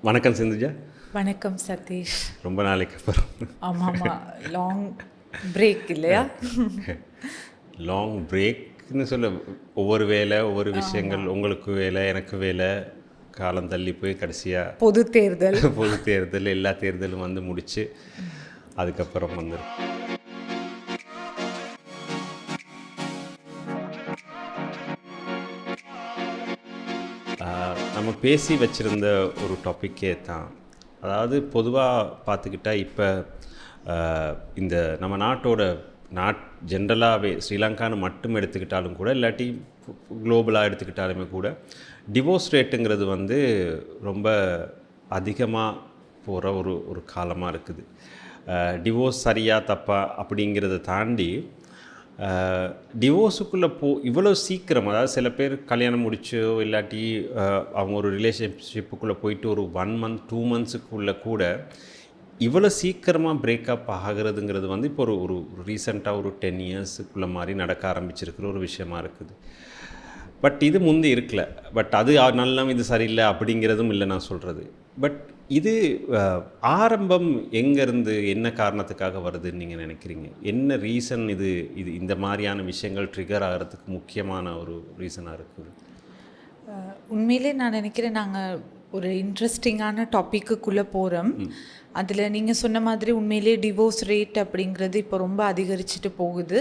வணக்கம் சிந்துஜா. வணக்கம் சதீஷ். ரொம்ப நாளைக்கு அப்புறம். ஆமாம்மா, லாங் பிரேக் இல்லையா? லாங் பிரேக்னு சொல்ல, ஒவ்வொரு வேலை ஒவ்வொரு விஷயங்கள், உங்களுக்கு வேலை எனக்கு வேலை, காலம் தள்ளி போய் கடைசியாக பொது தேர்தல் பொது தேர்தல் எல்லா தேர்தலும் வந்து முடித்து அதுக்கப்புறம் வந்துடும். நம்ம பேசி வச்சுருந்த ஒரு டாப்பிக்கே தான். அதாவது பொதுவாக பார்த்துக்கிட்டால் இப்போ இந்த நம்ம நாட்டோட ஜென்ரலாகவே ஸ்ரீலங்கான்னு மட்டும் எடுத்துக்கிட்டாலும் கூட, இல்லாட்டி குளோபலாக எடுத்துக்கிட்டாலுமே கூட, டிவோர்ஸ் ரேட்டுங்கிறது வந்து ரொம்ப அதிகமாக போகிற ஒரு காலமாக இருக்குது. டிவோர்ஸ் சரியா தப்பா அப்படிங்கிறத தாண்டி டிவோர்ஸுக்குள்ளே இவ்வளோ சீக்கிரம், அதாவது சில பேர் கல்யாணம் முடிச்சோ இல்லாட்டி அவங்க ஒரு ரிலேஷன்ஷிப்புக்குள்ளே போயிட்டு ஒரு 1 month 2 monthsக்குள்ளே கூட இவ்வளோ சீக்கிரமாக பிரேக்கப் ஆகிறதுங்கிறது வந்து இப்போ ஒரு ரீசெண்டாக ஒரு 10 yearsக்குள்ளே மாதிரி நடக்க ஆரம்பிச்சிருக்கிற ஒரு விஷயமா இருக்குது. பட் இது முந்தி இருக்கல. பட் அது நல்லம் இது சரியில்லை அப்படிங்கிறதும் இல்லை நான் சொல்கிறது. பட் இது ஆரம்பம் எங்கேருந்து என்ன காரணத்துக்காக வருதுன்னு நீங்கள் நினைக்கிறீங்க? என்ன ரீசன் இது இந்த மாதிரியான விஷயங்கள் ட்ரிகர் ஆகிறதுக்கு முக்கியமான ஒரு ரீசனாக இருக்குது? உண்மையிலே நான் நினைக்கிறேன், நாங்கள் ஒரு இன்ட்ரெஸ்டிங்கான டாப்பிக்குள்ளே போகிறோம். அதில் நீங்கள் சொன்ன மாதிரி உண்மையிலே டிவோர்ஸ் ரேட் அப்படிங்கிறது இப்போ ரொம்ப அதிகரிச்சுட்டு போகுது.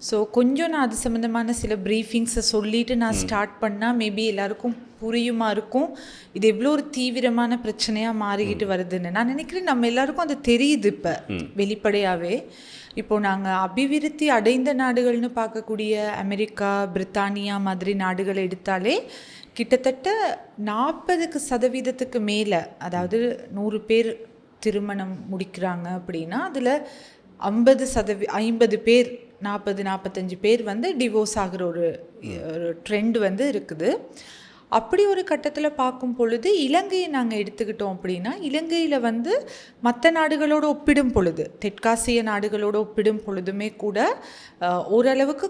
ஸோ கொஞ்சம் நான் அது சம்மந்தமான சில ப்ரீஃபிங்ஸை சொல்லிவிட்டு நான் ஸ்டார்ட் பண்ணால் மேபி எல்லாருக்கும் புரியுமா இருக்கும் இது எவ்வளோ ஒரு தீவிரமான பிரச்சனையாக மாறிக்கிட்டு வருதுன்னு. நான் நினைக்கிறேன் நம்ம எல்லாருக்கும் அது தெரியுது இப்போ வெளிப்படையாகவே. இப்போது நாங்கள் அபிவிருத்தி அடைந்த நாடுகள்னு பார்க்கக்கூடிய அமெரிக்கா, பிரித்தானியா மாதிரி நாடுகளை எடுத்தாலே கிட்டத்தட்ட 40% மேலே, அதாவது 100 பேர் திருமணம் முடிக்கிறாங்க அப்படின்னா அதில் 50 பேர், 40-45 பேர் வந்து டிவோர்ஸ் ஆகிற ஒரு ட்ரெண்ட் வந்து இருக்குது. அப்படி ஒரு கட்டத்தில் பார்க்கும் பொழுது இலங்கையை நாங்கள் எடுத்துக்கிட்டோம் அப்படின்னா, இலங்கையில் வந்து மற்ற நாடுகளோடு ஒப்பிடும் பொழுது, தெற்காசிய நாடுகளோடு ஒப்பிடும் பொழுதுமே கூட ஓரளவுக்கு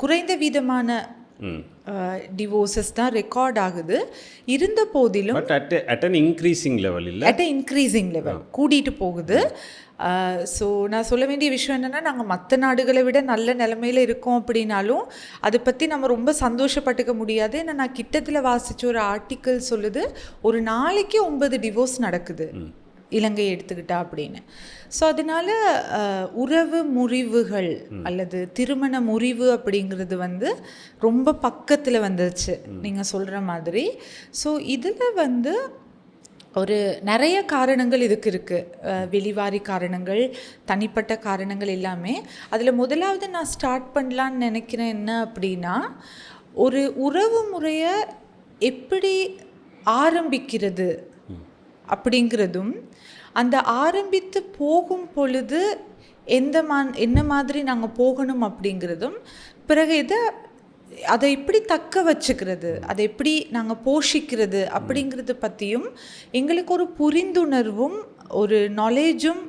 குறைந்த வீதமான டிவோர்ஸஸ் தான் ரெக்கார்ட் ஆகுது. இருந்த போதிலும் அட் அன் இன்க்ரீசிங் லெவல் கூட்டிகிட்டு போகுது. ஸோ நான் சொல்ல வேண்டிய விஷயம் என்னென்னா, நாங்கள் மற்ற நாடுகளை விட நல்ல நிலைமையில் இருக்கோம் அப்படின்னாலும் அதை பற்றி நம்ம ரொம்ப சந்தோஷப்பட்டுக்க முடியாது. ஏன்னா நான் கிட்டத்தில் வாசித்த ஒரு ஆர்டிக்கிள் சொல்லுது, ஒரு நாளைக்கு 9 டிவோர்ஸ் நடக்குது இலங்கை எடுத்துக்கிட்டா அப்படின்னு. ஸோ அதனால் உறவு முறிவுகள் அல்லது திருமண முறிவு அப்படிங்கிறது வந்து ரொம்ப பக்கத்தில் வந்துருச்சு நீங்கள் சொல்கிற மாதிரி. ஸோ இதில் வந்து ஒரு நிறைய காரணங்கள் இதுக்கு இருக்குது. வெளிவாரி காரணங்கள், தனிப்பட்ட காரணங்கள் எல்லாமே. அதில் முதலாவது நான் ஸ்டார்ட் பண்ணலான்னு நினைக்கிறேன் என்ன அப்படின்னா, ஒரு உறவு முறையை எப்படி ஆரம்பிக்கிறது அப்படிங்கிறதும், அந்த ஆரம்பித்து போகும் பொழுது என்ன மாதிரி நாங்கள் போகணும் அப்படிங்கிறதும், பிறகு அதை எப்படி தக்க வச்சுக்கிறது, அதை எப்படி நாங்கள் போஷிக்கிறது அப்படிங்கிறது பற்றியும் எங்களுக்கு ஒரு புரிந்துணர்வும் ஒரு நாலேஜும்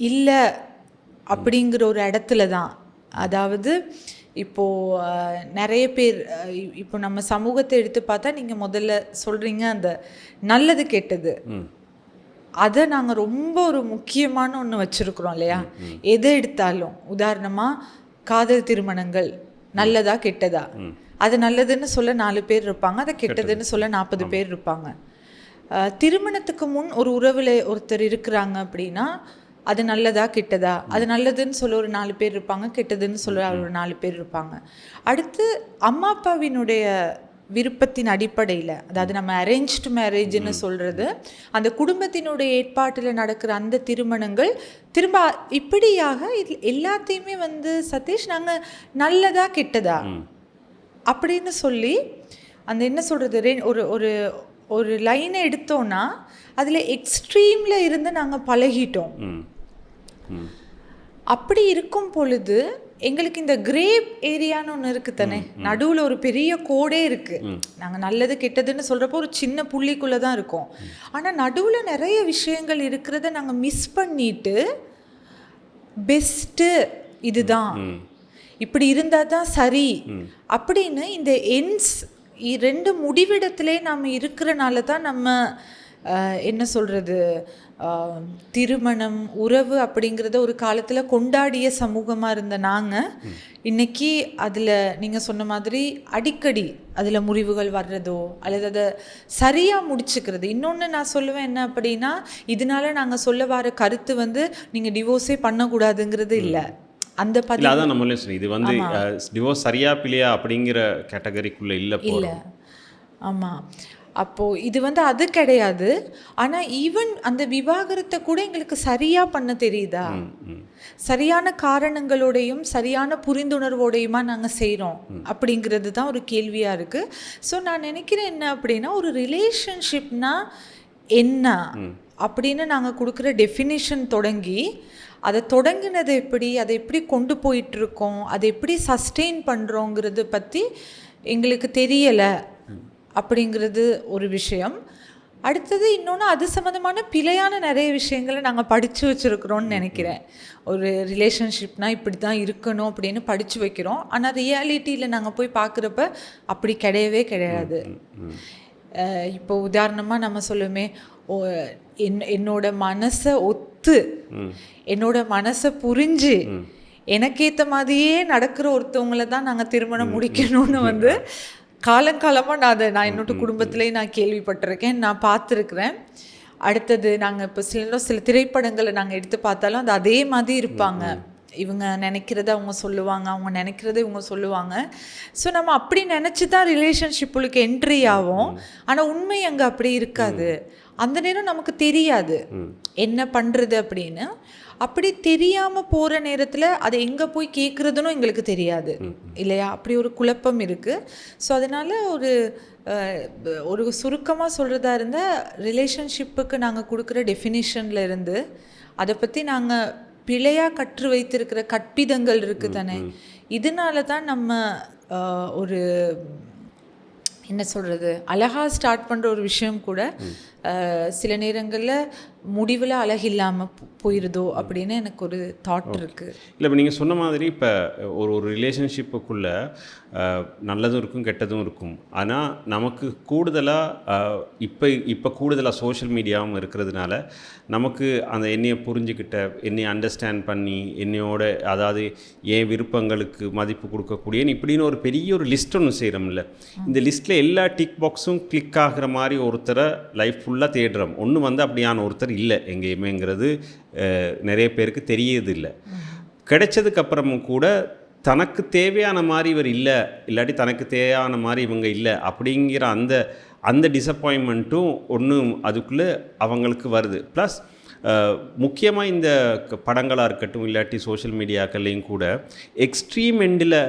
இல்லை அப்படிங்கிற ஒரு இடத்துல தான். அதாவது இப்போது நிறைய பேர், இப்போ நம்ம சமூகத்தை எடுத்து பார்த்தா நீங்கள் முதல்ல சொல்கிறீங்க அந்த நல்லது கெட்டது, அதை நாங்கள் ரொம்ப ஒரு முக்கியமான ஒன்று வச்சுருக்குறோம் இல்லையா? எதை எடுத்தாலும் உதாரணமாக காதல் திருமணங்கள் நல்லதா கெட்டதா, அது நல்லதுன்னு சொல்ல 4 பேர் இருப்பாங்க, அதை கெட்டதுன்னு சொல்ல 40 பேர் இருப்பாங்க. திருமணத்துக்கு முன் ஒரு உறவில் ஒருத்தர் இருக்கிறாங்க அப்படின்னா அது நல்லதா கெட்டதா, அது நல்லதுன்னு சொல்ல ஒரு 4 பேர் இருப்பாங்க, கெட்டதுன்னு சொல்ல ஒரு 4 பேர் இருப்பாங்க. அடுத்து அம்மா அப்பாவினுடைய விருப்பத்தின் அடிப்படையில், அதாவது நம்ம அரேஞ்ச்டு மேரேஜ்னு சொல்கிறது, அந்த குடும்பத்தினுடைய ஏற்பாட்டில் நடக்கிற அந்த திருமணங்கள் திரும்ப இப்படியாக எல்லாத்தையுமே வந்து சதீஷ் நாங்கள் நல்லதா கெட்டதா அப்படின்னு சொல்லி அந்த என்ன சொல்கிறது ஒரு ஒரு லைனை எடுத்தோன்னா அதில் எக்ஸ்ட்ரீமில் இருந்து நாங்கள் பழகிட்டோம். அப்படி இருக்கும் பொழுது எங்களுக்கு இந்த கிரே ஏரியான்னு ஒன்று இருக்குது தானே, நடுவில் ஒரு பெரிய கோடே இருக்குது. நாங்கள் நல்லது கெட்டதுன்னு சொல்கிறப்போ ஒரு சின்ன புள்ளிக்குள்ளே தான் இருக்கோம். ஆனால் நடுவில் நிறைய விஷயங்கள் இருக்கிறத நாங்கள் மிஸ் பண்ணிட்டு பெஸ்ட்டு இதுதான், இப்படி இருந்தால் தான் சரி அப்படின்னு இந்த எண்ட்ஸ் 2 முடிவிடத்திலே நாம் இருக்கிறனால தான் நம்ம என்ன சொல்கிறது, திருமணம் உறவு அப்படிங்கிறத ஒரு காலத்தில் கொண்டாடிய சமூகமாக இருந்த நாங்கள் இன்னைக்கு அதில் நீங்கள் சொன்ன மாதிரி அடிக்கடி அதில் முறிவுகள் வர்றதோ அல்லது அதை சரியாக முடிச்சுக்கிறது. இன்னொன்று நான் சொல்லுவேன் என்ன அப்படின்னா, இதனால நாங்கள் சொல்ல வர கருத்து வந்து நீங்கள் டிவோர்ஸே பண்ணக்கூடாதுங்கிறது இல்லை. அந்த இல்லை, அதான் நம்மளே சொல்லி இது வந்து டிவோர்ஸ் சரியா பிள்ளையா அப்படிங்கிற கேட்டகரிக்குள்ளே இல்லை இல்லை. ஆமாம், அப்போது இது வந்து அது கிடையாது. ஆனால் ஈவன் அந்த விவாகரத்தை கூட எங்களுக்கு சரியாக பண்ண தெரியுதா, சரியான காரணங்களோடையும் சரியான புரிந்துணர்வோடையுமா நாங்கள் செய்கிறோம் அப்படிங்கிறது தான் ஒரு கேள்வியாக இருக்குது. ஸோ நான் நினைக்கிறேன் என்ன அப்படின்னா, ஒரு ரிலேஷன்ஷிப்னா என்ன அப்படின்னு நாங்கள் கொடுக்குற டெஃபினிஷன் தொடங்கி அதை தொடங்கினது எப்படி, அதை எப்படி கொண்டு போயிட்டுருக்கோம், அதை எப்படி சஸ்டெயின் பண்ணுறோங்கிறது பற்றி எங்களுக்கு தெரியலை அப்படிங்கிறது ஒரு விஷயம். அடுத்தது இன்னொன்று, அது சம்மந்தமான பிழையான நிறைய விஷயங்களை நாங்கள் படித்து வச்சுருக்குறோன்னு நினைக்கிறேன். ஒரு ரிலேஷன்ஷிப்னால் இப்படி தான் இருக்கணும் அப்படின்னு படித்து வைக்கிறோம். ஆனால் ரியாலிட்டியில் நாங்கள் போய் பார்க்குறப்ப அப்படி கிடையவே கிடையாது. இப்போ உதாரணமாக நம்ம சொல்லுமே, என்னோட மனசை ஒத்து என்னோட மனசை புரிஞ்சு எனக்கேற்ற மாதிரியே நடக்கிற ஒருத்தவங்களை தான் நாங்கள் திருமணம் முடிக்கணும்னு வந்து காலங்காலமாக நான் என்னோட குடும்பத்திலே நான் கேள்விப்பட்டிருக்கேன், நான் பார்த்துருக்குறேன். அடுத்தது நாங்கள் இப்போ சில திரைப்படங்களை நாங்கள் எடுத்து பார்த்தாலும் அது அதே மாதிரி இருப்பாங்க. இவங்க நினைக்கிறத அவங்க சொல்லுவாங்க, அவங்க நினைக்கிறத இவங்க சொல்லுவாங்க. ஸோ நம்ம அப்படி நினச்சி தான் ரிலேஷன்ஷிப்புக்கு என்ட்ரி ஆகும். ஆனால் உண்மை அங்கே அப்படி இருக்காது. அந்த நேரம் நமக்கு தெரியாது என்ன பண்ணுறது அப்படின்னு. அப்படி தெரியாமல் போகிற நேரத்தில் அதை எங்கே போய் கேட்குறதுன்னு எங்களுக்கு தெரியாது இல்லையா, அப்படி ஒரு குழப்பம் இருக்குது. ஸோ அதனால் ஒரு சுருக்கமாக சொல்கிறதா இருந்தால், ரிலேஷன்ஷிப்புக்கு நாங்கள் கொடுக்குற டெஃபினிஷனில் இருந்து அதை பற்றி நாங்கள் பிழையாக கற்று வைத்திருக்கிற கற்பிதங்கள் இருக்குது தானே, இதனால தான் நம்ம ஒரு என்ன சொல்கிறது, அழகாக ஸ்டார்ட் பண்ணுற ஒரு விஷயம் கூட சில நேரங்களில் முடிவில் அழகில்லாமல் போயிடுதோ அப்படின்னு எனக்கு ஒரு தாட் இருக்குது. இல்லை, இப்போ நீங்கள் சொன்ன மாதிரி இப்போ ஒரு ரிலேஷன்ஷிப்புக்குள்ளே நல்லதும் இருக்கும் கெட்டதும் இருக்கும். ஆனால் நமக்கு கூடுதலாக இப்போ கூடுதலாக சோஷியல் மீடியாவும் இருக்கிறதுனால நமக்கு அந்த என்னையை புரிஞ்சுக்கிட்ட, என்னையை அண்டர்ஸ்டாண்ட் பண்ணி, என்னையோட அதாவது என் விருப்பங்களுக்கு மதிப்பு கொடுக்கக்கூடிய இப்படின்னு ஒரு பெரிய ஒரு லிஸ்ட் ஒன்று செய்கிறோம்ல. இந்த லிஸ்ட்டில் எல்லா டிக் பாக்ஸும் கிளிக் ஆகிற மாதிரி ஒருத்தரை லைஃப் ஃபுல்லாக தேடுறோம். ஒன்று வந்து அப்படியான ஒருத்தர் இல்லை எங்கேயுமேங்கிறது நிறைய பேருக்கு தெரியது இல்லை. கிடைச்சதுக்கப்புறமும் கூட தனக்கு தேவையான மாதிரி இவர் இல்லை, இல்லாட்டி தனக்கு தேவையான மாதிரி இவங்க இல்லை அப்படிங்கிற அந்த டிசப்பாயின்மெண்ட்டும் ஒன்றும் அதுக்குள்ளே அவங்களுக்கு வருது. ப்ளஸ் முக்கியமாக இந்த படங்களாக இருக்கட்டும் இல்லாட்டி சோஷியல் மீடியாக்கள்லேயும் கூட எக்ஸ்ட்ரீம் எண்டில்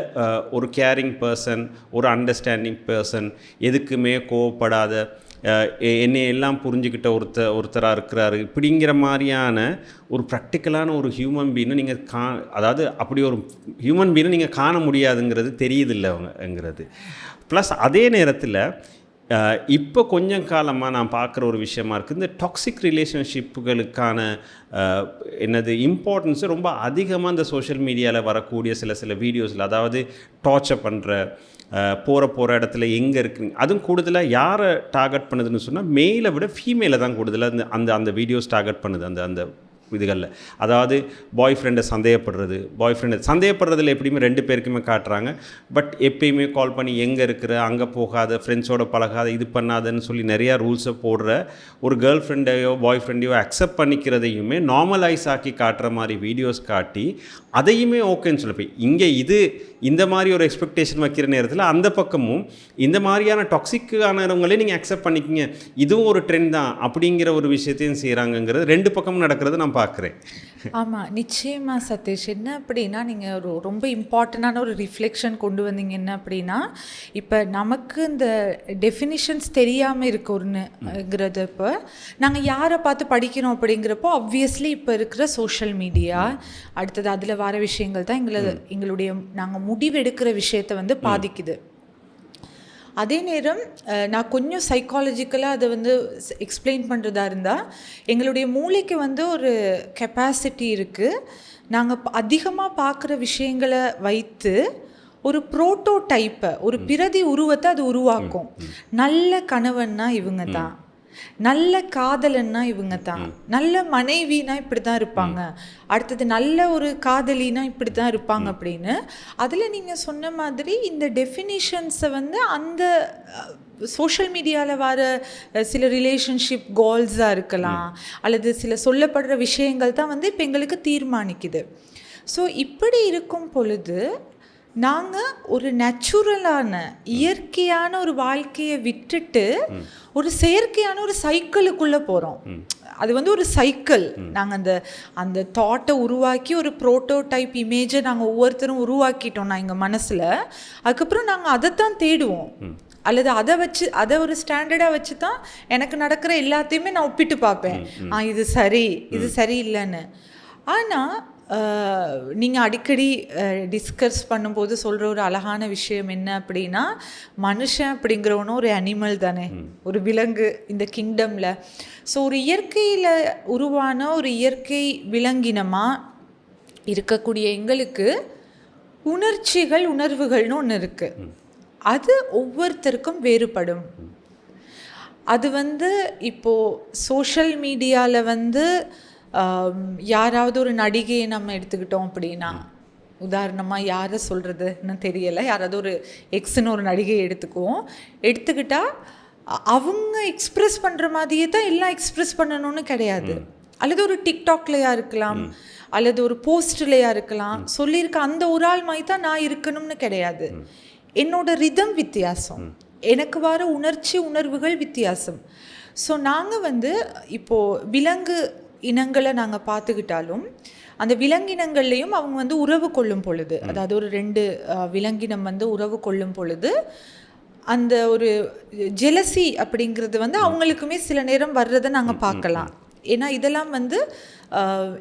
ஒரு கேரிங் பர்சன், ஒரு அண்டர்ஸ்டாண்டிங் பர்சன், எதுக்குமே கோவப்படாத, என்னை எல்லாம் புரிஞ்சுக்கிட்ட ஒருத்தராக இருக்கிறாரு இப்படிங்கிற மாதிரியான ஒரு ப்ராக்டிக்கலான ஒரு ஹியூமன் பீனை நீங்கள் அதாவது அப்படி ஒரு ஹியூமன் பீனை நீங்கள் காண முடியாதுங்கிறது தெரியுதில்லை அவங்கங்கிறது. ப்ளஸ் அதே நேரத்தில் இப்போ கொஞ்சம் காலமாக நான் பார்க்குற ஒரு விஷயமா இருக்குது, இந்த டாக்ஸிக் ரிலேஷன்ஷிப்புகளுக்கான இம்பார்ட்டன்ஸு ரொம்ப அதிகமாக இந்த சோஷியல் மீடியாவில் வரக்கூடிய சில வீடியோஸில், அதாவது டார்ச்சர் பண்ணுற, போகிற இடத்துல எங்கே இருக்குங்க, அதுவும் கூடுதலாக யாரை டார்கெட் பண்ணுதுன்னு சொன்னால் மெயிலை விட ஃபீமேலை தான் கூடுதலாக அந்த வீடியோஸ் டார்கெட் பண்ணுது. அந்த இதுகளில் அதாவது பாய் ஃப்ரெண்டை சந்தேகப்படுறதில் எப்படியுமே 2 பேருக்குமே காட்டுறாங்க. பட் எப்பயுமே கால் பண்ணி எங்கே இருக்கிற, அங்கே போகாத, ஃப்ரெண்ட்ஸோட பழகாத, இது பண்ணாதன்னு சொல்லி நிறையா ரூல்ஸை போடுற ஒரு கேர்ள் ஃப்ரெண்டையோ பாய் ஃப்ரெண்டையோ அக்செப்ட் பண்ணிக்கிறதையுமே நார்மலைஸ் ஆக்கி காட்டுற மாதிரி வீடியோஸ் காட்டி அதையுமே ஓகேன்னு சொல்லி இங்கே இந்த மாதிரி ஒரு எக்ஸ்பெக்டேஷன் வைக்கிற நேரத்தில் அந்த பக்கமும் இந்த மாதிரியான டாக்ஸிக்கானவங்களே நீங்கள் அக்செப்ட் பண்ணிக்கிங்க, இதுவும் ஒரு ட்ரெண்ட் தான் அப்படிங்கிற ஒரு விஷயத்தையும் செய்கிறாங்கங்கிறது 2 பக்கமும் நடக்கிறது நான் பார்க்குறேன். ஆமாம், நிச்சயமாக சதீஷ். என்ன அப்படின்னா, நீங்கள் ரொம்ப இம்பார்ட்டண்டான ஒரு ரிஃப்ளெக்ஷன் கொண்டு வந்தீங்க. என்ன அப்படின்னா, இப்போ நமக்கு இந்த டெஃபினிஷன்ஸ் தெரியாமல் இருக்க ஒன்றுங்கிறது இப்போ நாங்கள் யாரை பார்த்து படிக்கிறோம் அப்படிங்கிறப்போ ஆப்வியஸ்லி இப்போ இருக்கிற சோஷியல் மீடியா, அடுத்தது அதில் வர விஷயங்கள் தான் எங்களுடைய நாங்கள் முடிவெடுக்கிற விஷயத்தை வந்து பாதிக்குது. அதே நேரம் நான் கொஞ்சம் சைக்காலஜிக்கலாக அதை எக்ஸ்பிளைன் பண்ணுறதா இருந்தால், எங்களுடைய மூளைக்கு ஒரு கெப்பாசிட்டி இருக்குது. நாங்கள் அதிகமாக பார்க்குற விஷயங்களை வைத்து ஒரு புரோட்டோடைப்பை, ஒரு பிரதி உருவத்தை அது உருவாக்கும். நல்ல கணவன்னா இவங்க தான், நல்ல காதலன்னா இவங்க தான், நல்ல மனைவினா இப்படி தான் இருப்பாங்க, அடுத்தது நல்ல ஒரு காதலினா இப்படி தான் இருப்பாங்க அப்படின்னு. அதில் நீங்கள் சொன்ன மாதிரி இந்த டெஃபினிஷன்ஸை வந்து அந்த சோஷியல் மீடியாவில் வர சில ரிலேஷன்ஷிப் கோல்ஸாக இருக்கலாம், அல்லது சில சொல்லப்படுற விஷயங்கள் தான் வந்து இப்போ எங்களுக்கு தீர்மானிக்குது. ஸோ இப்படி இருக்கும் பொழுது நாங்கள் ஒரு நேச்சுரலான இயற்கையான ஒரு வாழ்க்கையை விட்டுட்டு ஒரு செயற்கையான ஒரு சைக்கிளுக்குள்ளே போகிறோம். அது வந்து ஒரு சைக்கிள். நாங்கள் அந்த தாட்டை உருவாக்கி ஒரு ப்ரோட்டோடைப் இமேஜை நாங்கள் ஒவ்வொருத்தரும் உருவாக்கிட்டோம்னா எங்கள் மனசில், அதுக்கப்புறம் நாங்கள் அதைத்தான் தேடுவோம், அல்லது அதை ஒரு ஸ்டாண்டர்டாக வச்சு தான் எனக்கு நடக்கிற எல்லாத்தையுமே நான் ஒப்பிட்டு பார்ப்பேன். இது சரி, இது சரியில்லைன்னு. ஆனால் நீங்கள் அடிக்கடி டிஸ்கஸ் பண்ணும்போது சொல்கிற ஒரு அழகான விஷயம் என்ன அப்படின்னா, மனுஷன் அப்படிங்கிறவனும் ஒரு அனிமல் தானே, ஒரு விலங்கு இந்த கிங்டமில். ஸோ ஒரு இயற்கையில் உருவான ஒரு இயற்கை விலங்கினமாக இருக்கக்கூடிய எங்களுக்கு உணர்ச்சிகள், உணர்வுகள்னு ஒன்று இருக்குது. அது ஒவ்வொருத்தருக்கும் வேறுபடும். அது வந்து இப்போது சோஷியல் மீடியாவில் வந்து யாராவது ஒரு நடிகையை நம்ம எடுத்துக்கிட்டோம் அப்படின்னா, உதாரணமாக யாரை சொல்கிறதுன்னு தெரியலை, யாராவது ஒரு எக்ஸ்ன்னு ஒரு நடிகையை எடுத்துக்கிட்டால் அவங்க எக்ஸ்ப்ரெஸ் பண்ணுற மாதிரியே தான் எல்லாம் எக்ஸ்ப்ரெஸ் பண்ணணும்னு கிடையாது. அல்லது ஒரு டிக்டாக்லையா இருக்கலாம், அல்லது ஒரு போஸ்ட்லையா இருக்கலாம், சொல்லியிருக்க அந்த ஒரு ஆள் மாதிரி தான் நான் இருக்கணும்னு கிடையாது. என்னோட ரிதம் வித்தியாசம், எனக்கு வர உணர்வுகள் வித்தியாசம். ஸோ நாங்கள் வந்து இப்போது விலங்கு இனங்களை நாங்கள் பார்த்துக்கிட்டாலும் அந்த விலங்கினங்கள்லேயும் அவங்க வந்து உறவு கொள்ளும் பொழுது, அதாவது ஒரு 2 விலங்கினம் வந்து உறவு கொள்ளும் பொழுது அந்த ஒரு ஜெலசி அப்படிங்கிறது வந்து அவங்களுக்குமே சில நேரம் வர்றதை நாங்கள் பார்க்கலாம். ஏன்னா இதெல்லாம் வந்து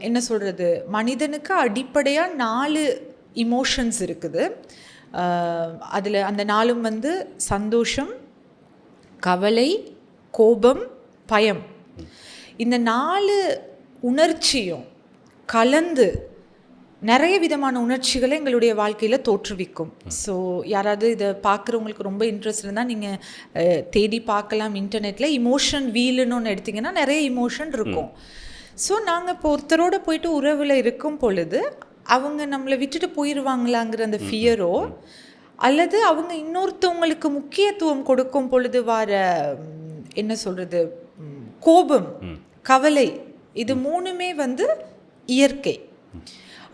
என்ன சொல்கிறது, மனிதனுக்கு அடிப்படையாக 4 இமோஷன்ஸ் இருக்குது. அதில் அந்த 4ம் வந்து சந்தோஷம், கவலை, கோபம், பயம். இந்த 4 உணர்ச்சியும் கலந்து நிறைய விதமான உணர்ச்சிகளை எங்களுடைய வாழ்க்கையில் தோற்றுவிக்கும். ஸோ யாராவது இதை பார்க்குறவங்களுக்கு ரொம்ப இன்ட்ரெஸ்ட் இருந்தால் நீங்கள் தேடி பார்க்கலாம் இன்டர்நெட்டில். இமோஷன் வீலுன்னு ஒன்று எடுத்திங்கன்னா நிறைய இமோஷன் இருக்கும். ஸோ நாங்கள் இப்போ ஒருத்தரோடு போயிட்டு உறவில் இருக்கும் பொழுது அவங்க நம்மளை விட்டுட்டு போயிடுவாங்களாங்கிற அந்த ஃபியரோ, அல்லது அவங்க இன்னொருத்தவங்களுக்கு முக்கியத்துவம் கொடுக்கும் பொழுது வர என்ன சொல்கிறது கோபம், கவலை, இது 3மே வந்து இயற்கை.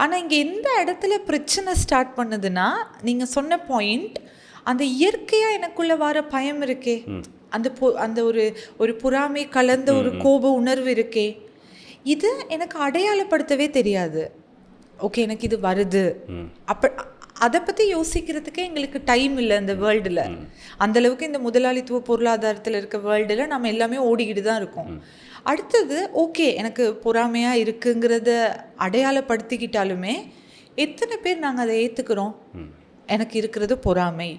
ஆனால் இங்கே எந்த இடத்துல பிரச்சனை ஸ்டார்ட் பண்ணுதுன்னா, நீங்கள் சொன்ன பாயிண்ட், அந்த இயற்கையாக எனக்குள்ளே வர பயம் இருக்கே, அந்த ஒரு பொறாமை கலந்த ஒரு கோப உணர்வு இருக்கே, இது எனக்கு அடையாளப்படுத்தவே தெரியாது. ஓகே, எனக்கு இது வருது, அதை பற்றி யோசிக்கிறதுக்கே எங்களுக்கு டைம் இல்லை இந்த வேர்ல்டில். அந்தளவுக்கு இந்த முதலாளித்துவ பொருளாதாரத்தில் இருக்க வேர்ல்டில் நம்ம எல்லாமே ஓடிக்கிட்டு தான் இருக்கோம். அடுத்தது ஓகே, எனக்கு பொறாமையாக இருக்குங்கிறத அடையாளப்படுத்திக்கிட்டாலுமே எத்தனை பேர் நாங்கள் அதை ஏற்றுக்கிறோம்? எனக்கு இருக்கிறது பொறாமை,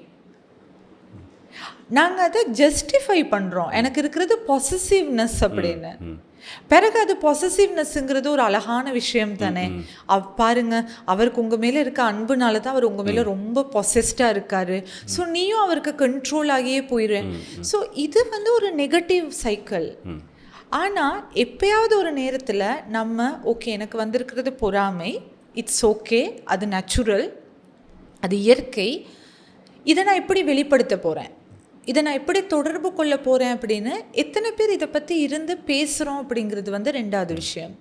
நாங்கள் அதை ஜஸ்டிஃபை பண்ணுறோம், எனக்கு இருக்கிறது பொசசிவ்னஸ் அப்படின்னு. பிறகு அது பொசசிவ்னஸ்ங்கிறது ஒரு அழகான விஷயம் தானே. பாருங்க, அவருக்கு உங்கள் மேலே இருக்க அன்புனால தான் அவர் உங்கள் மேலே ரொம்ப பொசஸ்டாக இருக்காரு, ஸோ நீயும் அவருக்கு கண்ட்ரோல் ஆகியே போயிடுறேன். ஸோ இது வந்து ஒரு நெகட்டிவ் சைக்கிள். ஆனால் எப்பயாவது ஒரு நேரத்தில் நம்ம ஓகே, எனக்கு வந்திருக்கிறது பொறாமை, இட்ஸ் ஓகே, அது நேச்சுரல், அது இயற்கை, இதை நான் எப்படி வெளிப்படுத்த போகிறேன், இதை நான் எப்படி தொடர்பு கொள்ள போகிறேன் அப்படின்னு எத்தனை பேர் இதை பற்றி இருந்து பேசுகிறோம் அப்படிங்கிறது வந்து 2வது விஷயம்.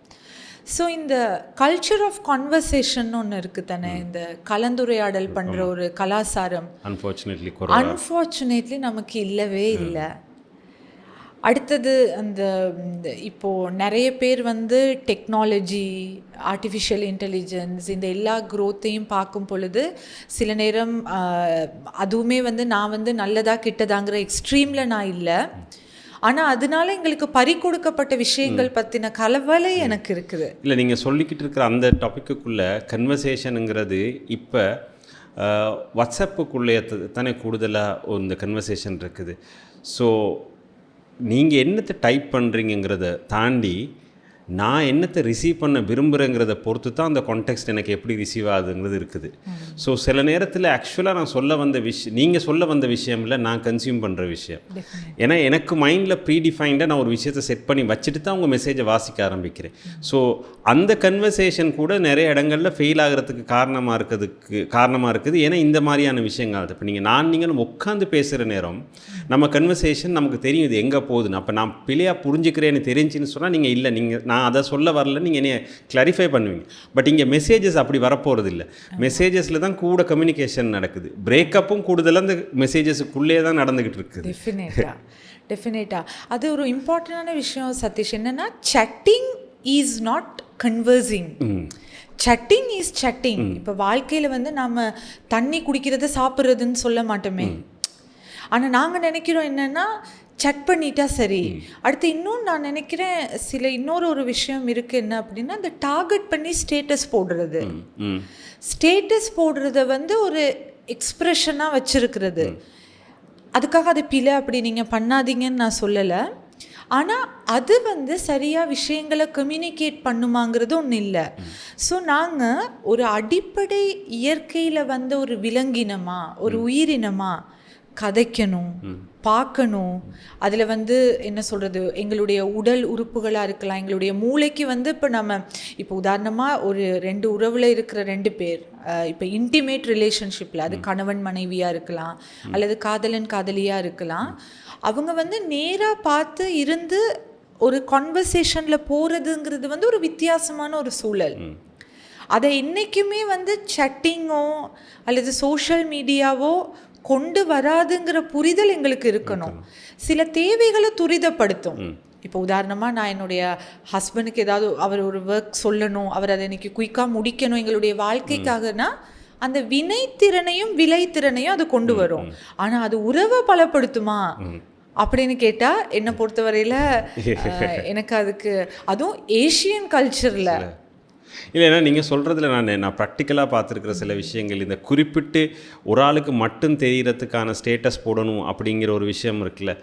ஸோ இந்த கல்ச்சர் ஆஃப் கான்வர்சேஷன் ஒன்று இருக்குது தானே, இந்த கலந்துரையாடல் பண்ணுற ஒரு கலாச்சாரம் அன்ஃபார்ச்சுனேட்லி நமக்கு இல்லவே இல்லை. அடுத்தது இப்போது நிறைய பேர் வந்து டெக்னாலஜி, ஆர்டிஃபிஷியல் இன்டெலிஜென்ஸ், இந்த எல்லா க்ரோத்தையும் பார்க்கும் பொழுது சில நேரம் அதுவுமே வந்து நான் வந்து நல்லதா கிட்டதாங்கிற எக்ஸ்ட்ரீமில் நான் இல்லை. ஆனால் அதனால எங்களுக்கு பறிகொடுக்கப்பட்ட விஷயங்கள் பற்றின கலவலை எனக்கு இருக்குது. இல்லை, நீங்கள் சொல்லிக்கிட்டு இருக்கிற அந்த டாப்பிக்குள்ளே கன்வர்சேஷனுங்கிறது இப்போ வாட்ஸ்அப்புக்குள்ளே தானே கூடுதலாக இந்த கன்வர்சேஷன் இருக்குது. ஸோ நீங்கள் என்னத்தை டைப் பண்ணுறீங்கிறத தாண்டி நான் என்னத்தை ரிசீவ் பண்ண விரும்புகிறேங்கிறத பொறுத்து தான் அந்த கான்டெக்ஸ்ட் எனக்கு எப்படி ரிசீவ் ஆகுதுங்கிறது இருக்குது. ஸோ சில நேரத்தில் ஆக்சுவலாக நான் சொல்ல வந்த விஷயம், நீங்கள் சொல்ல வந்த விஷயம் இல்லை, நான் கன்சியூம் பண்ணுற விஷயம். ஏன்னா எனக்கு மைண்டில் ப்ரீடிஃபைண்டாக நான் ஒரு விஷயத்தை செட் பண்ணி வச்சுட்டு தான் உங்கள் மெசேஜை வாசிக்க ஆரம்பிக்கிறேன். ஸோ அந்த கன்வர்சேஷன் கூட நிறைய இடங்களில் ஃபெயில் ஆகிறதுக்கு காரணமாக இருக்குது. ஏன்னா இந்த மாதிரியான விஷயங்கள் அது இப்போ நீங்களும் உட்காந்து பேசுகிற நேரம் நம்ம கன்வர்சேஷன் நமக்கு தெரியும் இது எங்கே போகுதுன்னு. அப்போ நான் பிள்ளையாக புரிஞ்சுக்கிறேன்னு தெரிஞ்சுன்னு சொன்னால் நீங்கள் இல்லை, நான் அதை சொல்ல வரல, நீங்கள் என்னைய கிளாரிஃபை பண்ணுவீங்க. பட் இங்கே மெசேஜஸ் அப்படி வரப்போகிறது இல்லை. மெசேஜஸில் தான் கூட கம்யூனிகேஷன் நடக்குது. பிரேக்கப்பும் கூடுதலாக அந்த மெசேஜஸுக்குள்ளே தான் நடந்துக்கிட்டு இருக்குது. டெஃபினட்டாக அது ஒரு இம்பார்ட்டண்டான விஷயம் சதீஷ். என்னென்னா shirting is not conversing, shirting is shirting. இப்போ வாழ்க்கையில் வந்து நம்ம தண்ணி குடிக்கிறது சாப்பிட்றதுன்னு சொல்ல மாட்டோமே. ஆனால் நாங்கள் நினைக்கிறோம் என்னென்னா செக் பண்ணிட்டா சரி. அடுத்து இன்னும் நான் நினைக்கிறேன் இன்னொரு விஷயம் இருக்குது. என்ன அப்படின்னா இந்த டார்கெட் பண்ணி ஸ்டேட்டஸ் போடுறது, ஸ்டேட்டஸ் போடுறத வந்து ஒரு எக்ஸ்ப்ரெஷனாக வச்சுருக்கிறது. அதுக்காக அது பிழை, அப்படி நீங்கள் பண்ணாதீங்கன்னு நான் சொல்லலை. ஆனால் அது வந்து சரியாக விஷயங்களை கம்யூனிகேட் பண்ணுமாங்கிறது ஒன்று இல்லை. ஸோ நாங்கள் ஒரு அடிப்படை இயற்கையில் வந்த ஒரு விலங்கினமா, ஒரு உயிரினமா கதைக்கணும், பார்க்கணும். அதில் வந்து என்ன சொல்கிறது, எங்களுடைய உடல் உறுப்புகளாக இருக்கலாம், எங்களுடைய மூளைக்கு வந்து இப்போ உதாரணமாக ஒரு 2 உறவில் இருக்கிற 2 பேர் இப்போ இன்டிமேட் ரிலேஷன்ஷிப்பில், அது கணவன் மனைவியாக இருக்கலாம் அல்லது காதலன் காதலியாக இருக்கலாம். அவங்க வந்து நேராக பார்த்து இருந்து ஒரு கான்வர்சேஷனில் போகிறதுங்கிறது வந்து ஒரு வித்தியாசமான ஒரு சூழல். அதை என்றைக்குமே வந்து சட்டிங்கோ அல்லது சோஷியல் மீடியாவோ கொண்டு வராதுங்கிற புரிதல் எங்களுக்கு இருக்கணும். சில தேவைகளை துரிதப்படுத்தும். இப்போ உதாரணமாக நான் என்னுடைய ஹஸ்பண்டுக்கு ஏதாவது அவர் ஒரு ஒர்க் சொல்லணும், அவர் அதை இன்னைக்கு குயிக்காக முடிக்கணும் எங்களுடைய வாழ்க்கைக்காகனா அந்த வினைத்திறனையும் விளைத்திறனையும் அது கொண்டு வரும். ஆனால் அது உறவை பலப்படுத்துமா அப்படின்னு கேட்டால் என்னை பொறுத்தவரையில் எனக்கு அதுவும் ஏஷியன் கல்ச்சரில் இல்லைன்னா நீங்கள் சொல்கிறதுல நான் ப்ராக்டிக்கலாக பார்த்துருக்கிற சில விஷயங்கள், இந்த குறிப்பிட்டு ஒரு ஆளுக்கு மட்டும் தெரிகிறதுக்கான ஸ்டேட்டஸ் போடணும் அப்படிங்கிற ஒரு விஷயம் இருக்குல்ல,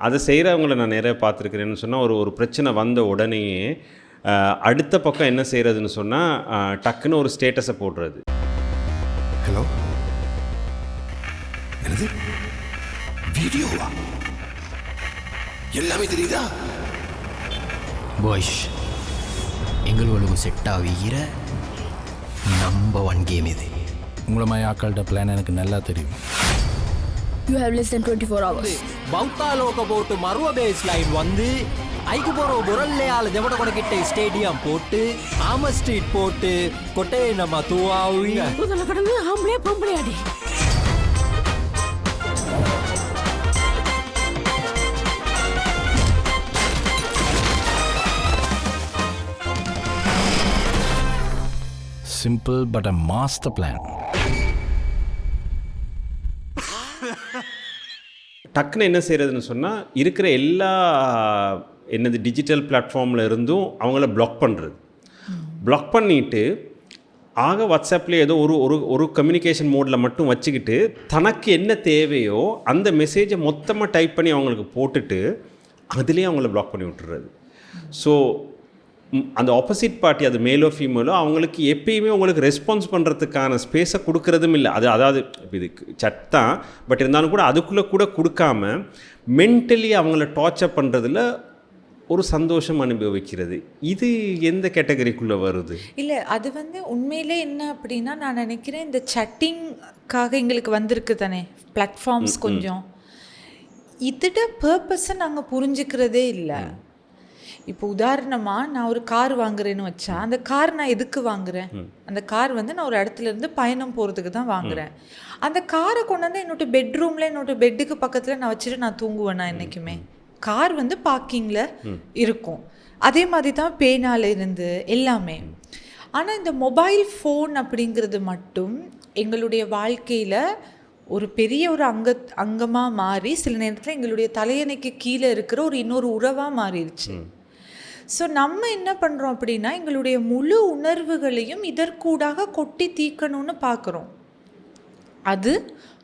அதை செய்கிறவங்கள நான் நிறைய பார்த்துருக்கிறேன்னு சொன்னால் ஒரு பிரச்சனை வந்த உடனேயே அடுத்த பக்கம் என்ன செய்கிறதுன்னு சொன்னால் டக்குன்னு ஒரு ஸ்டேட்டஸை போடுறது. ஹலோ, என்னது வீடியோவா? எல்லாமே தெரியுதா? பாய்ஸ், எங்களுக்கு செட் ஆகிற நம்பர் 1 கேம் இது. உங்களை மாதிரி ஆக்கள்கிட்ட பிளான் எனக்கு நல்லா தெரியும். You have less than 24 hours. Bauddhaloka போட்டு மருவ பேஸ் லைன் வந்து ஐக்கு போகிற புரல்லையால் ஜமட கொடக்கிட்ட ஸ்டேடியம் போட்டு ஆம ஸ்ட்ரீட் போட்டு கொட்டையை நம்ம தூவாவி முதல்ல கடந்து ஆம்பளே பொம்பளே அடி. Simple but a master plan. டக்குன்னு என்ன செய்கிறதுன்னு சொன்னால் இருக்கிற எல்லா டிஜிட்டல் பிளாட்ஃபார்மில் இருந்தும் அவங்கள பிளாக் பண்ணுறது. பிளாக் பண்ணிவிட்டு வாட்ஸ்அப்பில் ஏதோ ஒரு கம்யூனிகேஷன் மோடில் மட்டும் வச்சுக்கிட்டு தனக்கு என்ன தேவையோ அந்த மெசேஜை மொத்தமாக டைப் பண்ணி அவங்களுக்கு போட்டுட்டு அதுலேயே அவங்கள பிளாக் பண்ணி விட்டுறது. ஸோ அந்த ஆப்போசிட் பார்ட்டி, அது மேலோ ஃபீமேலோ, அவங்களுக்கு எப்பயுமே உங்களுக்கு ரெஸ்பான்ஸ் பண்ணுறதுக்கான ஸ்பேஸை கொடுக்கறதும் இல்லை. அதாவது இது சட் தான், பட் இருந்தாலும் கூட அதுக்குள்ளே கூட கொடுக்காம மென்டலி அவங்கள டார்ச்சர் பண்ணுறதுல ஒரு சந்தோஷம் அனுபவிக்கிறது. இது எந்த கேட்டகரிக்குள்ளே வருது? இல்லை, அது வந்து உண்மையிலே என்ன அப்படின்னா நான் நினைக்கிறேன் இந்த சட்டிங்காக எங்களுக்கு வந்திருக்கு தானே பிளாட்ஃபார்ம்ஸ், கொஞ்சம் இதோட பர்பஸை நாங்கள் புரிஞ்சுக்கிறதே இல்லை. இப்போ உதாரணமாக நான் ஒரு கார் வாங்குறேன்னு வச்சா, அந்த கார் நான் எதுக்கு வாங்குறேன்? அந்த கார் வந்து நான் ஒரு இடத்துலேருந்து பயணம் போகிறதுக்கு தான் வாங்குறேன். அந்த காரை கொண்டு வந்து என்னோட பெட்ரூமில் என்னோட பெட்டுக்கு பக்கத்தில் நான் வச்சுட்டு நான் தூங்குவேன். நான் என்றைக்குமே கார் வந்து பார்க்கிங்கில் இருக்கும். அதே மாதிரி தான் பேனால இருந்து எல்லாமே. ஆனால் இந்த மொபைல் ஃபோன் அப்படிங்கிறது மட்டும் எங்களுடைய வாழ்க்கையில் ஒரு பெரிய ஒரு அங்கமாக மாறி சில நேரத்தில் எங்களுடைய தலையணைக்கு கீழே இருக்கிற இன்னொரு உறவாக மாறிடுச்சு. ஸோ நம்ம என்ன பண்ணுறோம் அப்படின்னா எங்களுடைய முழு உணர்வுகளையும் இதற்கூடாக கொட்டி தீக்கணும்னு பார்க்குறோம். அது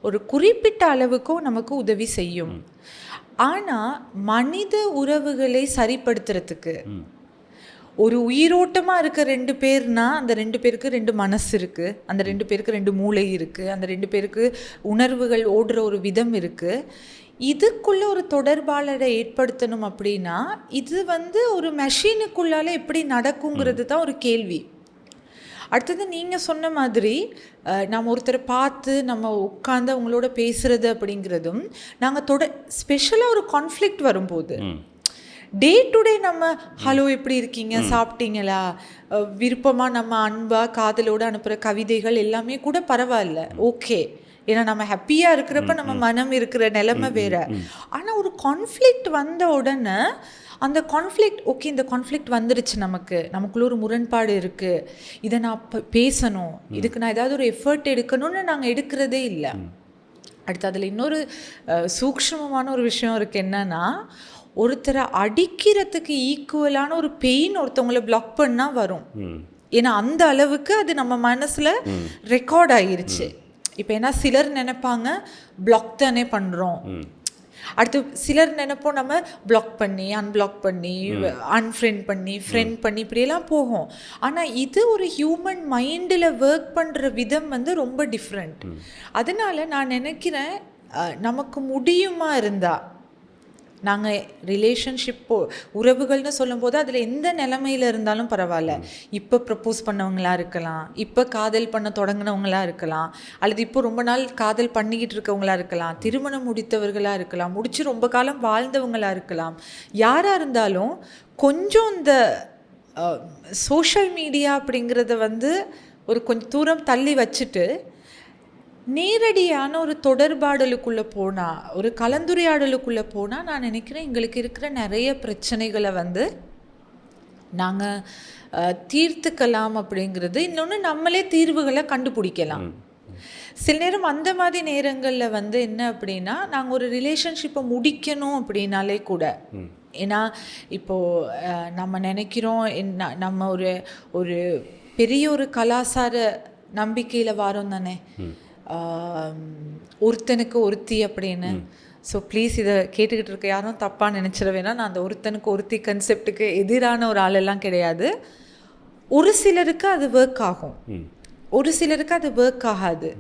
ஒரு குறிப்பிட்ட அளவுக்கும் நமக்கு உதவி செய்யும். ஆனால் மனித உறவுகளை சரிப்படுத்துறதுக்கு ஒரு உயிரோட்டமாக இருக்க 2 பேர்னா அந்த 2 பேருக்கு 2 மனசு இருக்குது, அந்த 2 பேருக்கு 2 மூளை இருக்குது, அந்த 2 பேருக்கு உணர்வுகள் ஓடுற ஒரு விதம் இருக்குது. இதுக்குள்ள ஒரு தொடர்பாளரை ஏற்படுத்தணும் அப்படின்னா இது ஒரு மெஷினுக்குள்ளால எப்படி நடக்குங்கிறது தான் ஒரு கேள்வி. அடுத்தது நீங்கள் சொன்ன மாதிரி நம்ம ஒருத்தரை பார்த்து நம்ம உட்காந்து அவங்களோட பேசுகிறது அப்படிங்கிறதும் நாங்கள் ஸ்பெஷலாக ஒரு கான்ஃப்ளிக்ட் வரும்போது டே டு டே நம்ம ஹலோ எப்படி இருக்கீங்க, சாப்பிட்டீங்களா, விருப்பமாக நம்ம அன்பாக காதலோடு அனுப்புகிற கவிதைகள் எல்லாமே கூட பரவாயில்ல, ஓகே. ஏன்னா நம்ம ஹாப்பியாக இருக்கிறப்ப நம்ம மனம் இருக்கிற நிலைமை வேற. ஆனால் ஒரு கான்ஃப்ளிக்ட் வந்த உடனே அந்த கான்ஃப்ளிக்ட் ஓகே, இந்த கான்ஃப்ளிக்ட் வந்துருச்சு, நமக்குள்ள ஒரு முரண்பாடு இருக்குது, இதை நான் பேசணும், இதுக்கு நான் ஏதாவது ஒரு எஃபர்ட் எடுக்கணும்னு நாங்கள் எடுக்கிறதே இல்லை. அடுத்து அதில் இன்னொரு சூக்ஷ்மமான ஒரு விஷயம் இருக்குது. என்னன்னா ஒருத்தரை அடிக்கிறதுக்கு ஈக்குவலான ஒரு பெயின் ஒருத்தவங்களை பிளாக் பண்ணால் வரும். ஏன்னா அந்த அளவுக்கு அது நம்ம மனசில் ரெக்கார்ட் ஆகிருச்சு. இப்போ ஏன்னா சிலர் நினைப்பாங்க பிளாக் தானே பண்ணுறோம், அடுத்து சிலர் நினைப்போம் நம்ம பிளாக் பண்ணி அன்பிளாக் பண்ணி அன்ஃப்ரெண்ட் பண்ணி ஃப்ரெண்ட் பண்ணி இப்படியெல்லாம் போகும். ஆனால் இது ஒரு ஹியூமன் மைண்டில் ஒர்க் பண்ணுற விதம் ரொம்ப டிஃப்ரெண்ட். அதனால நான் நினைக்கிறேன் நமக்கு முடியுமா இருந்தால் நாங்கள் ரிலேஷன்ஷிப்போ உறவுகள்னு சொல்லும்போது அதில் எந்த நிலைமையில் இருந்தாலும் பரவாயில்ல, இப்போ ப்ரப்போஸ் பண்ணவங்களாக இருக்கலாம், இப்போ காதல் பண்ண தொடங்கினவங்களாக இருக்கலாம், அல்லது இப்போ ரொம்ப நாள் காதல் பண்ணிக்கிட்டு இருக்கவங்களாக இருக்கலாம், திருமணம் முடித்தவர்களாக இருக்கலாம், முடித்து ரொம்ப காலம் வாழ்ந்தவங்களாக இருக்கலாம். யாராக இருந்தாலும் கொஞ்சம் இந்த சோஷியல் மீடியா அப்படிங்கிறத ஒரு கொஞ்சம் தூரம் தள்ளி வச்சுட்டு நேரடியான ஒரு தொடர்பாடலுக்குள்ளே போனால், ஒரு கலந்துரையாடலுக்குள்ளே போனால் நான் நினைக்கிறேன் எங்களுக்கு இருக்கிற நிறைய பிரச்சனைகளை நாங்கள் தீர்த்துக்கலாம் அப்படிங்கிறது. இன்னொன்று நம்மளே தீர்வுகளை கண்டுபிடிக்கலாம். சில நேரம் அந்த மாதிரி நேரங்களில் என்ன அப்படின்னா நாங்கள் ஒரு ரிலேஷன்ஷிப்பை முடிக்கணும் அப்படின்னாலே கூட, ஏன்னா இப்போது நம்ம நினைக்கிறோம் நம்ம ஒரு பெரிய ஒரு கலாச்சார நம்பிக்கையில் வாரோம் தானே, ஒருத்தனுக்கு ஒருத்தி அப்படின்னு. ஸோ ப்ளீஸ் இதை கேட்டுக்கிட்டு இருக்க யாரும் தப்பாக நினச்சிட வேணாம். நான் அந்த ஒருத்தனுக்கு ஒருத்தி கன்செப்டுக்கு எதிரான ஒரு ஆளெல்லாம் கிடையாது. ஒரு சிலருக்கு அது ஒர்க் ஆகும், ஒரு சிலருக்கு அது ஒர்க் ஆகாது.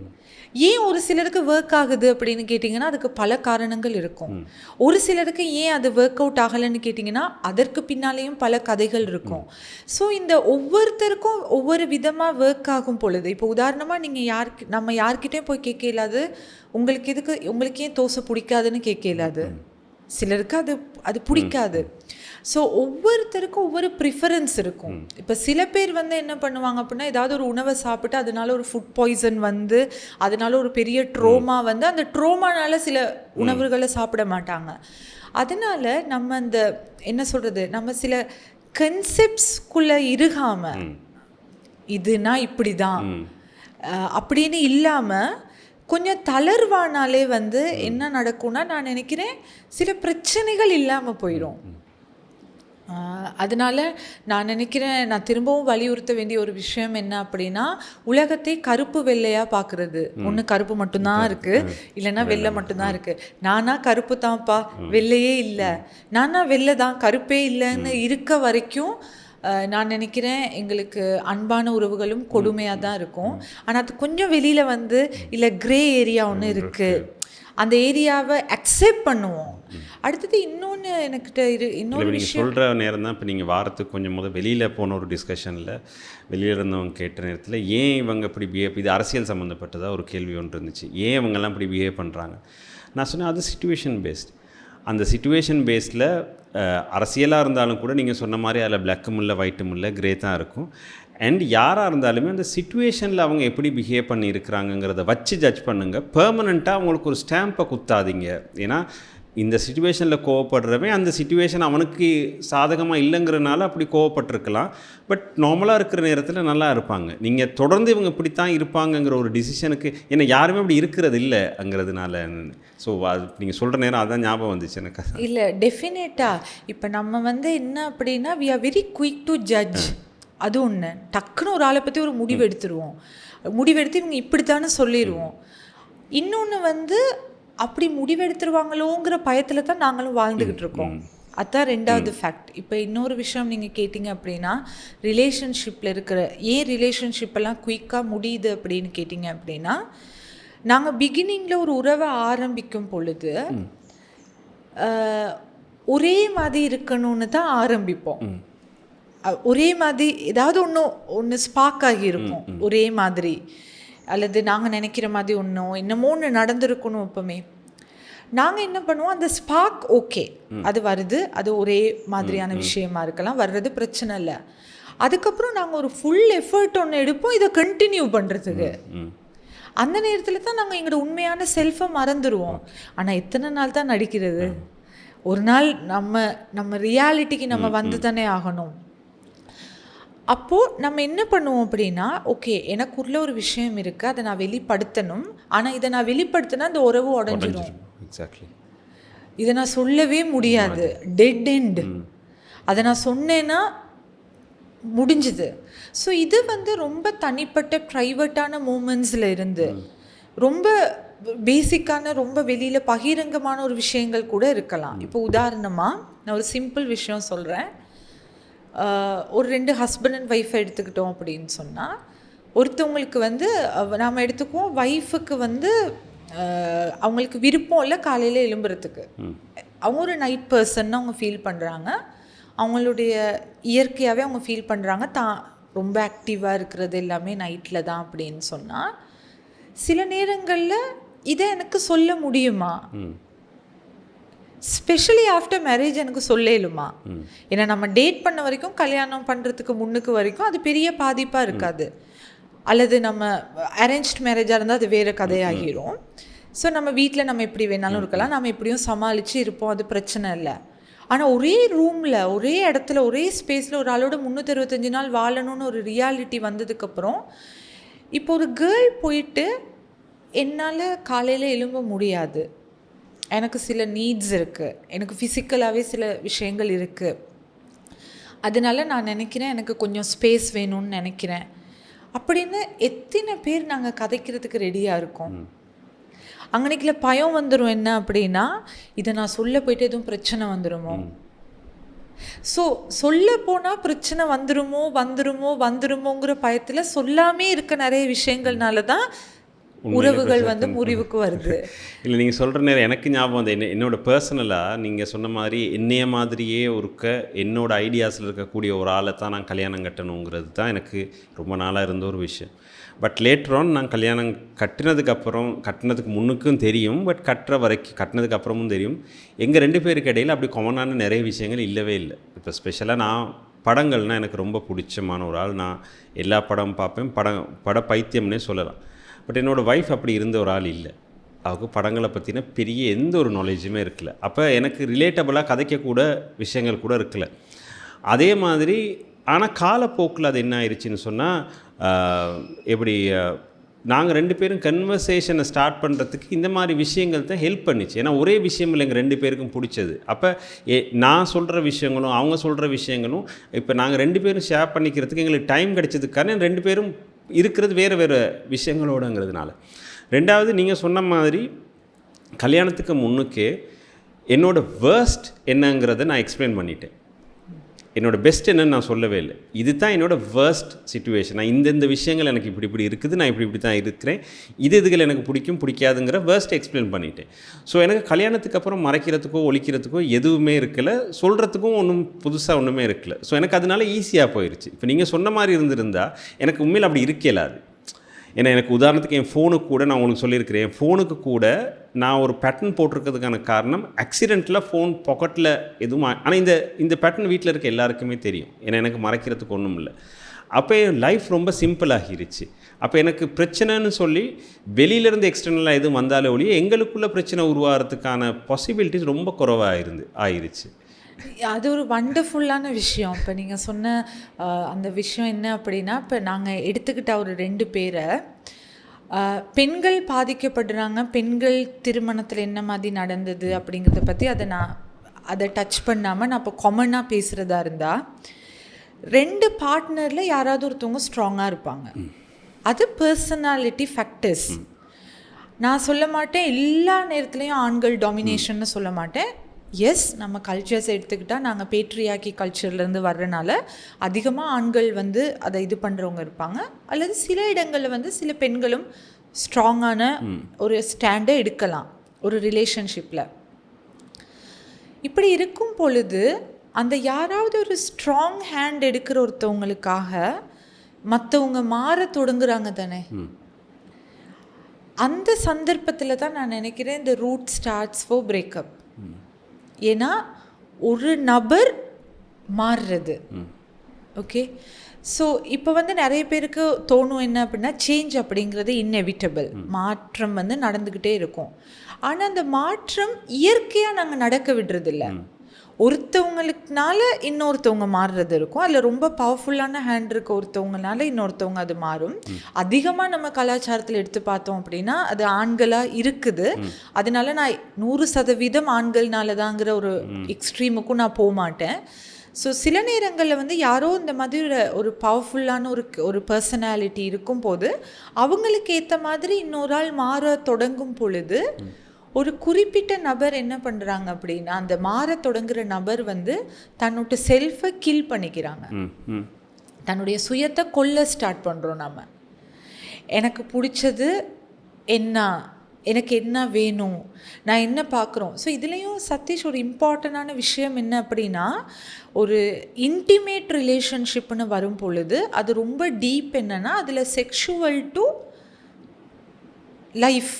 ஏன் ஒரு சிலருக்கு ஒர்க் ஆகுது அப்படின்னு கேட்டிங்கன்னா அதுக்கு பல காரணங்கள் இருக்கும். ஒரு சிலருக்கு ஏன் அது ஒர்க் அவுட் ஆகலைன்னு கேட்டிங்கன்னா அதற்கு பின்னாலேயும் பல கதைகள் இருக்கும். ஸோ இந்த ஒவ்வொருத்தருக்கும் ஒவ்வொரு விதமாக ஒர்க் ஆகும் பொழுது, இப்போ உதாரணமாக நீங்கள் நம்ம யார்கிட்டையும் போய் கேட்க இயலாது உங்களுக்கு ஏன் தோசை பிடிக்காதுன்னு கேட்க இயலாது. சிலருக்கு அது பிடிக்காது. ஸோ ஒவ்வொருத்தருக்கும் ஒவ்வொரு ப்ரிஃபரன்ஸ் இருக்கும். இப்போ சில பேர் என்ன பண்ணுவாங்க அப்படின்னா ஏதாவது ஒரு உணவை சாப்பிட்டு அதனால ஒரு ஃபுட் பாய்சன் அதனால ஒரு பெரிய ட்ரோமா அந்த ட்ரோமானால சில உணவுகளை சாப்பிட மாட்டாங்க. அதனால நம்ம அந்த என்ன சொல்கிறது, நம்ம சில கன்செப்ட்ஸ்குள்ளே இருகாமல் இதுனா இப்படி தான் அப்படின்னு இல்லாமல் கொஞ்சம் தளர்வானாலே என்ன நடக்கும்னா நான் நினைக்கிறேன் சில பிரச்சனைகள் இல்லாமல் போயிடும். அதனால் நான் நினைக்கிறேன் நான் திரும்பவும் வலியுறுத்த வேண்டிய ஒரு விஷயம் என்ன அப்படின்னா உலகத்தை கருப்பு வெள்ளையாக பார்க்குறது. ஒன்று கருப்பு மட்டும்தான் இருக்குது, இல்லைன்னா வெள்ளை மட்டும்தான் இருக்குது. நானா கருப்பு தான்ப்பா வெள்ளையே இல்லை, நானா வெள்ளை தான் கருப்பே இல்லைன்னு இருக்க வரைக்கும் நான் நினைக்கிறேன் எங்களுக்கு அன்பான உறவுகளும் கொடுமையாக தான் இருக்கும். ஆனால் அது கொஞ்சம் வெளியில் இல்லை கிரே ஏரியா ஒன்று இருக்குது, அந்த ஏரியாவை அக்செப்ட் பண்ணுவோம். அடுத்தது இன்னொன்று எனக்கிட்ட இன்னொரு விஷயம் சொல்கிற நேரம் தான். இப்போ நீங்கள் வாரத்துக்கு கொஞ்சம் வெளியில் போன ஒரு டிஸ்கஷனில் வெளியில் இருந்தவங்க கேட்ட நேரத்தில் ஏன் இவங்க இப்படி பிஹேவ், இது அரசியல் சம்மந்தப்பட்டதாக ஒரு கேள்வி ஒன்று இருந்துச்சு, ஏன் இவங்கெல்லாம் இப்படி பிஹேவ் பண்ணுறாங்க. நான் சொன்னேன் அது சிச்சுவேஷன் பேஸ்ட். அந்த சிச்சுவேஷன் பேஸில் அரசியலாக இருந்தாலும் கூட நீங்கள் சொன்ன மாதிரி அதில் பிளாக்கும் இல்லை ஒயிட்டும் இல்லை கிரே தான் இருக்கும். அண்ட் யாராக இருந்தாலுமே அந்த சிச்சுவேஷனில் அவங்க எப்படி பிஹேவ் பண்ணி இருக்கிறாங்கங்கிறத வச்சு ஜட்ஜ் பண்ணுங்கள். பெர்மனெண்ட்டாக அவங்களுக்கு ஒரு ஸ்டாம்பை குத்தாதீங்க. ஏன்னா இந்த சிச்சுவேஷனில் கோவப்படுறவன் அந்த சிச்சுவேஷன் அவனுக்கு சாதகமாக இல்லைங்கிறனால அப்படி கோவப்பட்டிருக்கலாம். பட் நார்மலாக இருக்கிற நேரத்தில் நல்லா இருப்பாங்க. நீங்கள் தொடர்ந்து இவங்க இப்படித்தான் இருப்பாங்கங்கிற ஒரு டிசிஷனுக்கு ஏன்னா யாருமே அப்படி இருக்கிறது இல்லைங்கிறதுனால. ஸோ அது நீங்கள் சொல்கிற நேரம் அதான் ஞாபகம் வந்துச்சு எனக்கு. இல்லை டெஃபினட்டாக இப்போ நம்ம என்ன அப்படின்னா we are very quick to judge. அது ஒன்று, டக்குன்னு ஒரு ஆளை பற்றி ஒரு முடிவெடுத்துருவோம், முடிவெடுத்து இவங்க இப்படித்தானே சொல்லிடுவோம். இன்னொன்று அப்படி முடிவெடுத்துருவாங்களோங்கிற பயத்தில் தான் நாங்களும் வாழ்ந்துக்கிட்டு இருக்கோம். அதான் ரெண்டாவது ஃபேக்ட். இப்போ இன்னொரு விஷயம் நீங்கள் கேட்டிங்க அப்படின்னா, ரிலேஷன்ஷிப்பில் இருக்கிற ரிலேஷன்ஷிப்பெல்லாம் குயிக்காக முடியுது அப்படின்னு கேட்டிங்க அப்படின்னா, நாங்கள் பிகினிங்கில் ஒரு உறவை ஆரம்பிக்கும் பொழுது ஒரே மாதிரி இருக்கணும்னு தான் ஆரம்பிப்போம். ஒரே மாதிரி ஏதாவது ஒன்று ஸ்பார்க் ஆகி இருக்கும் ஒரே மாதிரி, அல்லது நாங்கள் நினைக்கிற மாதிரி என்னமோ ஒன்று நடந்திருக்கணும். எப்பவுமே நாங்கள் என்ன பண்ணுவோம், அந்த ஸ்பார்க் ஓகே அது வருது, அது ஒரே மாதிரியான விஷயமா இருக்கலாம், வர்றது பிரச்சனை இல்லை. அதுக்கப்புறம் நாங்கள் ஒரு ஃபுல் எஃபர்ட் ஒன்று எடுப்போம் இதை கண்டினியூ பண்ணுறதுக்கு. அந்த நேரத்தில் தான் நாங்கள் எங்களோட உண்மையான செல்ஃபை மறந்துடுவோம். ஆனால் எத்தனை நாள் தான் நடிக்கிறது? ஒரு நாள் நம்ம ரியாலிட்டிக்கு நம்ம வந்து தானே ஆகணும். அப்போது நம்ம என்ன பண்ணுவோம் அப்படின்னா, ஓகே எனக்குள்ள ஒரு விஷயம் இருக்குது, அதை நான் வெளிப்படுத்தணும். ஆனால் இதை நான் வெளிப்படுத்தினா அந்த உறவு உடஞ்சிடும். எக்ஸாக்ட்லி. இதை நான் சொல்லவே முடியாது, டெட் எண்ட். அதை நான் சொன்னேன்னா முடிஞ்சுது. ஸோ இது ரொம்ப தனிப்பட்ட ப்ரைவேட்டான மூமெண்ட்ஸில் இருந்து ரொம்ப பேசிக்கான ரொம்ப வெளியில் பகிரங்கமான ஒரு விஷயங்கள் கூட இருக்கலாம். இப்போ உதாரணமாக நான் ஒரு சிம்பிள் விஷயம் சொல்கிறேன். ஒரு 2 ஹஸ்பண்ட் அண்ட் ஒய்ஃபை எடுத்துக்கிட்டோம் அப்படின்னு சொன்னால், ஒருத்தவங்களுக்கு நாம் எடுத்துக்குவோம் ஒய்ஃபுக்கு அவங்களுக்கு விருப்பம் இல்லை காலையில் எழும்புறதுக்கு. அவங்க ஒரு நைட் பர்சன் அவங்க ஃபீல் பண்ணுறாங்க. அவங்களுடைய இயற்கையாகவே அவங்க ஃபீல் பண்ணுறாங்க தான் ரொம்ப ஆக்டிவாக இருக்கிறது எல்லாமே நைட்டில் தான் அப்படின்னு சொன்னால், சில நேரங்களில் இதை எனக்கு சொல்ல முடியுமா? ஸ்பெஷலி ஆஃப்டர் மேரேஜ் எனக்கு சொல்லலுமா? ஏன்னா நம்ம டேட் பண்ண வரைக்கும், கல்யாணம் பண்ணுறதுக்கு முன்னுக்கு வரைக்கும் அது பெரிய பாதிப்பாக இருக்காது. அல்லது நம்ம அரேஞ்ச்ட் மேரேஜாக இருந்தால் அது வேறு கதையாகிரும். ஸோ நம்ம வீட்டில் நம்ம எப்படி வேணாலும் இருக்கலாம், நம்ம எப்படியும் சமாளித்து இருப்போம், அது பிரச்சனை இல்லை. ஆனால் ஒரே ரூமில் ஒரே இடத்துல ஒரே ஸ்பேஸில் ஒரு ஆளோட 365 நாள் வாழணும்னு ஒரு ரியாலிட்டி வந்ததுக்கப்புறம், இப்போ ஒரு கேர்ள் போயிட்டு என்னால் காலையில் எழும்ப முடியாது, எனக்கு சில நீட்ஸ் இருக்குது, எனக்கு ஃபிசிக்கலாகவே சில விஷயங்கள் இருக்குது, அதனால நான் நினைக்கிறேன் எனக்கு கொஞ்சம் ஸ்பேஸ் வேணும்னு நினைக்கிறேன் அப்படின்னு எத்தனை பேர் நாங்கள் கதைக்கிறதுக்கு ரெடியாக இருக்கோம்? அங்கனைக்குள்ள பயம் வந்துடும். என்ன அப்படின்னா, இதை நான் சொல்ல போயிட்டு எதுவும் பிரச்சனை வந்துடுமோ? ஸோ சொல்ல போனால் பிரச்சனை வந்துருமோங்கிற பயத்தில் சொல்லாமே இருக்க நிறைய விஷயங்கள்னால தான் உறவுகள் முறிவுக்கு வருது. இல்லை, நீங்கள் சொல்கிற நேரம் எனக்கு ஞாபகம் வந்து என்னோட பர்சனலாக நீங்கள் சொன்ன மாதிரி என்னைய மாதிரியே என்னோட ஐடியாஸில் இருக்கக்கூடிய ஒரு ஆளை தான் நான் கல்யாணம் கட்டணுங்கிறது தான் எனக்கு ரொம்ப நாளாக இருந்த ஒரு விஷயம். பட் லேட்டர் ஆன் நான் கல்யாணம் கட்டினதுக்கு முன்னுக்கும் தெரியும், பட் கட்டினதுக்கு அப்புறமும் தெரியும், எங்கள் 2 பேருக்கு இடையில் அப்படி காமனான நிறைய விஷயங்கள் இல்லவே இல்லை. இப்போ ஸ்பெஷலாக நான் படங்கள்னால் எனக்கு ரொம்ப பிடிச்சமான ஒரு ஆள். நான் எல்லா படம் பார்ப்பேன், பட பைத்தியம்னே சொல்லலாம். பட் என்னோடய ஒய்ஃப் அப்படி இருந்த ஒரு ஆள் இல்லை. அவருக்கு படங்களை பற்றின பெரிய எந்த ஒரு நாலேஜுமே இருக்கல. அப்போ எனக்கு ரிலேட்டபுளாக கதைக்கக்கூட விஷயங்கள் கூட இருக்கல. அதே மாதிரி ஆனால் காலப்போக்கில் அது என்ன ஆயிடுச்சுன்னு சொன்னால், எப்படி நாங்கள் 2 பேரும் கன்வர்சேஷனை ஸ்டார்ட் பண்ணுறதுக்கு இந்த மாதிரி விஷயங்கள் தான் ஹெல்ப் பண்ணிச்சு. ஏன்னா ஒரே விஷயம் இல்லை எங்கள் 2 பேருக்கும் பிடிச்சது. அப்போ நான் சொல்கிற விஷயங்களும் அவங்க சொல்கிற விஷயங்களும் இப்போ நாங்கள் 2 பேரும் ஷேர் பண்ணிக்கிறதுக்கு எங்களுக்கு டைம் கிடைச்சதுக்கான 2 பேரும் இருக்கிறது வேறு விஷயங்களோடங்கிறதுனால. 2வது நீங்கள் சொன்ன மாதிரி கல்யாணத்துக்கு முன்னுக்கே என்னோடய வேர்ஸ்ட் என்னங்கிறத நான் எக்ஸ்பிளைன் பண்ணிட்டேன். என்னோடய பெஸ்ட் என்னன்னு நான் சொல்லவே இல்லை. இது தான் என்னோடய வேர்ஸ்ட் சிச்சுவேஷன். நான் இந்த விஷயங்கள் எனக்கு இப்படி இருக்குது, நான் இப்படி தான் இருக்கிறேன், இதுகள் எனக்கு பிடிக்காதுங்கிற வேர்ஸ்ட் எக்ஸ்பிளைன் பண்ணிட்டேன். ஸோ எனக்கு கல்யாணத்துக்கு அப்புறம் மறைக்கிறதுக்கோ ஒழிக்கிறதுக்கோ எதுவுமே இருக்கலை, சொல்கிறதுக்கும் புதுசாக ஒன்றுமே இருக்கலை. ஸோ எனக்கு அதனால ஈஸியாக போயிடுச்சு. இப்போ நீங்கள் சொன்ன மாதிரி இருந்திருந்தால் எனக்கு உண்மையில் அப்படி இருக்கலாது. ஏன்னா எனக்கு உதாரணத்துக்கு என் ஃபோனுக்கு கூட நான் உங்களுக்கு சொல்லியிருக்கிறேன், என் ஃபோனுக்கு கூட நான் ஒரு பேட்டர்ன் போட்டிருக்கிறதுக்கான காரணம் ஆக்சிடெண்ட்டில் ஃபோன் பாக்கெட்டில் எதுவும், ஆனால் இந்த பேட்டர்ன் வீட்டில் இருக்க எல்லாருக்குமே தெரியும். ஏன்னா எனக்கு மறைக்கிறதுக்கு ஒன்றும் இல்லை. அப்போ என் லைஃப் ரொம்ப சிம்பிளாகிருச்சு. அப்போ எனக்கு பிரச்சனைன்னு சொல்லி வெளியிலேருந்து எக்ஸ்டர்னலாக எதுவும் வந்தாலே ஒழிய எங்களுக்குள்ள பிரச்சனை உருவாகிறதுக்கான பாசிபிலிட்டிஸ் ரொம்ப குறைவாக ஆயிருச்சு. அது ஒரு வண்டர்ஃபுல்லான விஷயம். இப்போ நீங்கள் சொன்ன அந்த விஷயம் என்ன அப்படின்னா, இப்போ நாங்கள் எடுத்துக்கிட்ட ஒரு 2 பேரை, பெண்கள் பாதிக்கப்படுறாங்க, பெண்கள் திருமணத்தில் என்ன மாதிரி நடந்தது அப்படிங்கிறத பற்றி அதை டச் பண்ணாமல் நான் இப்போ காமனாக பேசுகிறதா இருந்தால், 2 பார்ட்னரில் யாராவது ஒருத்தவங்க ஸ்ட்ராங்காக இருப்பாங்க. அது பர்சனாலிட்டி ஃபேக்டர்ஸ். நான் சொல்ல மாட்டேன் எல்லா நேரத்துலையும் ஆண்கள் டாமினேஷன்னு சொல்ல மாட்டேன். எஸ் நம்ம கல்ச்சர்ஸ் எடுத்துக்கிட்டால் நாங்கள் பேட்ரியாக்கி கல்ச்சர்லேருந்து வர்றனால அதிகமாக ஆண்கள் வந்து அதை இது பண்ணுறவங்க இருப்பாங்க, அல்லது சில இடங்களில் வந்து சில பெண்களும் ஸ்ட்ராங்கான ஒரு ஸ்டாண்டை எடுக்கலாம் ஒரு ரிலேஷன்ஷிப்பில். இப்படி இருக்கும் பொழுது அந்த யாராவது ஒரு ஸ்ட்ராங் ஹேண்ட் எடுக்கிற ஒருத்தவங்களுக்காக மற்றவங்க மாற தொடங்குறாங்க தானே, அந்த சந்தர்ப்பத்தில் தான் நான் நினைக்கிறேன் இந்த ரூட் ஸ்டார்ட்ஸ் ஃபார் பிரேக்கப். ஏன்னா ஒரு நபர் மாறுறது. ஓகே, ஸோ இப்போ வந்து நிறைய பேருக்கு தோணும் என்ன அப்படின்னா சேஞ்ச் அப்படிங்கிறது இன்னெவிட்டபிள், மாற்றம் வந்து நடந்துக்கிட்டே இருக்கும். ஆனால் அந்த மாற்றம் இயற்கையாக நாங்கள் நடக்க விடுறதில்ல. ஒருத்தவங்களுக்குனால இன்னொருத்தவங்க மாறுறது இருக்கும், அதில் ரொம்ப பவர்ஃபுல்லான ஹேண்ட் இருக்க ஒருத்தவங்கனால இன்னொருத்தவங்க அது மாறும். அதிகமாக நம்ம கலாச்சாரத்தில் எடுத்து பார்த்தோம் அப்படின்னா அது ஆண்களாக இருக்குது. அதனால நான் 100% ஆண்கள்னால தாங்கிற ஒரு எக்ஸ்ட்ரீமுக்கும் நான் போக மாட்டேன். ஸோ சில நேரங்களில் வந்து யாரோ இந்த மாதிரி ஒரு பவர்ஃபுல்லான ஒரு பர்சனாலிட்டி இருக்கும் போது அவங்களுக்கு ஏற்ற மாதிரி இன்னொரு ஆள் மாற தொடங்கும் பொழுது ஒரு குறிப்பிட்ட நபர் என்ன பண்ணுறாங்க அப்படின்னா அந்த மாற தொடங்குற நபர் வந்து தன்னோட செல்ஃபை கில் பண்ணிக்கிறாங்க, தன்னுடைய சுயத்தை கொல்ல ஸ்டார்ட் பண்ணுறோம். நம்ம எனக்கு பிடிச்சது என்ன, எனக்கு என்ன வேணும், நான் என்ன பார்க்குறோம். ஸோ இதுலேயும் சதீஷ் ஒரு இம்பார்ட்டண்டான விஷயம் என்ன அப்படின்னா ஒரு இன்டிமேட் ரிலேஷன்ஷிப்னு வரும் பொழுது அது ரொம்ப டீப். என்னென்னா அதில் செக்ஷுவல் டு லைஃப்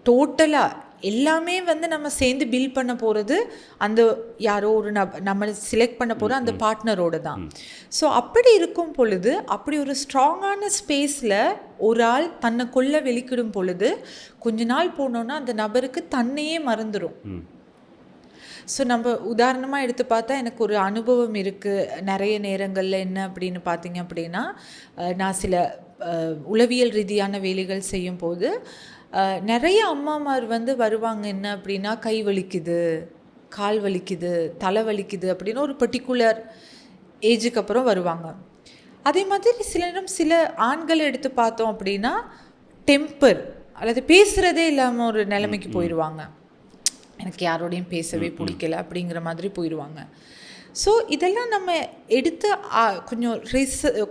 டோட்டலாக எல்லாமே வந்து நம்ம சேர்ந்து பில்ட் பண்ண போகிறது அந்த யாரோ ஒரு நம்ம செலக்ட் பண்ண போகிற அந்த பார்ட்னரோடு தான். ஸோ அப்படி இருக்கும் பொழுது அப்படி ஒரு ஸ்ட்ராங்கான ஸ்பேஸில் ஒரு ஆள் தன்னை கொல்ல வெளிக்கிடும் பொழுது கொஞ்ச நாள் போனோன்னா அந்த நபருக்கு தன்னையே மறந்துடும். ஸோ நம்ம உதாரணமாக எடுத்து பார்த்தா எனக்கு ஒரு அனுபவம் இருக்குது நிறைய நேரங்களில். என்ன அப்படின்னு பார்த்தீங்க அப்படின்னா நான் சில உளவியல் ரீதியான வேலைகள் செய்யும் போது நிறைய அம்மாமார் வந்து வருவாங்க. என்ன அப்படின்னா கை வலிக்குது, கால் வலிக்குது, தலை வலிக்குது அப்படின்னு ஒரு பர்டிகுலர் ஏஜுக்கு அப்புறம் வருவாங்க. அதே மாதிரி சில நேரம் சில ஆண்களை எடுத்து பார்த்தோம் அப்படின்னா டெம்பர் அல்லது பேசுகிறதே இல்லாமல் ஒரு நிலைமைக்கு போயிடுவாங்க. எனக்கு யாரோடையும் பேசவே பிடிக்கல அப்படிங்கிற மாதிரி போயிடுவாங்க. ஸோ இதெல்லாம் நம்ம எடுத்து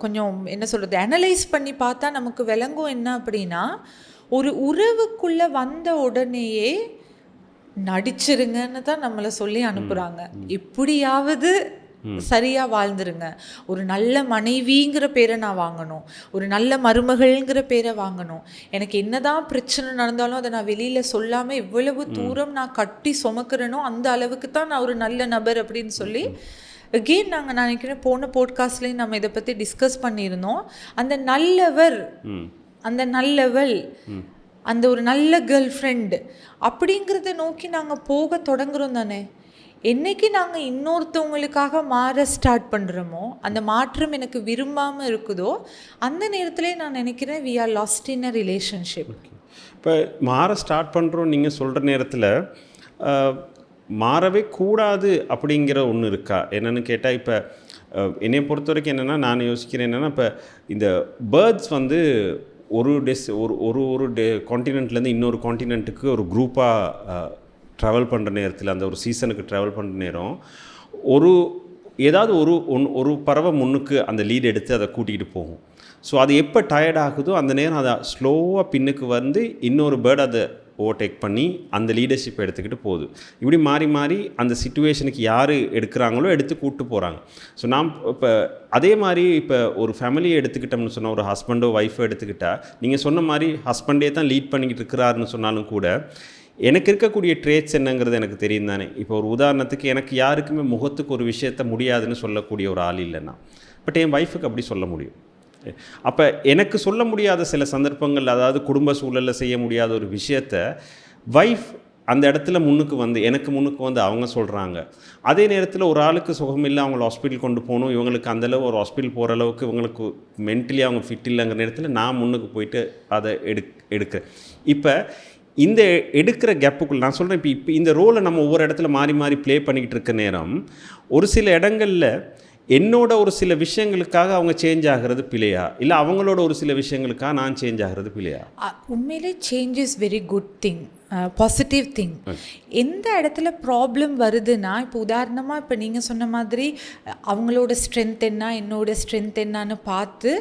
கொஞ்சம் என்ன சொல்கிறது அனலைஸ் பண்ணி பார்த்தா நமக்கு விளங்கும். என்ன அப்படின்னா ஒரு உறவுக்குள்ளே வந்த உடனேயே நடிச்சிருங்கன்னு தான் நம்மளை சொல்லி அனுப்புகிறாங்க. எப்படியாவது சரியாக வாழ்ந்துருங்க, ஒரு நல்ல மனைவிங்கிற பேரை நான் வாங்கணும், ஒரு நல்ல மருமகள்ங்கிற பேரை வாங்கணும், எனக்கு என்னதான் பிரச்சனை நடந்தாலும் அதை நான் வெளியில் சொல்லாமல் எவ்வளவு தூரம் நான் கட்டி சுமக்கிறேனோ அந்த அளவுக்கு தான் நான் ஒரு நல்ல நபர் அப்படின்னு சொல்லி அகெயின் நான் நினைக்கிறேன் போன போட்காஸ்ட்லேயும் நம்ம இதை பற்றி டிஸ்கஸ் பண்ணியிருந்தோம். அந்த நல்லவர், அந்த நல்லவள், அந்த ஒரு நல்ல கேர்ள் ஃப்ரெண்டு அப்படிங்கிறத நோக்கி நாங்கள் போக தொடங்குறோம் தானே. என்னைக்கு நாங்கள் இன்னொருத்தவங்களுக்காக மாற ஸ்டார்ட் பண்ணுறோமோ அந்த மாற்றம் எனக்கு விரும்பாமல் இருக்குதோ அந்த நேரத்துலேயே நான் நினைக்கிறேன் we are lost in a relationship. இப்போ மாற ஸ்டார்ட் பண்ணுறோம் நீங்கள் சொல்கிற நேரத்தில் மாறவே கூடாது அப்படிங்கிற ஒன்று இருக்கா? என்னென்னு கேட்டால் இப்போ என்னை பொறுத்த வரைக்கும் என்னென்னா நான் யோசிக்கிறேன் என்னென்னா இப்போ இந்த பேர்ட்ஸ் வந்து ஒரு காண்டினென்ட்லேருந்து இன்னொரு காண்டினென்ட்டுக்கு ஒரு குரூப்பாக ட்ராவல் பண்ணுற நேரத்தில் அந்த ஒரு சீசனுக்கு ட்ராவல் பண்ணுற நேரம் ஏதாவது ஒரு பறவை முன்னுக்கு அந்த லீட் எடுத்து அதை கூட்டிகிட்டு போகும். ஸோ அது எப்போ டயர்ட் ஆகுதோ அந்த நேரம் அதை ஸ்லோவாக பின்னுக்கு வந்து இன்னொரு பேர்டு அதை ஓவர்டேக் பண்ணி அந்த லீடர்ஷிப் எடுத்துக்கிட்டு போகுது. இப்படி மாறி மாறி அந்த சிச்சுவேஷனுக்கு யார் எடுக்கிறாங்களோ எடுத்து கூப்பிட்டு போகிறாங்க. ஸோ நாம் இப்போ அதே மாதிரி இப்போ ஒரு ஃபேமிலியை எடுத்துக்கிட்டோம்னு சொன்னால் ஒரு ஹஸ்பண்டோ ஒய்ஃபோ எடுத்துக்கிட்டால் நீங்கள் சொன்ன மாதிரி ஹஸ்பண்டே தான் லீட் பண்ணிக்கிட்டு இருக்கிறாருன்னு சொன்னாலும் கூட எனக்கு இருக்கக்கூடிய ட்ரேட்ஸ் என்னங்கிறது எனக்கு தெரியும் தானே. இப்போ ஒரு உதாரணத்துக்கு எனக்கு யாருக்குமே முகத்துக்கு ஒரு விஷயத்த முடியாதுன்னு சொல்லக்கூடிய ஒரு ஆள் இல்லைன்னா, பட் என் ஒய்ஃபுக்கு அப்படி சொல்ல முடியும். அப்போ எனக்கு சொல்ல முடியாத சில சந்தர்ப்பங்கள், அதாவது குடும்ப சூழலில் செய்ய முடியாத ஒரு விஷயத்த வைஃப் அந்த இடத்துல எனக்கு முன்னுக்கு வந்து அவங்க சொல்கிறாங்க. அதே நேரத்தில் ஒரு ஆளுக்கு சுகமில்லை, அவங்கள ஹாஸ்பிட்டல் கொண்டு போகணும், இவங்களுக்கு அந்தளவு ஒரு ஹாஸ்பிட்டல் போகிற அளவுக்கு இவங்களுக்கு மென்டலி அவங்க ஃபிட் இல்லைங்கிற நேரத்தில் நான் முன்னுக்கு போயிட்டு அதை எடுக்கிறேன். இப்போ இந்த எடுக்கிற கேப்புக்குள்ள நான் சொல்கிறேன், இப்போ இந்த ரோலை நம்ம ஒவ்வொரு இடத்துல மாறி மாறி ப்ளே பண்ணிக்கிட்டு இருக்க நேரம் ஒரு சில இடங்களில் என்னோட ஒரு சில விஷயங்களுக்காக அவங்க சேஞ்ச் ஆகிறது பிழையா, இல்லை அவங்களோட ஒரு சில விஷயங்களுக்காக நான் சேஞ்ச் ஆகிறது பிழையா? உண்மையிலே change is very good thing, positive thing. எந்த இடத்துல ப்ராப்ளம் வருதுன்னா, இப்போ உதாரணமாக இப்போ நீங்கள் சொன்ன மாதிரி அவங்களோட ஸ்ட்ரென்த் என்ன என்னோட ஸ்ட்ரென்த் என்னன்னு பார்த்து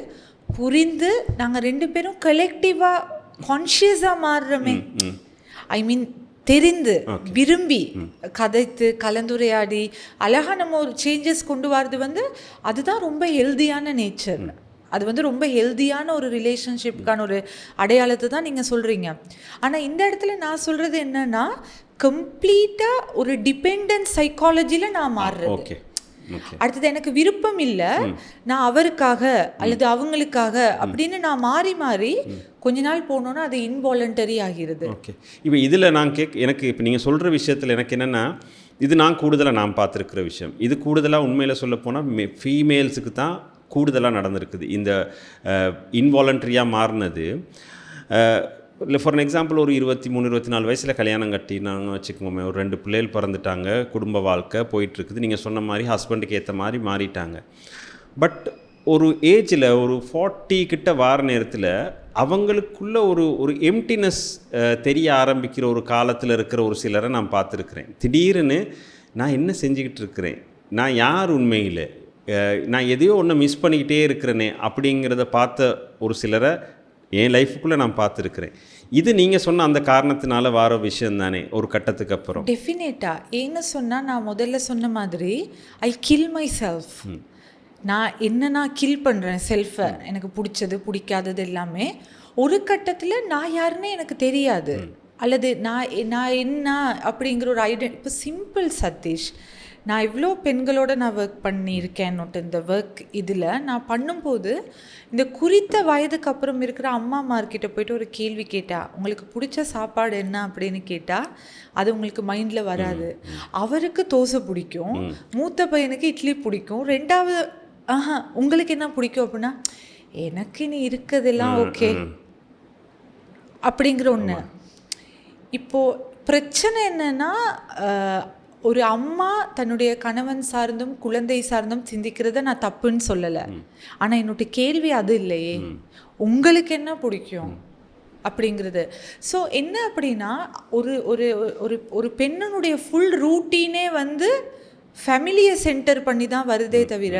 புரிந்து நாங்கள் 2 பேரும் கலெக்டிவாக கான்ஷியஸாக மாறுறோமே. ஐ மீன் தெரிந்து விரும்பி கதைத்து கலந்துரையாடி அழகாக நம்ம ஒரு சேஞ்சஸ் கொண்டு வரது அதுதான் ரொம்ப ஹெல்தியான நேச்சர். அது ரொம்ப ஹெல்தியான ஒரு ரிலேஷன்ஷிப்புக்கான ஒரு அடையாளத்தை தான் நீங்கள் சொல்கிறீங்க. ஆனால் இந்த இடத்துல நான் சொல்கிறது என்னன்னா, கம்ப்ளீட்டாக ஒரு டிபெண்டன்ட் சைக்காலஜியில் நான் மாறுறது. அடுத்தது எனக்கு விருப்பம் இல்லை, நான் அவருக்காக அல்லது அவங்களுக்காக அப்படின்னு நான் மாறி மாறி கொஞ்ச நாள் போனோன்னா அது இன்வாலண்டரி ஆகிறது. ஓகே, இப்போ இதில் நான் எனக்கு இப்போ நீங்கள் சொல்கிற விஷயத்தில் எனக்கு என்னென்னா, இது நான் கூடுதலாக நான் பார்த்துருக்கிற விஷயம். இது கூடுதலாக உண்மையில் சொல்ல போனால் ஃபீமேல்ஸுக்கு தான் கூடுதலாக நடந்திருக்குது இந்த இன்வாலண்ட்ரியாக மாறினது. இல்லை ஃபார் எக்ஸாம்பிள் ஒரு 23-24 வயசில் கல்யாணம் கட்டினாங்க வச்சுக்கோமே, ஒரு 2 பிள்ளைகள் பிறந்துட்டாங்க, குடும்ப வாழ்க்கை போயிட்டுருக்குது, நீங்கள் சொன்ன மாதிரி ஹஸ்பண்டுக்கு ஏற்ற மாதிரி மாறிட்டாங்க. பட் ஒரு ஏஜில் ஒரு 40 கிட்ட வார நேரத்தில் அவங்களுக்குள்ள ஒரு எம்டினஸ் தெரிய ஆரம்பிக்கிற ஒரு காலத்தில் இருக்கிற ஒரு சிலரை நான் பார்த்துருக்குறேன். திடீர்னு நான் என்ன செஞ்சுக்கிட்டு இருக்கிறேன், நான் யார் உண்மையில், நான் எதையோ ஒன்று மிஸ் பண்ணிக்கிட்டே இருக்கிறேனே அப்படிங்கிறத பார்த்த ஒரு சிலரை என் லைஃபுக்குள்ளே நான் பார்த்துருக்குறேன். இது நீங்கள் சொன்ன அந்த காரணத்தினால வர விஷயம் தானே ஒரு கட்டத்துக்கு அப்புறம்? டெஃபினேட்டாக. ஏன்னு சொன்னால், நான் முதல்ல சொன்ன மாதிரி ஐ கில் மை செல்ஃப். நான் கில் பண்ணுறேன் செல்ஃபை. எனக்கு பிடிச்சது பிடிக்காதது எல்லாமே. ஒரு கட்டத்தில் நான் யாருன்னே எனக்கு தெரியாது, அல்லது நான் என்ன அப்படிங்கிற ஒரு இப்போ சிம்பிள் சதீஷ், நான் இவ்வளோ பெண்களோட நான் ஒர்க் பண்ணியிருக்கேன்னுட்டு இந்த ஒர்க் இதில் நான் பண்ணும்போது இந்த குறித்த வயதுக்கு அப்புறம் இருக்கிற அம்மாமார்கிட்ட போய்ட்டு ஒரு கேள்வி கேட்டால், உங்களுக்கு பிடிச்ச சாப்பாடு என்ன அப்படின்னு கேட்டால் அது உங்களுக்கு மைண்டில் வராது. அவருக்கு தோசை பிடிக்கும், மூத்த பையனுக்கு இட்லி பிடிக்கும், 2வது உங்களுக்கு என்ன பிடிக்கும் அப்படின்னா, எனக்கு நீ இருக்கிறதெல்லாம் ஓகே அப்படிங்கிற ஒன்று. இப்போது பிரச்சனை என்னென்னா, ஒரு அம்மா தன்னுடைய கணவன் சார்ந்தும் குழந்தை சார்ந்தும் சிந்திக்கிறத நான் தப்புன்னு சொல்லலை. ஆனால் என்னோட கேள்வி அது இல்லையே, உங்களுக்கு என்ன பிடிக்கும் அப்படிங்கிறது. ஸோ என்ன அப்படின்னா, ஒரு ஒரு ஒரு ஒரு பெண்ணினுடைய ஃபுல் ரூட்டீனே ஃபேமிலியை சென்டர் பண்ணி தான் வருதே தவிர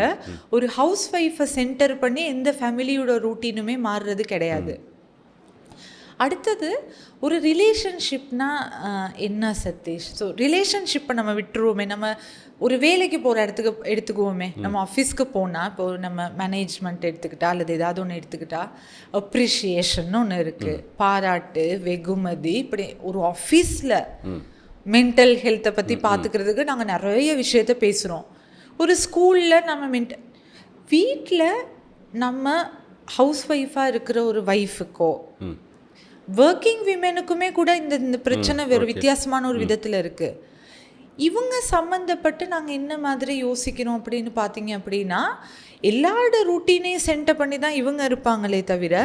ஒரு ஹவுஸ் ஒய்ஃபை சென்டர் பண்ணி எந்த ஃபேமிலியோட ரூட்டீனுமே மாறுறது கிடையாது. அடுத்தது ஒரு ரிலேஷன்ஷிப்னா என்ன சதீஷ்? ஸோ ரிலேஷன்ஷிப்பை நம்ம விட்டுருவோமே, நம்ம ஒரு வேலைக்கு போகிற இடத்துக்கு எடுத்துக்குவோமே. நம்ம ஆஃபீஸ்க்கு போனால் இப்போ நம்ம மேனேஜ்மெண்ட் எடுத்துக்கிட்டா அல்லது ஏதாவது ஒன்று எடுத்துக்கிட்டா அப்ரிஷியேஷன் ஒன்று இருக்குது, பாராட்டு, வெகுமதி. இப்படி ஒரு ஆஃபீஸில் மென்டல் ஹெல்த்தை பற்றி பார்த்துக்கிறதுக்கு நாங்கள் நிறைய விஷயத்த பேசுகிறோம். ஒரு ஸ்கூலில் நம்ம வீட்டில் நம்ம ஹவுஸ் ஒய்ஃபாக இருக்கிற ஒரு ஒய்ஃபுக்கோ ஒர்க்கிங் விமெனுக்குமே கூட இந்த பிரச்சனை வேறு வித்தியாசமான ஒரு விதத்தில் இருக்குது. இவங்க சம்மந்தப்பட்டு நாங்கள் என்ன மாதிரி யோசிக்கிறோம் அப்படின்னு பார்த்தீங்க அப்படின்னா, எல்லாரோட ரூட்டீனையும் சென்டர் பண்ணி தான் இவங்க இருப்பாங்களே தவிர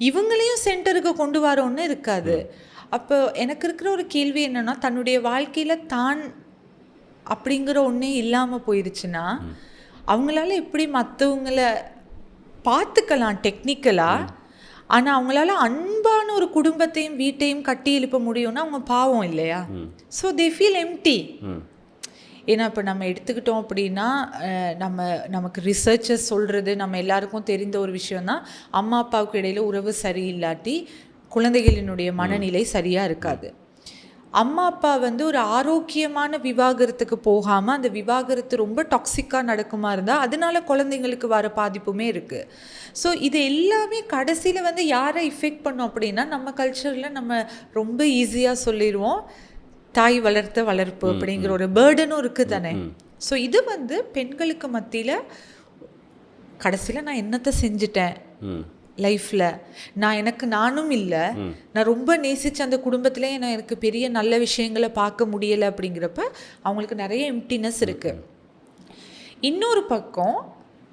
இவங்களையும் சென்டருக்கு கொண்டு வரோன்னு இருக்காது. அப்போ எனக்கு இருக்கிற ஒரு கேள்வி என்னென்னா, தன்னுடைய வாழ்க்கையில் தான் அப்படிங்கிற ஒன்றே இல்லாமல் போயிடுச்சுன்னா அவங்களால எப்படி மற்றவங்களை பார்த்துக்கலாம் டெக்னிக்கலாக, ஆனால் அவங்களால அன்பான ஒரு குடும்பத்தையும் வீட்டையும் கட்டி எழுப்ப முடியும்னா அவங்க பாவம் இல்லையா? So they feel empty. ஏன்னா இப்போ நம்ம எடுத்துக்கிட்டோம் அப்படின்னா, நமக்கு ரிசர்ச்சர்ஸ் சொல்கிறது, நம்ம எல்லாருக்கும் தெரிந்த ஒரு விஷயம்தான், அம்மா அப்பாவுக்கு இடையில் உறவு சரியில்லாட்டி குழந்தைகளினுடைய மனநிலை சரியாக இருக்காது. அம்மா அப்பா ஒரு ஆரோக்கியமான விவாகரத்துக்கு போகாமல் அந்த விவாகரத்து ரொம்ப டாக்ஸிக்காக நடக்குமா இருந்தால் அதனால குழந்தைங்களுக்கு வர பாதிப்புமே இருக்குது. ஸோ இது எல்லாமே கடைசியில் யாரை இஃபெக்ட் பண்ணோம் அப்படின்னா, நம்ம கல்ச்சரில் நம்ம ரொம்ப ஈஸியாக சொல்லிடுவோம், தாய் வளர்த்த வளர்ப்பு அப்படிங்கிற ஒரு பேர்டனும் இருக்குது தானே. ஸோ இது பெண்களுக்கு மத்தியில் கடைசியில் நான் என்னத்தை செஞ்சுட்டேன் லைஃப்பில், நானும் இல்லை, நான் ரொம்ப நேசித்த அந்த குடும்பத்திலே எனக்கு பெரிய நல்ல விஷயங்களை பார்க்க முடியலை அப்படிங்கிறப்ப அவங்களுக்கு நிறைய எம்டினஸ் இருக்குது. இன்னொரு பக்கம்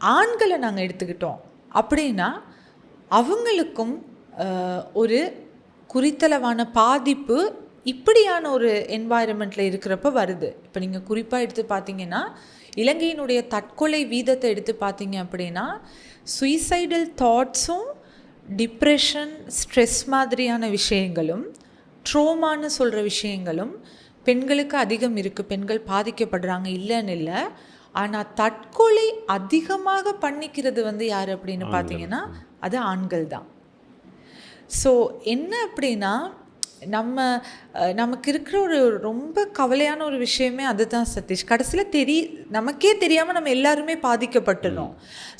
ஆண்களை நாங்கள் எடுத்துக்கிட்டோம் அப்படின்னா அவங்களுக்கும் ஒரு குறித்தளவான பாதிப்பு இப்படியான ஒரு என்வாயரமெண்ட்டில் இருக்கிறப்ப வருது. இப்போ நீங்கள் குறிப்பாக எடுத்து பார்த்தீங்கன்னா, இலங்கையினுடைய தற்கொலை வீதத்தை எடுத்து பார்த்தீங்க அப்படின்னா சுயிசைடல் தாட்ஸும் டிப்ரெஷன் ஸ்ட்ரெஸ் மாதிரியான விஷயங்களும் ட்ரோமான்னு சொல்கிற விஷயங்களும் பெண்களுக்கு அதிகம் இருக்குது. பெண்கள் பாதிக்கப்படுறாங்க இல்லைன்னு இல்லை. ஆனால் தற்கொலை அதிகமாக பண்ணிக்கிறது வந்து யார் அப்படின்னு பார்த்தீங்கன்னா அது ஆண்கள் தான். ஸோ என்ன அப்படின்னா நமக்கு இருக்கிற ஒரு ரொம்ப கவலையான ஒரு விஷயமே அதுதான் சதீஷ். கடைசியில் நமக்கே தெரியாமல் நம்ம எல்லாருமே பாதிக்கப்பட்டுறோம்.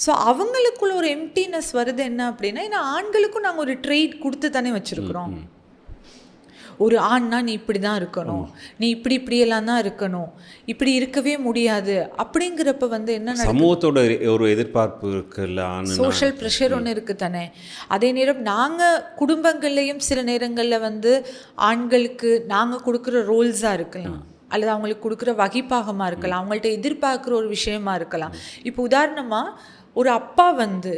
ஸோ அவங்களுக்குள்ள ஒரு எம்டினஸ் வருது என்ன அப்படின்னா, ஏன்னா ஆண்களுக்கும் நாங்கள் ஒரு ட்ரெயிட் கொடுத்து தானே வச்சுருக்குறோம். ஒரு ஆண்னா நீ இப்படி தான் இருக்கணும், நீ இப்படியெல்லாம் தான் இருக்கணும், இப்படி இருக்கவே முடியாது அப்படிங்கிறப்ப வந்து என்ன சமூகத்தோட ஒரு எதிர்பார்ப்பு இருக்குல்ல, சோஷியல் ப்ரெஷர் ஒன்று இருக்குது தானே. அதே நேரம் நாங்கள் குடும்பங்கள்லேயும் சில நேரங்களில் வந்து ஆண்களுக்கு நாங்கள் கொடுக்குற ரோல்ஸாக இருக்கலாம், அல்லது அவங்களுக்கு கொடுக்குற வகிப்பாகமாக இருக்கலாம், அவங்கள்ட்ட எதிர்பார்க்குற ஒரு விஷயமா இருக்கலாம். இப்போ உதாரணமாக ஒரு அப்பா வந்து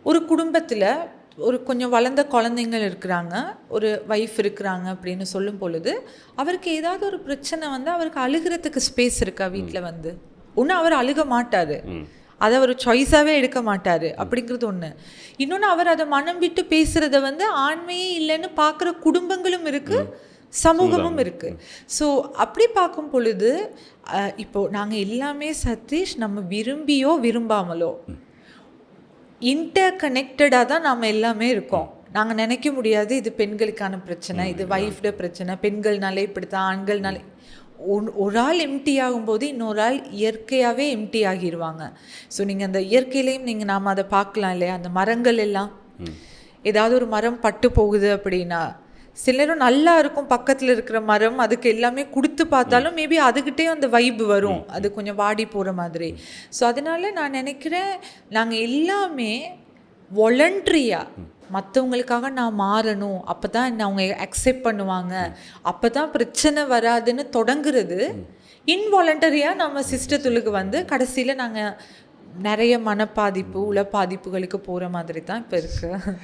ஒரு குடும்பத்தில் ஒரு கொஞ்சம் வளர்ந்த குழந்தைங்கள் இருக்கிறாங்க, ஒரு வைஃப் இருக்கிறாங்க அப்படின்னு சொல்லும் பொழுது அவருக்கு ஏதாவது ஒரு பிரச்சனை வந்து அவருக்கு அழுகிறதுக்கு ஸ்பேஸ் இருக்கா வீட்டில் வந்து? ஒன்று அவர் அழுக மாட்டார், அதை அவர் சாய்ஸாகவே எடுக்க மாட்டார் அப்படிங்கிறது ஒன்று. இன்னொன்று அவர் அதை மனம் விட்டு பேசுகிறத வந்து ஆண்மையே இல்லைன்னு பார்க்குற குடும்பங்களும் இருக்குது, சமூகமும் இருக்குது. ஸோ அப்படி பார்க்கும் பொழுது இப்போது நாங்கள் எல்லாமே சதீஷ் நம்ம விரும்பியோ விரும்பாமலோ இன்டர் கனெக்டடாக தான் நாம் எல்லாமே இருக்கோம். நாங்கள் நினைக்க முடியாது இது பெண்களுக்கான பிரச்சனை, இது வைஃப்ட பிரச்சனை, பெண்கள்னாலே இப்படித்தான், ஆண்கள்னாலே. ஒரு ஆள் எம்டி ஆகும்போது இன்னொரு ஆள் இயற்கையாகவே எம்டி ஆகிடுவாங்க. ஸோ நீங்கள் அந்த இயற்கையிலையும் நாம் அதை பார்க்கலாம் இல்லையா? அந்த மரங்கள் எல்லாம், ஏதாவது ஒரு மரம் பட்டு போகுது அப்படின்னா சில நேரம் நல்லா இருக்கும் பக்கத்தில் இருக்கிற மரம், அதுக்கு எல்லாமே கொடுத்து பார்த்தாலும் மேபி அதுக்கிட்டே அந்த வைப்பு வரும், அது கொஞ்சம் வாடி போகிற மாதிரி. ஸோ அதனால நான் நினைக்கிறேன் நாங்கள் எல்லாமே வாலண்ட்ரியாக மற்றவங்களுக்காக நான் மாறணும், அப்போ தான் என்ன அவங்க அக்செப்ட் பண்ணுவாங்க, அப்போ தான் பிரச்சனை வராதுன்னு தொடங்குறது இன்வாலண்டரியாக நம்ம சிஸ்டத்துக்கு வந்து கடைசியில் நாங்கள் நிறைய மனப்பாதிப்பு உளப்பாதிப்புகளுக்கு போகிற மாதிரி தான் இப்போ இருக்குது.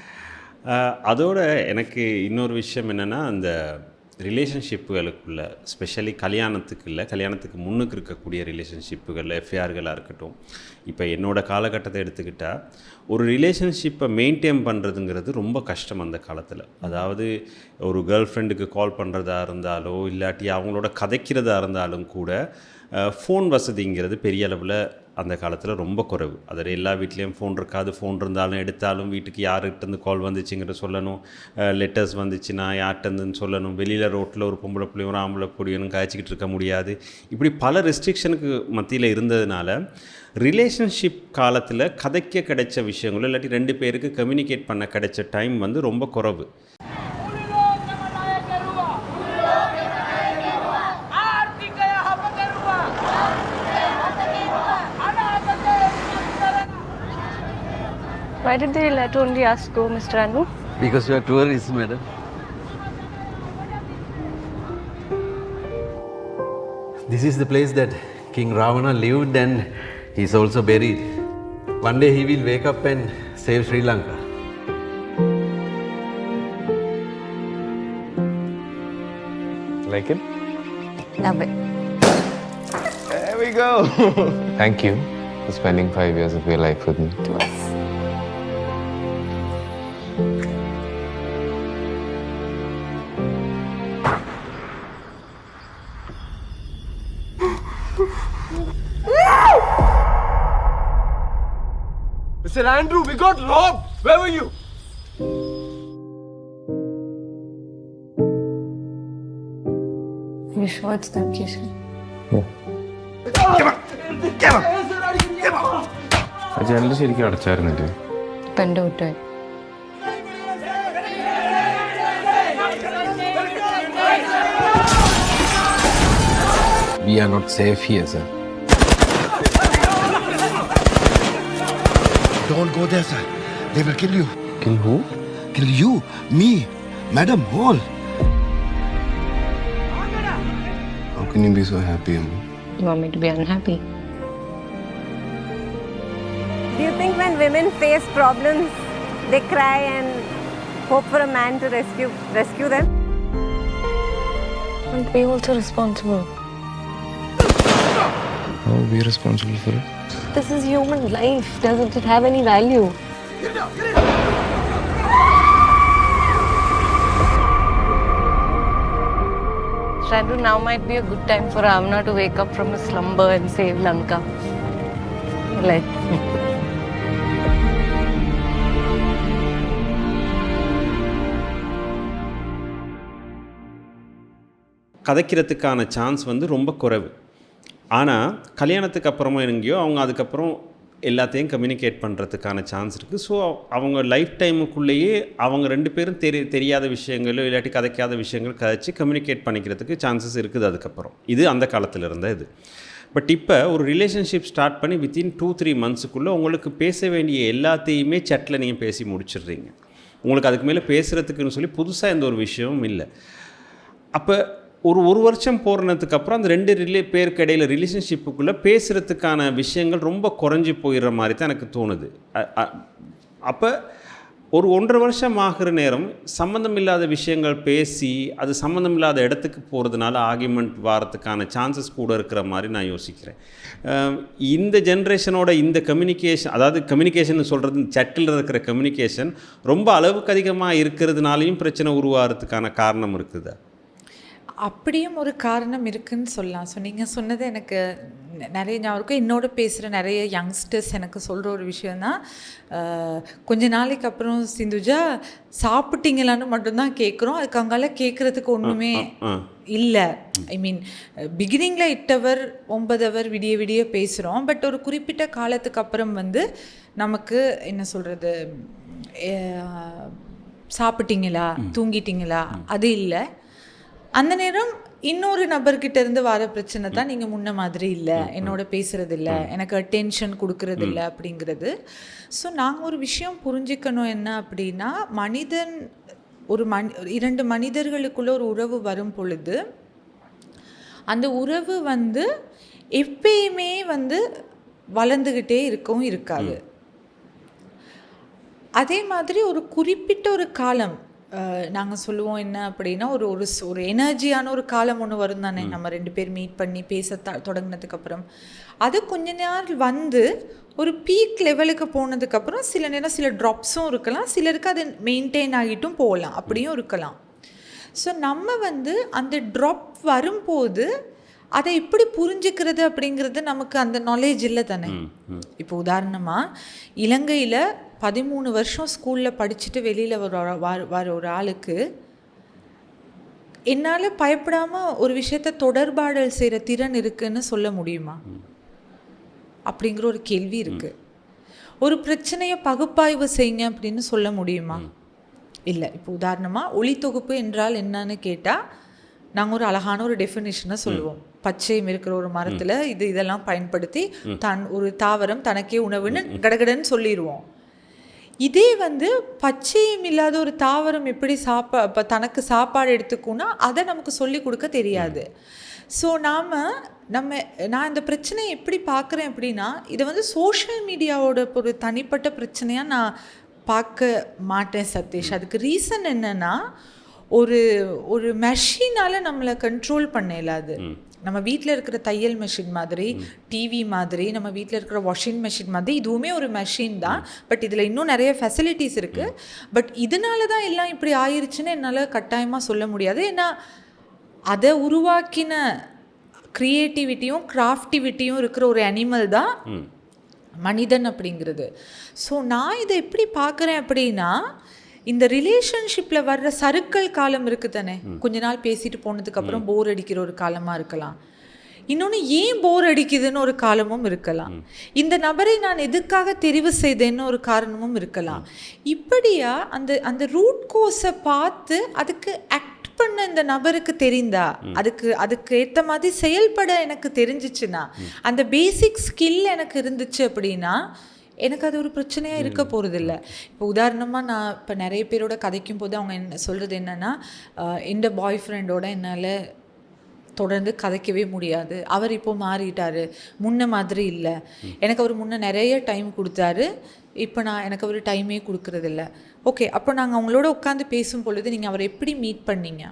அதோட எனக்கு இன்னொரு விஷயம் என்னென்னா, அந்த ரிலேஷன்ஷிப்புகளுக்குள்ள ஸ்பெஷலி கல்யாணத்துக்கு முன்னுக்கு இருக்கக்கூடிய ரிலேஷன்ஷிப்புகளில் எஃப்ஐஆர்களாக இருக்கட்டும், இப்போ என்னோடய காலகட்டத்தை எடுத்துக்கிட்டால் ஒரு ரிலேஷன்ஷிப்பை மெயின்டைன் பண்ணுறதுங்கிறது ரொம்ப கஷ்டம் அந்த காலத்தில். அதாவது ஒரு கேர்ள் ஃப்ரெண்டுக்கு கால் பண்ணுறதா இருந்தாலோ இல்லாட்டி அவங்களோட கதைக்கிறதா இருந்தாலும் கூட ஃபோன் வசதிங்கிறது பெரிய அளவில் அந்த காலத்தில் ரொம்ப குறைவு. அதில் எல்லா வீட்லேயும் ஃபோன் இருக்காது, ஃபோன் இருந்தாலும் எடுத்தாலும் வீட்டுக்கு யார்கிட்டேருந்து கால் வந்துச்சுங்கிற சொல்லணும், லெட்டர்ஸ் வந்துச்சுன்னா யார்கிட்டருந்துன்னு சொல்லணும், வெளியில் ரோட்டில் ஒரு பொம்பளை பிள்ளையும் ஒரு ஆம்பளை பிள்ளையும் காய்ச்சிக்கிட்டு இருக்க முடியாது. இப்படி பல ரெஸ்ட்ரிக்ஷனுக்கு மத்தியில் இருந்ததுனால ரிலேஷன்ஷிப் காலத்தில் கதைக்க கிடைச்ச விஷயங்களும் இல்லாட்டி ரெண்டு பேருக்கு கம்யூனிகேட் பண்ண கிடைச்ச டைம் வந்து ரொம்ப குறைவு. Why did they let only us go, Mr. Anu? Because you are tourists, madam. This is the place that King Ravana lived and he is also buried. One day he will wake up and save Sri Lanka. Like it? Love it. There we go. Thank you for spending 5 years of your life with me. To us. Mr. Andrew, we got robbed. Where were you? You sure it's them, Kishan? ജനൽ ശരിക്കും അടച്ചായിരുന്നില്ലേ? Panda uttai. We are not safe here, sir. Don't go there, sir. They will kill you. Kill who? Kill you, me, madam, all. How can you be so happy, Amma? You want me to be unhappy? Do you think when women face problems, they cry and hope for a man to rescue them? Aren't we also responsible? How are we responsible for it? This is human life. Doesn't it have any value? Shandu, now might be a good time for Ravana to wake up from his slumber and save Lanka. Like. கதைக்கிறதுக்கான chance வந்து ரொம்ப குறைவு. ஆனால் கல்யாணத்துக்கு அப்புறமா எங்கேயோ அவங்க அதுக்கப்புறம் எல்லாத்தையும் கம்யூனிகேட் பண்ணுறதுக்கான சான்ஸ் இருக்குது. ஸோ அவங்க லைஃப் டைமுக்குள்ளேயே அவங்க 2 பேரும் தெரியாத விஷயங்களோ இல்லாட்டி கதைக்காத விஷயங்கள் கதைச்சி கம்யூனிகேட் பண்ணிக்கிறதுக்கு சான்சஸ் இருக்குது அதுக்கப்புறம். இது அந்த காலத்தில் இருந்த இது. பட் இப்போ ஒரு ரிலேஷன்ஷிப் ஸ்டார்ட் பண்ணி வித்தின் 2-3 மந்த்ஸுக்குள்ளே உங்களுக்கு பேச வேண்டிய எல்லாத்தையுமே சட்டில் நீங்கள் பேசி முடிச்சிடுறீங்க. உங்களுக்கு அதுக்கு மேலே பேசுகிறதுக்குன்னு சொல்லி புதுசாக எந்த ஒரு விஷயமும் இல்லை. அப்போ ஒரு வருஷம் போகிறதுக்கப்புறம் அந்த 2 பேருக்கு இடையில் ரிலேஷன்ஷிப்புக்குள்ளே பேசுகிறதுக்கான விஷயங்கள் ரொம்ப குறைஞ்சி போயிடுற மாதிரி தான் எனக்கு தோணுது. அப்போ ஒரு 1.5 வருஷம் ஆகிற நேரம் சம்மந்தம் இல்லாத விஷயங்கள் பேசி அது சம்மந்தம் இல்லாத இடத்துக்கு போகிறதுனால ஆர்கியூமெண்ட் வரதுக்கான சான்சஸ் கூட இருக்கிற மாதிரி நான் யோசிக்கிறேன். இந்த ஜென்ரேஷனோட இந்த கம்யூனிகேஷன், அதாவது கம்யூனிகேஷன் சொல்கிறது சட்டில் இருக்கிற கம்யூனிகேஷன் ரொம்ப அளவுக்கு அதிகமாக இருக்கிறதுனாலையும் பிரச்சனை உருவாகிறதுக்கான காரணம் இருக்குது. அப்படியும் ஒரு காரணம் இருக்குதுன்னு சொல்லலாம். ஸோ நீங்கள் சொன்னது எனக்கு நிறைய ஞாபகம் இருக்கும். என்னோட பேசுகிற நிறைய யங்ஸ்டர்ஸ் எனக்கு சொல்கிற ஒரு விஷயந்தான், கொஞ்ச நாளைக்கு அப்புறம் சிந்துஜா சாப்பிட்டீங்களான்னு மட்டும்தான் கேட்குறோம், அதுக்கு அங்கால கேட்குறதுக்கு ஒன்றுமே இல்லை. ஐ மீன் பிகினிங்கில் 8 ஹவர் 9 ஹவர் விடிய விடிய பேசுகிறோம். பட் ஒரு குறிப்பிட்ட காலத்துக்கு அப்புறம் வந்து நமக்கு என்ன சொல்கிறது, சாப்பிட்டீங்களா தூங்கிட்டீங்களா அது இல்லை. அந்த நேரம் இன்னொரு நபர்கிட்ட இருந்து வர பிரச்சனை தான் நீங்கள் முன்ன மாதிரி இல்லை, என்னோட பேசுகிறது இல்லை, எனக்கு அட்டென்ஷன் கொடுக்கறது இல்லை அப்படிங்கிறது. ஸோ நாங்கள் ஒரு விஷயம் புரிஞ்சுக்கணும் என்ன அப்படின்னா, மனிதன் ஒரு 2 மனிதர்களுக்குள்ள ஒரு உறவு வரும் பொழுது அந்த உறவு வந்து எப்பயுமே வந்து வளர்ந்துக்கிட்டே இருக்கவும் இருக்காது. அதே மாதிரி ஒரு குறிப்பிட்ட ஒரு காலம் நாங்கள் சொல்லுவோம் என்ன அப்படின்னா, ஒரு எனர்ஜியான ஒரு காலம் ஒன்று வரும் தானே, நம்ம 2 பேர் மீட் பண்ணி பேச தொடங்கினதுக்கப்புறம் அது கொஞ்ச நேரம் வந்து ஒரு பீக் லெவலுக்கு போனதுக்கப்புறம் சில நேரம் சில ட்ராப்ஸும் இருக்கலாம், சிலருக்கு அது மெயின்டைன் ஆகிட்டும் போகலாம், அப்படியும் இருக்கலாம். ஸோ நம்ம வந்து அந்த ட்ராப் வரும்போது அதை எப்படி புரிஞ்சுக்கிறது அப்படிங்கிறது நமக்கு அந்த நாலேஜ் இல்லை தானே. இப்போ உதாரணமாக இலங்கையில் 13 வருஷம் ஸ்கூலில் படிச்சுட்டு வெளியில் வர ஒரு ஆளுக்கு என்னால் பயப்படாமல் ஒரு விஷயத்தை தொடர்பாடல் செய்கிற திறன் இருக்குன்னு சொல்ல முடியுமா அப்படிங்கிற ஒரு கேள்வி இருக்குது. ஒரு பிரச்சனையை பகுப்பாய்வு செய்யுங்க அப்படின்னு சொல்ல முடியுமா? இல்லை. இப்போ உதாரணமாக ஒளித்தொகுப்பு என்றால் என்னன்னு கேட்டால் நாங்கள் ஒரு அழகான ஒரு டெஃபினிஷனை சொல்லுவோம். பச்சையும் இருக்கிற ஒரு மரத்தில் இதெல்லாம் பயன்படுத்தி ஒரு தாவரம் தனக்கே உணவுன்னு கடகடன்னு சொல்லிடுவோம். இதே வந்து பச்சையும் இல்லாத ஒரு தாவரம் எப்படி தனக்கு சாப்பாடு எடுத்துக்குன்னா அதை நமக்கு சொல்லி கொடுக்க தெரியாது. ஸோ நான் இந்த பிரச்சனையை எப்படி பார்க்குறேன் அப்படின்னா, இதை வந்து சோஷியல் மீடியாவோட ஒரு தனிப்பட்ட பிரச்சனையாக நான் பார்க்க மாட்டேன் சதீஷ். அதுக்கு ரீசன் என்னென்னா, ஒரு மெஷினால் நம்மளை கண்ட்ரோல் பண்ண இயலாது. நம்ம வீட்டில் இருக்கிற தையல் மெஷின் மாதிரி, டிவி மாதிரி, நம்ம வீட்டில் இருக்கிற வாஷிங் மெஷின் மாதிரி இதுவுமே ஒரு மெஷின் தான். பட் இதில் இன்னும் நிறைய ஃபெசிலிட்டிஸ் இருக்குது. பட் இதனால தான் எல்லாம் இப்படி ஆயிடுச்சுன்னு என்னால் கட்டாயமாக சொல்ல முடியாது. ஏன்னா அதை உருவாக்கின க்ரியேட்டிவிட்டியும் கிராஃப்டிவிட்டியும் இருக்கிற ஒரு அனிமல் தான் மனிதன் அப்படிங்கிறது. ஸோ நான் இதை எப்படி பார்க்குறேன் அப்படின்னா, இந்த ரிலேஷன்ஷிப்பில் வர்ற சறுக்கல் காலம் இருக்குது தானே, கொஞ்ச நாள் பேசிட்டு போனதுக்கப்புறம் போர் அடிக்கிற ஒரு காலமாக இருக்கலாம். இன்னொன்று ஏன் போர் அடிக்குதுன்னு ஒரு காலமும் இருக்கலாம். இந்த நபரை நான் எதுக்காக தெரிவு செய்தேன்னு ஒரு காரணமும் இருக்கலாம். இப்படியா அந்த ரூட் கோஸை பார்த்து அதுக்கு ஆக்ட் பண்ண இந்த நபருக்கு தெரிந்தா, அதுக்கு ஏற்ற மாதிரி செயல்பட எனக்கு தெரிஞ்சிச்சுன்னா, அந்த பேசிக் ஸ்கில் எனக்கு இருந்துச்சு அப்படின்னா எனக்கு அது ஒரு பிரச்சனையாக இருக்க போகிறதில்ல. இப்போ உதாரணமாக நான் இப்போ நிறைய பேரோட கதைக்கும் போது அவங்க என்ன சொல்கிறது என்னென்னா, இந்த பாய் ஃப்ரெண்டோட என்னால் தொடர்ந்து கதைக்கவே முடியாது, அவர் இப்போ மாறிட்டார், முன்ன மாதிரி இல்லை, எனக்கு அவர் முன்ன நிறைய டைம் கொடுத்தாரு, இப்போ எனக்கு அவர் டைமே கொடுக்கறதில்ல. ஓகே, அப்போ நாங்கள் அவங்களோட உட்காந்து பேசும் பொழுது நீங்கள் அவரை எப்படி மீட் பண்ணீங்க,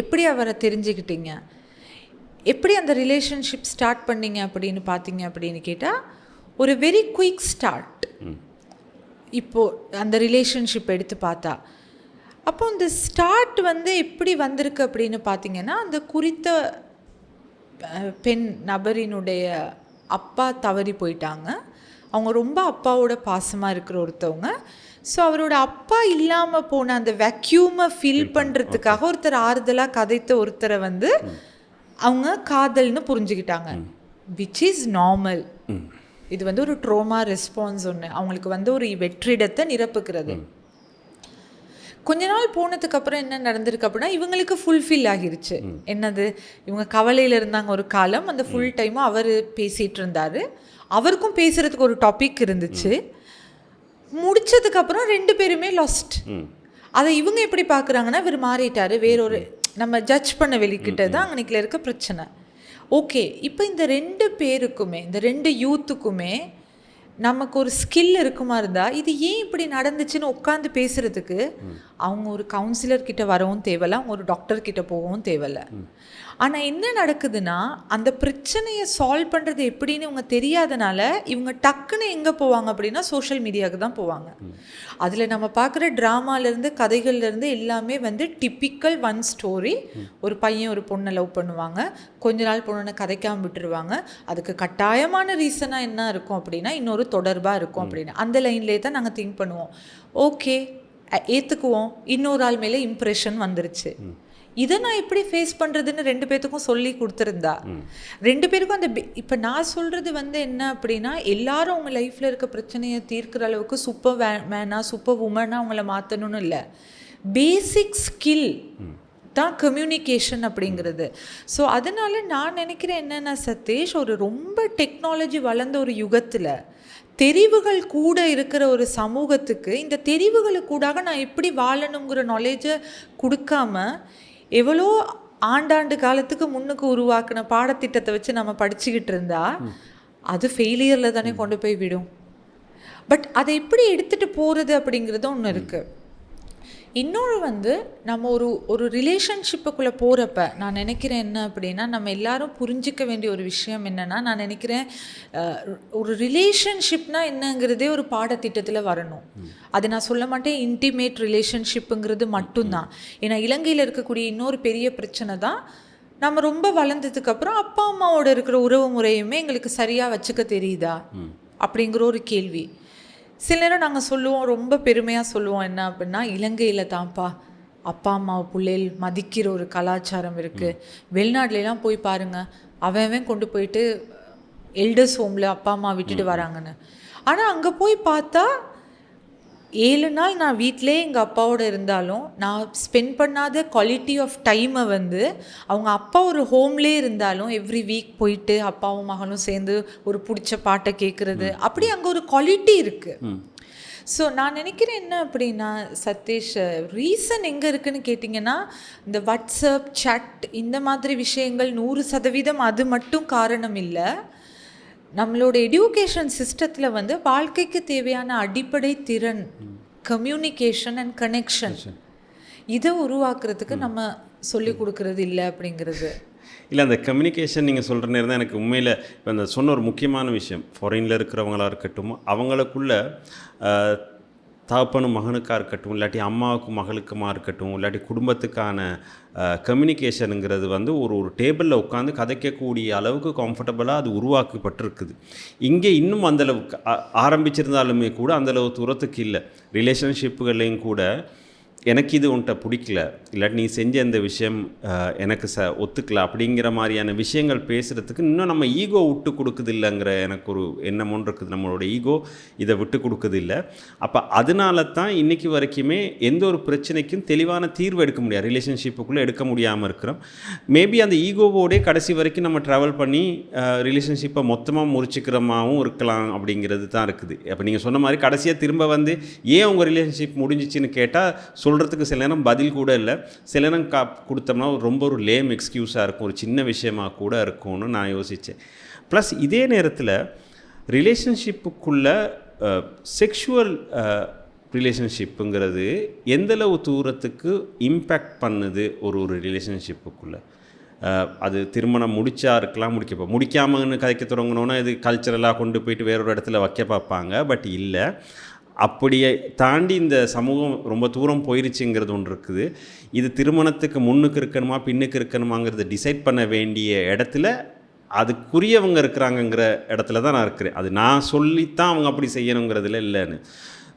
எப்படி அவரை தெரிஞ்சுக்கிட்டீங்க, எப்படி அந்த ரிலேஷன்ஷிப் ஸ்டார்ட் பண்ணீங்க அப்படின்னு பார்த்தீங்க அப்படின்னு கேட்டால் ஒரு வெரி குயிக் ஸ்டார்ட். இப்போது அந்த ரிலேஷன்ஷிப் எடுத்து பார்த்தா அப்போ அந்த ஸ்டார்ட் வந்து எப்படி வந்திருக்கு அப்படின்னு பார்த்தீங்கன்னா, அந்த குறித்த பெண் நபரினுடைய அப்பா தவறி போயிட்டாங்க. அவங்க ரொம்ப அப்பாவோட பாசமாக இருக்கிற ஒருத்தவங்க. ஸோ அவரோட அப்பா இல்லாமல் போன அந்த வேக்யூமை ஃபில் பண்ணுறதுக்காக ஒருத்தர் ஆறுதலாக கதைத்த ஒருத்தரை வந்து அவங்க காதல்னு புரிஞ்சுக்கிட்டாங்க. Which is normal. இது வந்து ஒரு ட்ரோமா ரெஸ்பான்ஸ் ஒன்று. அவங்களுக்கு வந்து ஒரு வெற்றிடத்தை நிரப்புகிறது. கொஞ்ச நாள் போனதுக்கப்புறம் என்ன நடந்திருக்கு அப்படின்னா, இவங்களுக்கு ஃபுல்ஃபில் ஆகிருச்சு. என்னது, இவங்க கவலையில் இருந்தாங்க ஒரு காலம். அந்த ஃபுல் டைமும் அவர் பேசிகிட்டு இருந்தார். அவருக்கும் பேசுகிறதுக்கு ஒரு டாபிக் இருந்துச்சு. முடித்ததுக்கப்புறம் 2 பேருமே லாஸ்ட். அதை இவங்க எப்படி பார்க்குறாங்கன்னா, இவர் மாறிட்டார், வேறொரு நம்ம ஜட்ஜ் பண்ண வெளிக்கிட்டது தான் அன்றைக்கில் இருக்க பிரச்சனை. ஓகே, இப்போ இந்த 2 பேருக்குமே, இந்த 2 யூத்துக்குமே நமக்கு ஒரு ஸ்கில் இருக்குமா இருந்தால், இது ஏன் இப்படி நடந்துச்சுன்னு உட்காந்து பேசுகிறதுக்கு அவங்க ஒரு கவுன்சிலர்கிட்ட வரவும் தேவையில்லை, அவங்க ஒரு டாக்டர்கிட்ட போகவும் தேவையில்லை. ஆனால் என்ன நடக்குதுன்னா, அந்த பிரச்சனையை சால்வ் பண்ணுறது எப்படின்னு இவங்க தெரியாதனால இவங்க டக்குன்னு எங்கே போவாங்க அப்படின்னா சோஷியல் மீடியாவுக்கு தான் போவாங்க. அதில் நம்ம பார்க்குற ட்ராமாலேருந்து கதைகள்லேருந்து எல்லாமே வந்து டிப்பிக்கல் ஒன் ஸ்டோரி. ஒரு பையன் ஒரு பொண்ணை லவ் பண்ணுவாங்க, கொஞ்ச நாள் பொண்ணை கதைக்காமல் விட்டுருவாங்க. அதுக்கு கட்டாயமான ரீசனாக என்ன இருக்கும் அப்படின்னா, இன்னொரு தொடர்பாக இருக்கும் அப்படின்னு அந்த லைன்லேயே தான் நாங்கள் திங்க் பண்ணுவோம். ஓகே, ஏற்றுக்குவோம், இன்னொரு ஆள் மேலே இம்ப்ரெஷன் வந்துருச்சு. இதை நான் எப்படி ஃபேஸ் பண்ணுறதுன்னு 2 பேர்த்துக்கும் சொல்லி கொடுத்துருந்தா 2 பேருக்கும் அந்த இப்போ நான் சொல்கிறது வந்து என்ன அப்படின்னா, எல்லாரும் அவங்க லைஃப்பில் இருக்க பிரச்சனையை தீர்க்கிற அளவுக்கு சூப்பர் மேனாக சூப்பர் உமனாக அவங்கள மாற்றணும்னு இல்லை. பேசிக் ஸ்கில் தான் கம்யூனிகேஷன் அப்படிங்கிறது. ஸோ அதனால் நான் நினைக்கிறேன் என்னென்னா சதீஷ், ஒரு ரொம்ப டெக்னாலஜி வளர்ந்த ஒரு யுகத்தில் தெரிவுகள் கூட இருக்கிற ஒரு சமூகத்துக்கு இந்த தெரிவுகளுக்கூடாக நான் எப்படி வாழணுங்கிற நாலேஜை கொடுக்காம எவ்வளோ ஆண்டாண்டு காலத்துக்கு முன்னுக்கு உருவாக்கின பாடத்திட்டத்தை வச்சு நம்ம படிச்சுக்கிட்டு இருந்தா அது ஃபெயிலியரில் தானே கொண்டு போய் விடும். பட் அதை எப்படி எடுத்துகிட்டு போகிறது அப்படிங்கிறது ஒன்று இருக்குது. இன்னொரு வந்து நம்ம ஒரு ரிலேஷன்ஷிப்புக்குள்ளே போகிறப்ப நான் நினைக்கிறேன் என்ன அப்படின்னா, நம்ம எல்லாரும் புரிஞ்சிக்க வேண்டிய ஒரு விஷயம் என்னென்னா, நான் நினைக்கிறேன் ஒரு ரிலேஷன்ஷிப்னா என்னங்கிறதே ஒரு பாடத்திட்டத்தில் வரணும். அது நான் சொல்ல மாட்டேன் இன்டிமேட் ரிலேஷன்ஷிப்புங்கிறது மட்டும்தான். ஏன்னா இலங்கையில் இருக்கக்கூடிய இன்னொரு பெரிய பிரச்சனை தான், நம்ம ரொம்ப வளர்ந்ததுக்கப்புறம் அப்பா அம்மாவோட இருக்கிற உறவு முறையுமே எங்களுக்கு சரியாக வச்சுக்க தெரியுதா அப்படிங்கிற ஒரு கேள்வி. சில நேரம் நாங்கள் சொல்லுவோம், ரொம்ப பெருமையாக சொல்லுவோம், என்ன அப்படின்னா, இலங்கையில் தான்ப்பா அப்பா அம்மாவை பிள்ளைகள் மதிக்கிற ஒரு கலாச்சாரம் இருக்குது. வெளிநாட்டிலலாம் போய் பாருங்கள், அவன் கொண்டு போயிட்டு எல்டர்ஸ் ஹோமில் அப்பா அம்மா விட்டுட்டு வராங்கன்னு. ஆனால் அங்கே போய் பார்த்தா 7 நாள் நான் வீட்டிலே எங்கள் அப்பாவோட இருந்தாலும் நான் ஸ்பெண்ட் பண்ணாத குவாலிட்டி ஆஃப் டைமை வந்து அவங்க அப்பா ஒரு ஹோம்லே இருந்தாலும் எவ்ரி வீக் போயிட்டு அப்பாவும் மகனும் சேர்ந்து ஒரு பிடிச்ச பாட்டை கேட்குறது, அப்படி அங்கே ஒரு குவாலிட்டி இருக்குது. ஸோ நான் நினைக்கிறேன் என்ன அப்படின்னா சதீஷ், ரீசன் எங்கே இருக்குதுன்னு கேட்டிங்கன்னா, இந்த வாட்ஸ்அப் சாட் இந்த மாதிரி விஷயங்கள் 100% அது மட்டும் காரணம் இல்லை. நம்மளோட எஜுகேஷன் சிஸ்டத்தில் வந்து வாழ்க்கைக்கு தேவையான அடிப்படை திறன் கம்யூனிகேஷன் அண்ட் கனெக்ஷன் இதை உருவாக்குறதுக்கு நம்ம சொல்லி கொடுக்கறது இல்லை அப்படிங்கிறது. இல்லை, அந்த கம்யூனிகேஷன் நீங்கள் சொல்கிற நேரம் தான் எனக்கு உண்மையில் இப்போ அந்த சொன்ன ஒரு முக்கியமான விஷயம். ஃபாரினில் இருக்கிறவங்களாக இருக்கட்டும், அவங்களுக்குள்ள தகப்பனும் மகனுக்காக இருக்கட்டும், இல்லாட்டி அம்மாவுக்கும் மகளுக்குமா இருக்கட்டும், இல்லாட்டி குடும்பத்துக்கான கம்யூனிகேஷனுங்கிறது வந்து ஒரு டேபிளில் உட்காந்து கதைக்கக்கூடிய அளவுக்கு கம்ஃபர்டபுளாக அது உருவாக்கப்பட்டிருக்குது. இங்கே இன்னும் அந்தளவுக்கு ஆரம்பிச்சிருந்தாலுமே கூட அந்தளவு தூரத்துக்கு இல்லை. ரிலேஷன்ஷிப்புகள்லேயும் கூட எனக்கு இது உன்ட்ட பிடிக்கல, இல்லாட்டி நீ செஞ்ச இந்த விஷயம் எனக்கு ஒத்துக்கல அப்படிங்கிற மாதிரியான விஷயங்கள் பேசுகிறதுக்கு இன்னும் நம்ம ஈகோ விட்டு கொடுக்குது இல்லைங்கிற எனக்கு ஒரு எண்ணம் ஒன்று இருக்குது. நம்மளோட ஈகோ இதை விட்டு கொடுக்குது இல்லை. அப்போ அதனால தான் இன்றைக்கி வரைக்குமே எந்த ஒரு பிரச்சனைக்கும் தெளிவான தீர்வு எடுக்க முடியாது, ரிலேஷன்ஷிப்புக்குள்ளே எடுக்க முடியாமல் இருக்கிறோம். மேபி அந்த ஈகோவோடே கடைசி வரைக்கும் நம்ம ட்ராவல் பண்ணி ரிலேஷன்ஷிப்பை மொத்தமாக முறிச்சிக்கிறமாகவும் இருக்கலாம் அப்படிங்கிறது தான் இருக்குது. அப்போ நீங்கள் சொன்ன மாதிரி கடைசியாக திரும்ப வந்து ஏன் உங்கள் ரிலேஷன்ஷிப் முடிஞ்சிச்சின்னு கேட்டால் சொல்கிறதுக்கு சில நேரம் பதில் கூட இல்லை. சில நேரம் கொடுத்தோம்னா ரொம்ப ஒரு லேம் எக்ஸ்கியூஸாக இருக்கும், ஒரு சின்ன விஷயமாக கூட இருக்கும்னு நான் யோசித்தேன். ப்ளஸ் இதே நேரத்தில் ரிலேஷன்ஷிப்புக்குள்ளே செக்ஷுவல் ரிலேஷன்ஷிப்புங்கிறது எந்தளவு தூரத்துக்கு இம்பேக்ட் பண்ணுது ஒரு ரிலேஷன்ஷிப்புக்குள்ளே? அது திருமணம் முடிச்சா இருக்கலாம், முடிக்காமன்னு கதைக்க தொடங்கினோன்னா இது கல்ச்சரலாக கொண்டு போயிட்டு வேறொரு இடத்துல வைக்க பார்ப்பாங்க. பட் இல்லை, அப்படியே தாண்டி இந்த சமூகம் ரொம்ப தூரம் போயிருச்சுங்கிறது ஒன்று இருக்குது. இது திருமணத்துக்கு முன்னுக்கு இருக்கணுமா பின்னுக்கு இருக்கணுமாங்கிறத டிசைட் பண்ண வேண்டிய இடத்துல அதுக்குரியவங்க இருக்கிறாங்கங்கிற இடத்துல தான் நான் இருக்கிறேன். அது நான் சொல்லித்தான் அவங்க அப்படி செய்யணுங்கிறதுல இல்லைன்னு.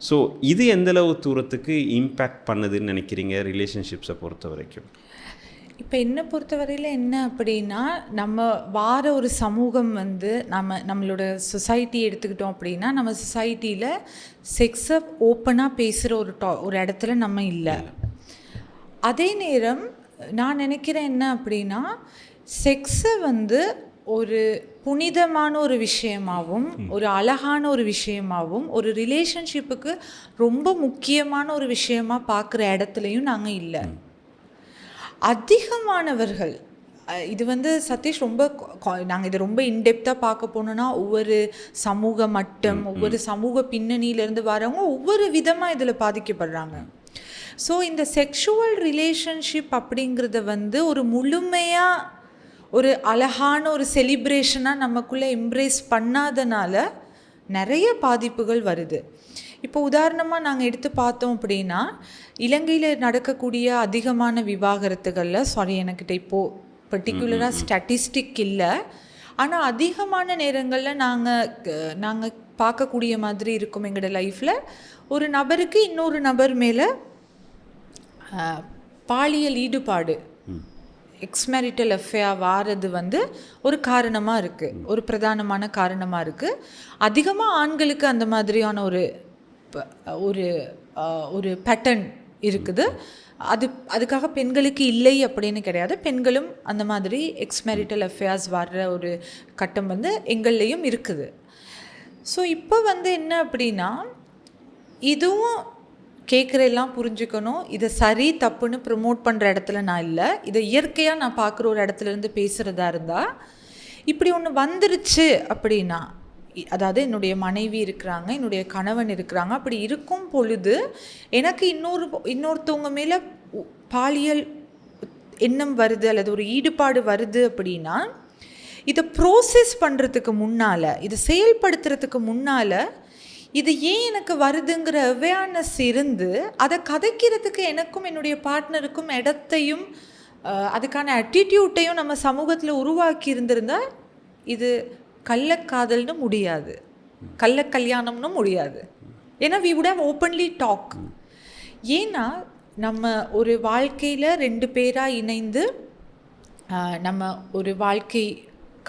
ஸோ இது எந்தளவு தூரத்துக்கு இம்பேக்ட் பண்ணுதுன்னு நினைக்கிறீங்க ரிலேஷன்ஷிப்ஸை பொறுத்த வரைக்கும்? இப்போ என்னை பொறுத்தவரையில் என்ன அப்படின்னா, நம்ம வார ஒரு சமூகம் வந்து நம்மளோட சொசைட்டி எடுத்துக்கிட்டோம் அப்படின்னா, நம்ம சொசைட்டியில் செக்ஸை ஓப்பனாக பேசுகிற ஒரு இடத்துல நம்ம இல்லை. அதே நேரம் நான் நினைக்கிறேன் என்ன அப்படின்னா, செக்ஸை வந்து ஒரு புனிதமான ஒரு விஷயமாகவும் ஒரு அழகான ஒரு விஷயமாகவும் ஒரு ரிலேஷன்ஷிப்புக்கு ரொம்ப முக்கியமான ஒரு விஷயமாக பார்க்குற இடத்துலையும் நாங்கள் இல்லை. அதிகமானவர்கள் இது வந்து சதீஷ் ரொம்ப நாங்கள் இதை ரொம்ப இன்டெப்த்தாக பார்க்க போனோன்னா ஒவ்வொரு சமூக மட்டம் ஒவ்வொரு சமூக பின்னணியிலேருந்து வரவங்க ஒவ்வொரு விதமாக இதில் பாதிக்கப்படுறாங்க. ஸோ இந்த செக்ஷுவல் ரிலேஷன்ஷிப் அப்படிங்கிறத வந்து ஒரு முழுமையாக ஒரு அழகான ஒரு செலிப்ரேஷனாக நமக்குள்ளே எம்ப்ரேஸ் பண்ணாதனால நிறைய பாதிப்புகள் வருது. இப்போ உதாரணமாக நாங்கள் எடுத்து பார்த்தோம் அப்படின்னா, இலங்கையில் நடக்கக்கூடிய அதிகமான விவாகரத்துகளில் என்கிட்ட இப்போது பர்டிகுலராக ஸ்டாட்டிஸ்டிக் இல்லை, ஆனால் அதிகமான நேரங்களில் நாங்கள் பார்க்கக்கூடிய மாதிரி இருக்கும் எங்களோட லைஃப்பில், ஒரு நபருக்கு இன்னொரு நபர் மேலே பாலியல் ஈடுபாடு எக்ஸ்மேரிட்டல் அஃபேர் வாரது வந்து ஒரு காரணமாக இருக்குது, ஒரு பிரதானமான காரணமாக இருக்குது. அதிகமாக ஆண்களுக்கு அந்த மாதிரியான ஒரு பேட்டர்ன் இருக்குது. அதுக்காக பெண்களுக்கு இல்லை அப்படின்னு கிடையாது, பெண்களும் அந்த மாதிரி எக்ஸ்மேரிட்டல் அஃபேர்ஸ் வர்ற ஒரு கட்டம் வந்து எங்கள்லேயும் இருக்குது. ஸோ இப்போ வந்து என்ன அப்படின்னா, இதுவும் கேட்குறெல்லாம் புரிஞ்சுக்கணும். இதை சரி தப்புன்னு ப்ரமோட் பண்ணுற இடத்துல நான் இல்லை, இதை இயற்கையாக நான் பார்க்குற ஒரு இடத்துலேருந்து பேசுகிறதா இருந்தால், இப்படி ஒன்று வந்துருச்சு அப்படின்னா, அதாவது என்னுடைய மனைவி இருக்கிறாங்க, என்னுடைய கணவன் இருக்கிறாங்க, அப்படி இருக்கும் பொழுது எனக்கு இன்னொருத்தவங்க மேலே பாலியல் எண்ணம் வருது அல்லது ஒரு ஈடுபாடு வருது அப்படின்னா, இதை ப்ரோசஸ் பண்ணுறதுக்கு முன்னால், இதை செயல்படுத்துறதுக்கு முன்னால், இது ஏன் எனக்கு வருதுங்கிற அவேர்னஸ் இருந்து அதை கதைக்கிறதுக்கு எனக்கும் என்னுடைய பார்ட்னருக்கும் இடத்தையும் அதுக்கான ஆட்டிடியூட்டையும் நம்ம சமூகத்தில் உருவாக்கி இருந்திருந்தால் இது கள்ளக்காதல்னு முடியாது, கள்ள கல்யாணம்னு முடியாது. ஏன்னா we would have openly talk. ஏன்னா நம்ம ஒரு வாழ்க்கையில் 2 பேராக இணைந்து நம்ம ஒரு வாழ்க்கை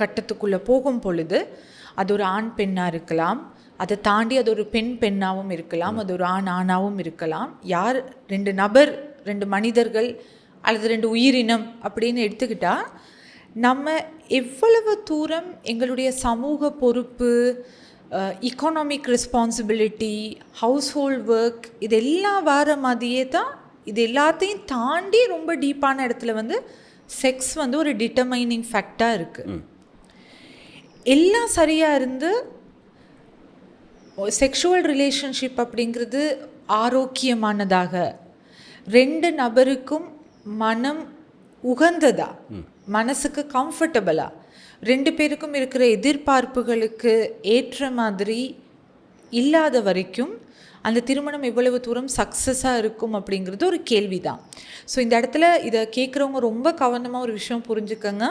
கட்டத்துக்குள்ளே போகும் பொழுது, அது ஒரு ஆண் பெண்ணாக இருக்கலாம், அதை தாண்டி அது ஒரு பெண்ணாகவும் இருக்கலாம், அது ஒரு ஆணாகவும் இருக்கலாம். யார் 2 நபர் 2 மனிதர்கள் அல்லது 2 உயிரினம் அப்படின்னு எடுத்துக்கிட்டால், நம்ம எவ்வளவு தூரம் எங்களுடைய சமூக பொறுப்பு, economic responsibility, house hold work, இதெல்லாம் வர மாதிரியே தான் இது எல்லாத்தையும் தாண்டி ரொம்ப டீப்பான இடத்துல வந்து செக்ஸ் வந்து ஒரு டிட்டர்மைனிங் ஃபேக்டாக இருக்குது. எல்லாம் சரியாக இருந்து செக்ஷுவல் ரிலேஷன்ஷிப் அப்படிங்கிறது ஆரோக்கியமானதாக, 2 நபருக்கும் மனம் உகந்ததா, மனசுக்கு கம்ஃபர்டபுளா, 2 பேருக்கும் இருக்கிற எதிர்பார்ப்புகளுக்கு ஏற்ற மாதிரி இல்லாத வரைக்கும் அந்த திருமணம் எவ்வளவு தூரம் சக்ஸஸாக இருக்கும் அப்படிங்கிறது ஒரு கேள்வி தான். ஸோ இந்த இடத்துல இதை கேட்குறவங்க ரொம்ப கவனமாக ஒரு விஷயம் புரிஞ்சுக்கங்க.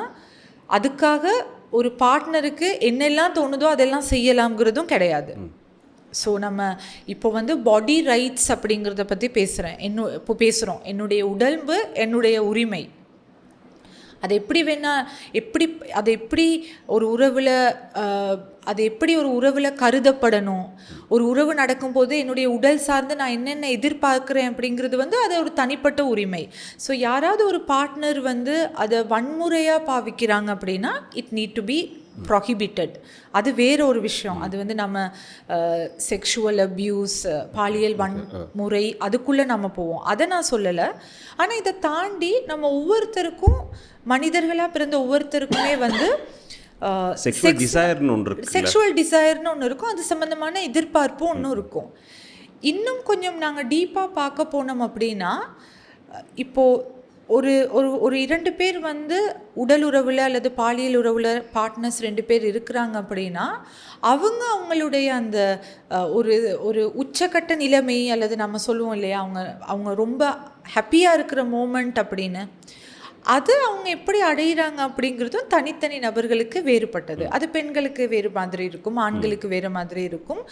அதுக்காக ஒரு பார்ட்னருக்கு என்னெல்லாம் தோணுதோ அதெல்லாம் செய்யலாம்ங்கிறதும் கிடையாது. ஸோ நம்ம இப்போ வந்து பாடி ரைட்ஸ் அப்படிங்கிறத பற்றி இப்போ பேசுகிறோம். என்னுடைய உடம்பு என்னுடைய உரிமை, அது எப்படி அது எப்படி ஒரு உறவில் ஒரு உறவில் கருதப்படணும், ஒரு உறவு நடக்கும்போது என்னுடைய உடல் சார்ந்து நான் என்னென்ன எதிர்பார்க்குறேன் அப்படிங்கிறது வந்து அது ஒரு தனிப்பட்ட உரிமை. ஸோ யாராவது ஒரு பார்ட்னர் வந்து அதை வன்முறையாக பாவிக்கிறாங்க அப்படின்னா it need to be prohibited. அது வேறு ஒரு விஷயம். அது வந்து நம்ம செக்ஷுவல் அப்யூஸ், பாலியல் வன்முறை அதுக்குள்ளே நம்ம போவோம், அதை நான் சொல்லலை. ஆனால் இதை தாண்டி நம்ம ஒவ்வொருத்தருக்கும், மனிதர்களாக பிறந்த ஒவ்வொருத்தருக்குமே வந்து செக்ஷுவல் டிசைர்னு ஒன்று இருக்கும், அது சம்மந்தமான எதிர்பார்ப்பும் ஒன்றும் இருக்கும். இன்னும் கொஞ்சம் நாங்கள் டீப்பாக பார்க்க போனோம் அப்படின்னா, இப்போது ஒரு ஒரு ஒரு 2 பேர் வந்து உடல் உறவில் அல்லது பாலியல் உறவில் பார்ட்னர்ஸ் 2 பேர் இருக்கிறாங்க அப்படின்னா அவங்களுடைய அந்த ஒரு ஒரு உச்சக்கட்ட நிலைமை அல்லது நம்ம சொல்லுவோம் இல்லையா, அவங்க ரொம்ப ஹாப்பியாக இருக்கிற மோமெண்ட் அப்படின்னு, அது அவங்க எப்படி அடையிறாங்க அப்படிங்கிறதும் தனித்தனி நபர்களுக்கு வேறுபட்டது. அது பெண்களுக்கு வேறு மாதிரி இருக்கும், ஆண்களுக்கு வேறு மாதிரி இருக்கும்.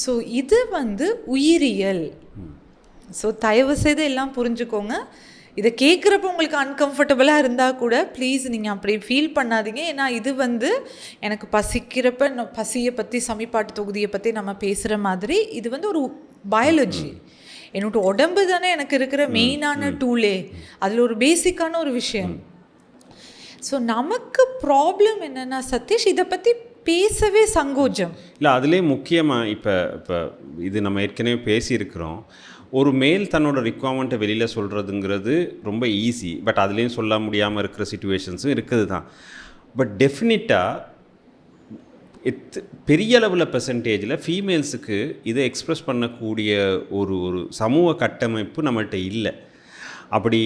ஸோ இது வந்து உயிரியல். ஸோ தயவு செய்து எல்லாம் புரிஞ்சுக்கோங்க. இதை கேட்குறப்ப உங்களுக்கு அன்கம்ஃபர்டபுளாக இருந்தால் கூட ப்ளீஸ் நீங்கள் அப்படி ஃபீல் பண்ணாதீங்க. ஏன்னா இது வந்து எனக்கு பசிக்கிறப்ப பசியை பற்றி சமிபாட்டு தொகுதியை பற்றி நம்ம பேசுகிற மாதிரி இது வந்து ஒரு பயாலஜி. என்னோட உடம்பு தானே எனக்கு இருக்கிற மெயினான டூலே, அதில் ஒரு பேசிக்கான ஒரு விஷயம். ஸோ நமக்கு ப்ராப்ளம் என்னென்னா சதீஷ், இதை பற்றி பேசவே சங்கோஜம் இல்லை. அதுலேயே முக்கியமாக இப்போ இது நம்ம ஏற்கனவே பேசியிருக்கிறோம். ஒரு மேல் தன்னோட ரிக்வயர்மெண்ட்டை வெளியில் சொல்கிறதுங்கிறது ரொம்ப ஈஸி, பட் அதுலேயும் சொல்ல முடியாமல் இருக்கிற சிச்சுவேஷன்ஸும் இருக்குது தான். பட் டெஃபினட்டாக பெரிய அளவில் பெர்சன்டேஜில் ஃபீமேல்ஸுக்கு இதை எக்ஸ்ப்ரெஸ் பண்ணக்கூடிய ஒரு சமூக கட்டமைப்பு நம்மள்கிட்ட இல்லை. அப்படி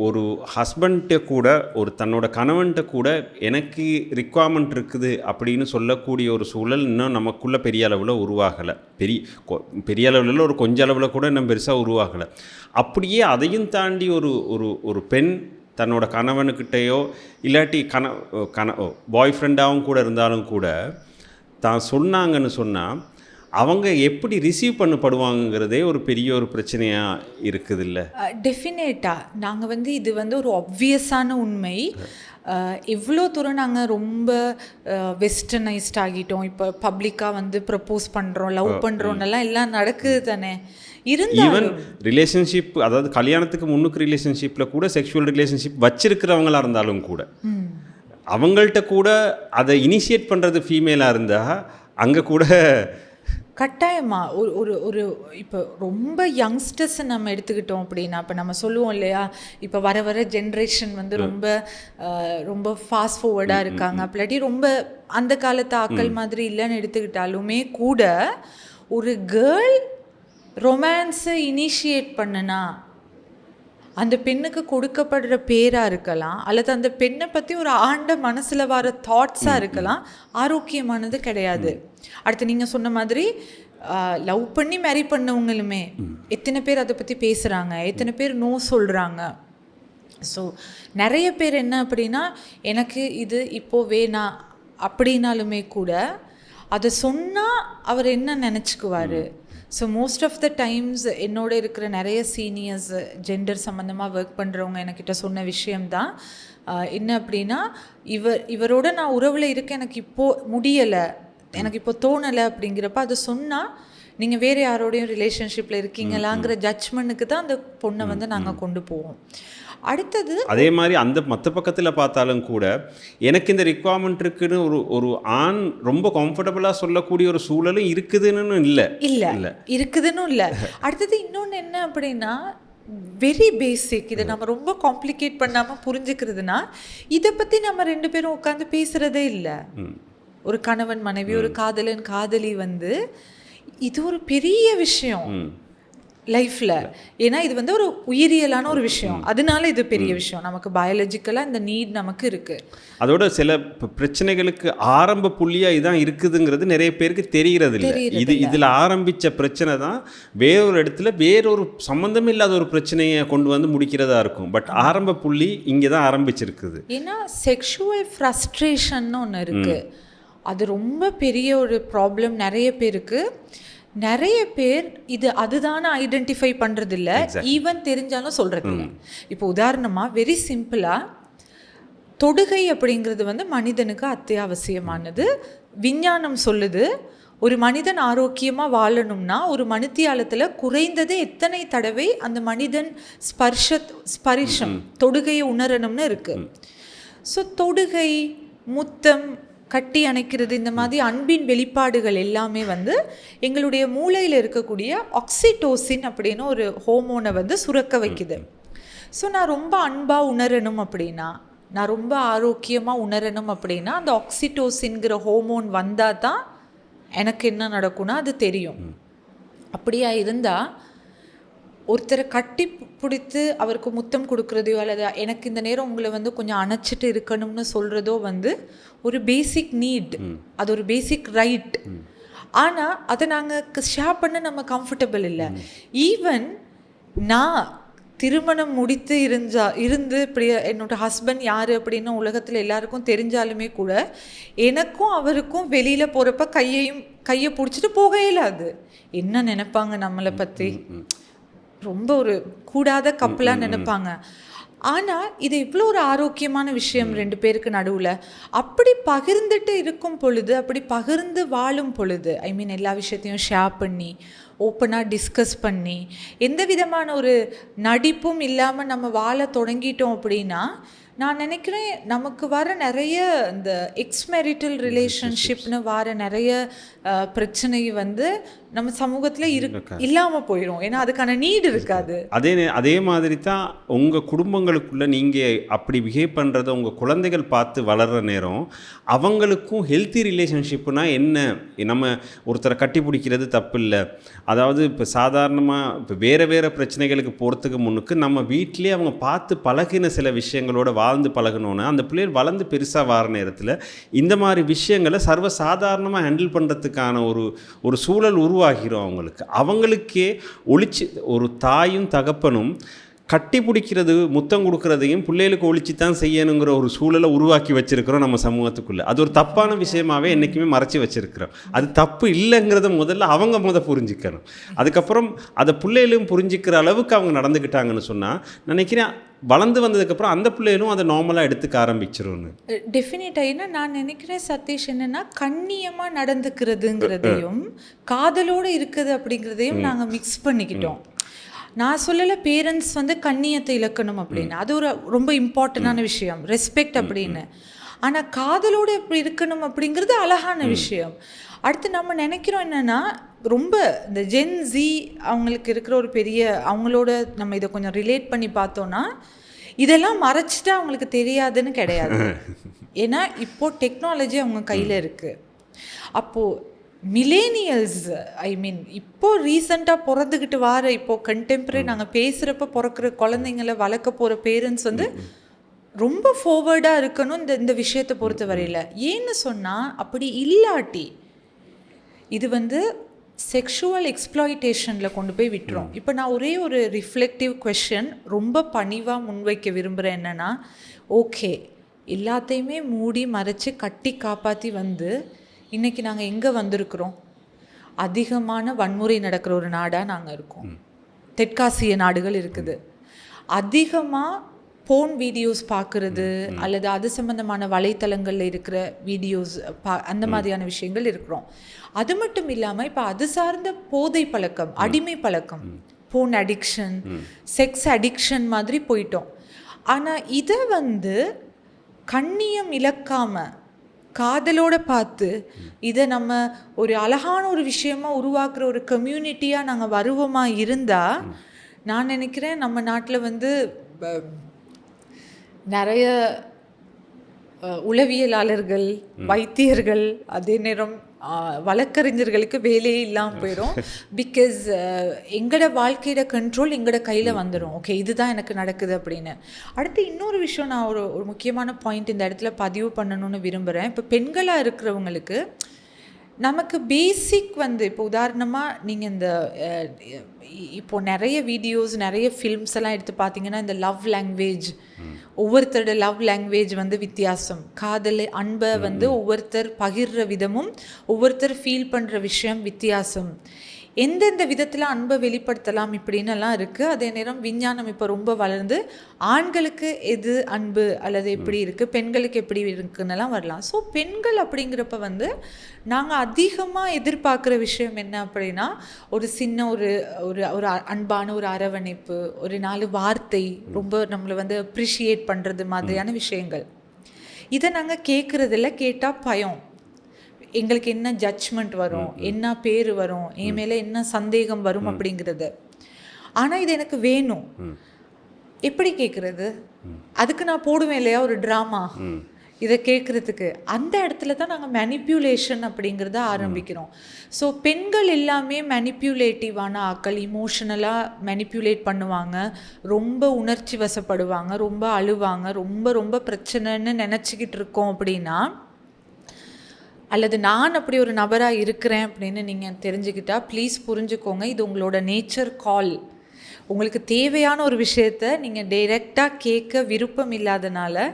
ஒரு ஹஸ்பண்ட்டை கூட ஒரு தன்னோட கணவன்கிட்ட கூட எனக்கு ரிக்வயர்மெண்ட் இருக்குது அப்படின்னு சொல்லக்கூடிய ஒரு சூழல் இன்னும் நமக்குள்ளே பெரிய அளவில் உருவாகலை. பெரிய அளவில் ஒரு கொஞ்ச அளவில் கூட இன்னும் பெருசாக உருவாகலை. அப்படியே அதையும் தாண்டி ஒரு பெண் தன்னோட கணவனுக்கிட்டேயோ இல்லாட்டி பாய் ஃப்ரெண்டாகவும் கூட இருந்தாலும் கூட தான் சொன்னாங்கன்னு சொன்னால் அவங்க எப்படி ரிசீவ் பண்ணப்படுவாங்கங்கிறதே ஒரு பெரிய ஒரு பிரச்சனையாக இருக்குது இல்லை? டெஃபினேட்டாக நாங்கள் வந்து இது வந்து ஒரு ஆப்வியஸான உண்மை. எவ்வளோ தூரம் நாங்கள் ரொம்ப வெஸ்டர்னைஸ்ட் ஆகிட்டோம். இப்போ பப்ளிக்காக வந்து ப்ரப்போஸ் பண்ணுறோம், லவ் பண்ணுறோன்னெல்லாம் எல்லாம் நடக்குது தானே. ஈவன் ரிலேஷன்ஷிப், அதாவது கல்யாணத்துக்கு முன்னுக்கு ரிலேஷன்ஷிப்பில் கூட செக்ஷுவல் ரிலேஷன்ஷிப் வச்சிருக்கிறவங்களா இருந்தாலும் கூட அவங்கள்ட்ட கூட அதை இனிஷியேட் பண்ணுறது ஃபீமேலாக இருந்தால் அங்கே கூட கட்டாயமாக ஒரு இப்போ ரொம்ப யங்ஸ்டர்ஸை நம்ம எடுத்துக்கிட்டோம் அப்படின்னா, இப்போ நம்ம சொல்லுவோம் இல்லையா, இப்போ வர ஜென்ரேஷன் வந்து ரொம்ப ஃபாஸ்ட் ஃபார்வர்டாக இருக்காங்க, அப்படி ரொம்ப அந்த காலத்து ஆக்கள் மாதிரி இல்லைன்னு எடுத்துக்கிட்டாலுமே கூட ஒரு கேர்ள் ரொமான்ஸை இனிஷியேட் பண்ணுனா அந்த பெண்ணுக்கு கொடுக்கப்படுற பேராக இருக்கலாம், அல்லது அந்த பெண்ணை பற்றி ஒரு ஆண்ட மனசில் வர தாட்ஸாக இருக்கலாம், ஆரோக்கியமானது கிடையாது. அடுத்து நீங்கள் சொன்ன மாதிரி லவ் பண்ணி மேரி பண்ணவங்களுமே எத்தனை பேர் அதை பற்றி பேசுகிறாங்க, எத்தனை பேர் நோ சொல்கிறாங்க. ஸோ நிறைய பேர் என்ன அப்படின்னா, எனக்கு இது இப்போது வேணாம் அப்படின்னாலுமே கூட அதை சொன்னால் அவர் என்ன நினச்சிக்குவார். So most of the times என்னோட இருக்கிற நிறைய சீனியர்ஸ் ஜெண்டர் சம்மந்தமாக ஒர்க் பண்ணுறவங்க என்கிட்ட சொன்ன விஷயம்தான் என்ன அப்படின்னா, இவரோட நான் உறவில் இருக்க எனக்கு இப்போது முடியலை, எனக்கு இப்போ தோணலை அப்படிங்கிறப்ப அதை சொன்னால் நீங்கள் வேறு யாரோடையும் ரிலேஷன்ஷிப்பில் இருக்கீங்களாங்கிற ஜட்ஜ்மெண்ட்டுக்கு தான் அந்த பொண்ணை வந்து நாங்கள் கொண்டு போவோம். அடுத்தது அதே மாதிரி அந்த மற்ற பக்கத்தில் பார்த்தாலும் கூட எனக்கு இந்த ரிக்வயர்மெண்ட் இருக்குன்னு ஒரு ஆண் ரொம்ப கம்ஃபர்டபுளாக சொல்லக்கூடிய ஒரு சூழலும் இருக்குதுன்னு இல்லை இருக்குதுன்னு இல்லை. அடுத்தது இன்னொன்று என்ன அப்படின்னா, வெரி பேசிக், இதை நம்ம ரொம்ப காம்ப்ளிகேட் பண்ணாமல் புரிஞ்சுக்கிறதுனா, இதை பற்றி நம்ம 2 பேரும் உட்காந்து பேசுகிறதே இல்லை. ஒரு கணவன் மனைவி, ஒரு காதலன் காதலி வந்து இது ஒரு பெரிய விஷயம் லைஃப்பில். ஏன்னா இது வந்து ஒரு உயிரியலான ஒரு விஷயம், அதனால இது பெரிய விஷயம். நமக்கு பயாலஜிக்கலாக இந்த நீட் நமக்கு இருக்குது. அதோட சில பிரச்சனைகளுக்கு ஆரம்ப புள்ளியாக இதான் இருக்குதுங்கிறது நிறைய பேருக்கு தெரிகிறது இல்லை. இதில் ஆரம்பித்த பிரச்சனை தான் வேறொரு இடத்துல வேறொரு சம்மந்தமே இல்லாத ஒரு பிரச்சனையை கொண்டு வந்து முடிக்கிறதா இருக்கும். பட் ஆரம்ப புள்ளி இங்கே தான் ஆரம்பிச்சிருக்குது. ஏன்னா செக்ஷுவல் ஃப்ரஸ்ட்ரேஷன் ஒன்று இருக்குது, அது ரொம்ப பெரிய ஒரு ப்ராப்ளம் நிறைய பேருக்கு. நிறைய பேர் அதுதானே ஐடென்டிஃபை பண்ணுறதில்ல, ஈவன் தெரிஞ்சாலும் சொல்கிறதில்ல. இப்போ உதாரணமாக வெரி சிம்பிளாக, தொடுகை அப்படிங்கிறது வந்து மனிதனுக்கு அத்தியாவசியமானது. விஞ்ஞானம் சொல்லுது, ஒரு மனிதன் ஆரோக்கியமாக வாழணும்னா ஒரு மணித்தியாலத்தில் குறைந்தது எத்தனை தடவை அந்த மனிதன் ஸ்பரிஷம் தொடுகையை உணரணும்னு இருக்குது. ஸோ தொடுகை, முத்தம், கட்டி அணைக்கிறது, இந்த மாதிரி அன்பின் வெளிப்பாடுகள் எல்லாமே வந்து எங்களுடைய மூளையில் இருக்கக்கூடிய ஆக்சிடோசின் அப்படின்னு ஒரு ஹோமோனை வந்து சுரக்க வைக்குது. ஸோ நான் ரொம்ப அன்பாக உணரணும் அப்படின்னா, நான் ரொம்ப ஆரோக்கியமாக உணரணும் அப்படின்னா அந்த ஆக்சிடோசின்கிற ஹோமோன் வந்தால் தான் எனக்கு என்ன நடக்கும்னா அது தெரியும். அப்படியா இருந்தால் ஒருத்தரை கட்டி பிடித்து அவருக்கு முத்தம் கொடுக்குறதையோ அல்லது எனக்கு இந்த நேரம் உங்களை வந்து கொஞ்சம் அணைச்சிட்டு இருக்கணும்னு சொல்கிறதோ வந்து ஒரு பேசிக் நீட், அது ஒரு பேசிக் ரைட். ஆனால் அதை நாங்கள் ஷேர் பண்ண நம்ம கம்ஃபர்டபுள் இல்லை. ஈவன் நான் திருமணம் முடித்து இருந்து இப்படி என்னோட ஹஸ்பண்ட் யார் அப்படின்னு உலகத்தில் எல்லாருக்கும் தெரிஞ்சாலுமே கூட எனக்கும் அவருக்கும் வெளியில் போகிறப்ப கையை பிடிச்சிட்டு போக இயலாது. என்ன நினைப்பாங்க நம்மளை பற்றி, ரொம்ப ஒரு கூடாத கப்பலாக நினைப்பாங்க. ஆனால் இது இவ்வளோ ஒரு ஆரோக்கியமான விஷயம் 2 பேருக்கு நடுவில். அப்படி பகிர்ந்துட்டு இருக்கும் பொழுது, அப்படி பகிர்ந்து வாழும் பொழுது, ஐ மீன் எல்லா விஷயத்தையும் ஷேர் பண்ணி ஓப்பனாக டிஸ்கஸ் பண்ணி எந்த விதமான ஒரு நடிப்பும் இல்லாமல் நம்ம வாழ தொடங்கிட்டோம் அப்படின்னா, நான் நினைக்கிறேன் நமக்கு வர நிறைய இந்த எக்ஸ்மேரிட்டல் ரிலேஷன்ஷிப்னு வர நிறைய பிரச்சனை வந்து நம்ம சமூகத்தில் இல்லாமல் போயிடும். ஏன்னா அதுக்கான நீடு இருக்காது. அதே மாதிரி தான் உங்கள் குடும்பங்களுக்குள்ளே நீங்கள் அப்படி பிஹேவ் பண்ணுறத உங்கள் குழந்தைகள் பார்த்து வளர்கிற நேரம் அவங்களுக்கும் ஹெல்த்தி ரிலேஷன்ஷிப்புனா என்ன, நம்ம ஒருத்தரை கட்டி பிடிக்கிறது தப்பு இல்லை. அதாவது இப்போ சாதாரணமாக இப்போ வேறு பிரச்சனைகளுக்கு போகிறதுக்கு முன்னுக்கு நம்ம வீட்டிலே அவங்க பார்த்து பழகின சில விஷயங்களோட வாழ்ந்து பழகணுன்னு அந்த பிள்ளைகள் வளர்ந்து பெருசாக வர நேரத்தில் இந்த மாதிரி விஷயங்களை சர்வசாதாரணமாக ஹேண்டில் பண்ணுறதுக்கான ஒரு சூழல் உருவாகிறோம். அவங்களுக்கே ஒழிச்சு ஒரு தாயும் தகப்பனும் கட்டி பிடிக்கிறது முத்தம் கொடுக்கறதையும் பிள்ளைகளுக்கு ஒழிச்சு தான் செய்யணுங்கிற ஒரு சூழலை உருவாக்கி வச்சுருக்கிறோம் நம்ம சமூகத்துக்குள்ளே. அது ஒரு தப்பான விஷயமாகவே என்றைக்குமே மறைச்சி வச்சுருக்கிறோம். அது தப்பு இல்லைங்கிறத முதல்ல அவங்க புரிஞ்சுக்கணும். அதுக்கப்புறம் அதை பிள்ளைகளும் புரிஞ்சிக்கிற அளவுக்கு அவங்க நடந்துக்கிட்டாங்கன்னு சொன்னால் நினைக்கிறேன் வளர்ந்து வந்ததுக்கப்புறம் அந்த பிள்ளைகளும் அதை நார்மலாக எடுத்துக்க ஆரம்பிச்சிரும்னு. டெஃபினட்டாக என்ன நான் நினைக்கிறேன் சதீஷ், என்னென்னா கண்ணியமாக நடந்துக்கிறதுங்கிறதையும் காதலோடு இருக்குது அப்படிங்கிறதையும் நாங்கள் மிக்ஸ் பண்ணிக்கிட்டோம். நான் சொல்லலை பேரண்ட்ஸ் வந்து கண்ணியத்தை இழக்கணும் அப்படின்னு, அது ஒரு ரொம்ப இம்பார்ட்டண்டான விஷயம், ரெஸ்பெக்ட் அப்படின்னு. ஆனால் காதலோடு எப்படி இருக்கணும் அப்படிங்கிறது அழகான விஷயம். அடுத்து நம்ம நினைக்கிறோம் என்னென்னா, ரொம்ப இந்த ஜென் ஜி அவங்களுக்கு இருக்கிற ஒரு பெரிய அவங்களோட நம்ம இதை கொஞ்சம் ரிலேட் பண்ணி பார்த்தோன்னா, இதெல்லாம் மறைச்சிட்டு அவங்களுக்கு தெரியாதுன்னு கிடையாது. ஏன்னா இப்போது டெக்னாலஜி அவங்க கையில் இருக்குது. அப்போது மிலேனியல்ஸ், ஐ மீன் இப்போது ரீசெண்டாக பிறந்துக்கிட்டு வார இப்போது கண்டெம்பரரி நாங்கள் பேசுகிறப்ப பிறக்கிற குழந்தைங்களை வளர்க்க போகிற பேரண்ட்ஸ் வந்து ரொம்ப ஃபார்வர்டாக இருக்கணும் இந்த விஷயத்தை பொறுத்த வரையில். ஏன்னு சொன்னால் அப்படி இல்லாட்டி இது வந்து செக்ஷுவல் எக்ஸ்ப்ளாய்டேஷனில் கொண்டு போய் விட்டுரும். இப்போ நான் ஒரே ஒரு ரிஃப்ளெக்டிவ் கொஷன் ரொம்ப பணிவாக முன்வைக்க விரும்புகிறேன். என்னென்னா, ஓகே எல்லாத்தையுமே மூடி மறைச்சி கட்டி காப்பாற்றி வந்து இன்றைக்கி நாங்கள் எங்கே வந்திருக்கிறோம்? அதிகமான வன்முறை நடக்கிற ஒரு நாடாக நாங்கள் இருக்கோம். தெற்காசிய நாடுகள் இருக்குது. அதிகமாக போன் வீடியோஸ் பார்க்குறது அல்லது அது சம்மந்தமான வலைத்தளங்களில் இருக்கிற வீடியோஸ் அந்த மாதிரியான விஷயங்கள் இருக்கிறோம். அது மட்டும் இல்லாமல் இப்போ அது சார்ந்த போதை பழக்கம், அடிமை பழக்கம், போன் அடிக்ஷன், செக்ஸ் அடிக்ஷன் மாதிரி போயிட்டோம். ஆனால் இதை வந்து கண்ணியம் இழக்காமல் காதலோடு பார்த்து இதை நம்ம ஒரு அழகான ஒரு விஷயமாக உருவாக்குற ஒரு கம்யூனிட்டியாக நாங்கள் வருவோமா இருந்தால், நான் நினைக்கிறேன் நம்ம நாட்டில் வந்து நிறைய உளவியலாளர்கள், வைத்தியர்கள், அதே நேரம் வழக்கறிஞர்களுக்கு வேலையே இல்லாமல் போயிடும். பிகாஸ் எங்களோட வாழ்க்கையோட கண்ட்ரோல் எங்களோட கையில் வந்துடும். ஓகே இதுதான் எனக்கு நடக்குது அப்படின்னு. அடுத்து இன்னொரு விஷயம் நான் ஒரு முக்கியமான பாயிண்ட் இந்த இடத்துல பதிவு பண்ணணும்னு விரும்புகிறேன். இப்போ பெண்களாக இருக்கிறவங்களுக்கு நமக்கு பேசிக் வந்து இப்போ உதாரணமாக நீங்கள் இந்த இப்போது நிறைய வீடியோஸ் நிறைய ஃபில்ம்ஸ் எல்லாம் எடுத்து பார்த்தீங்கன்னா, இந்த லவ் லாங்குவேஜ், ஒவ்வொருத்தரோட லவ் லாங்குவேஜ் வந்து வித்தியாசம். காதல் அன்பை வந்து ஒவ்வொருத்தர் பகிர்ற விதமும் ஒவ்வொருத்தர் ஃபீல் பண்ணுற விஷயம் வித்தியாசம். எந்தெந்த விதத்தில் அன்பை வெளிப்படுத்தலாம் இப்படின்னெல்லாம் இருக்குது. அதே நேரம் விஞ்ஞானம் இப்போ ரொம்ப வளர்ந்து ஆண்களுக்கு எது அன்பு அல்லது எப்படி இருக்குது, பெண்களுக்கு எப்படி இருக்குன்னெல்லாம் வரலாம். ஸோ பெண்கள் அப்படிங்கிறப்ப வந்து நாங்கள் அதிகமாக எதிர்பார்க்குற விஷயம் என்ன அப்படின்னா, ஒரு சின்ன ஒரு அன்பான ஒரு அரவணைப்பு, ஒரு 4 வார்த்தை, ரொம்ப நம்மளை வந்து அப்ரிஷியேட் பண்ணுறது மாதிரியான விஷயங்கள். இதை நாங்கள் கேட்குறதில்ல. கேட்டால் பயம், எங்களுக்கு என்ன ஜட்ஜ்மெண்ட் வரும், என்ன பேர் வரும், என் மேலே என்ன சந்தேகம் வரும் அப்படிங்கிறது. ஆனால் இது எனக்கு வேணும். எப்படி கேட்குறது? அதுக்கு நான் போடுவேன் இல்லையா ஒரு ட்ராமா, இதை கேட்குறதுக்கு. அந்த இடத்துல தான் நாங்கள் மேனிப்புலேஷன் அப்படிங்கிறத ஆரம்பிக்கிறோம். ஸோ பெண்கள் எல்லாமே மேனிப்புலேட்டிவான ஆக்கள், இமோஷனலாக மேனிப்புலேட் பண்ணுவாங்க, ரொம்ப உணர்ச்சி வசப்படுவாங்க, ரொம்ப அழுவாங்க, ரொம்ப ரொம்ப பிரச்சனைன்னு நினச்சிக்கிட்டு இருக்கோம் அப்படின்னா, அல்லது நான் அப்படி ஒரு நபராக இருக்கிறேன் அப்படின்னு நீங்கள் தெரிஞ்சுக்கிட்டா ப்ளீஸ் புரிஞ்சுக்கோங்க, இது உங்களோட நேச்சர் கால். உங்களுக்கு தேவையான ஒரு விஷயத்த நீங்கள் டைரெக்டாக கேட்க விருப்பம் இல்லாதனால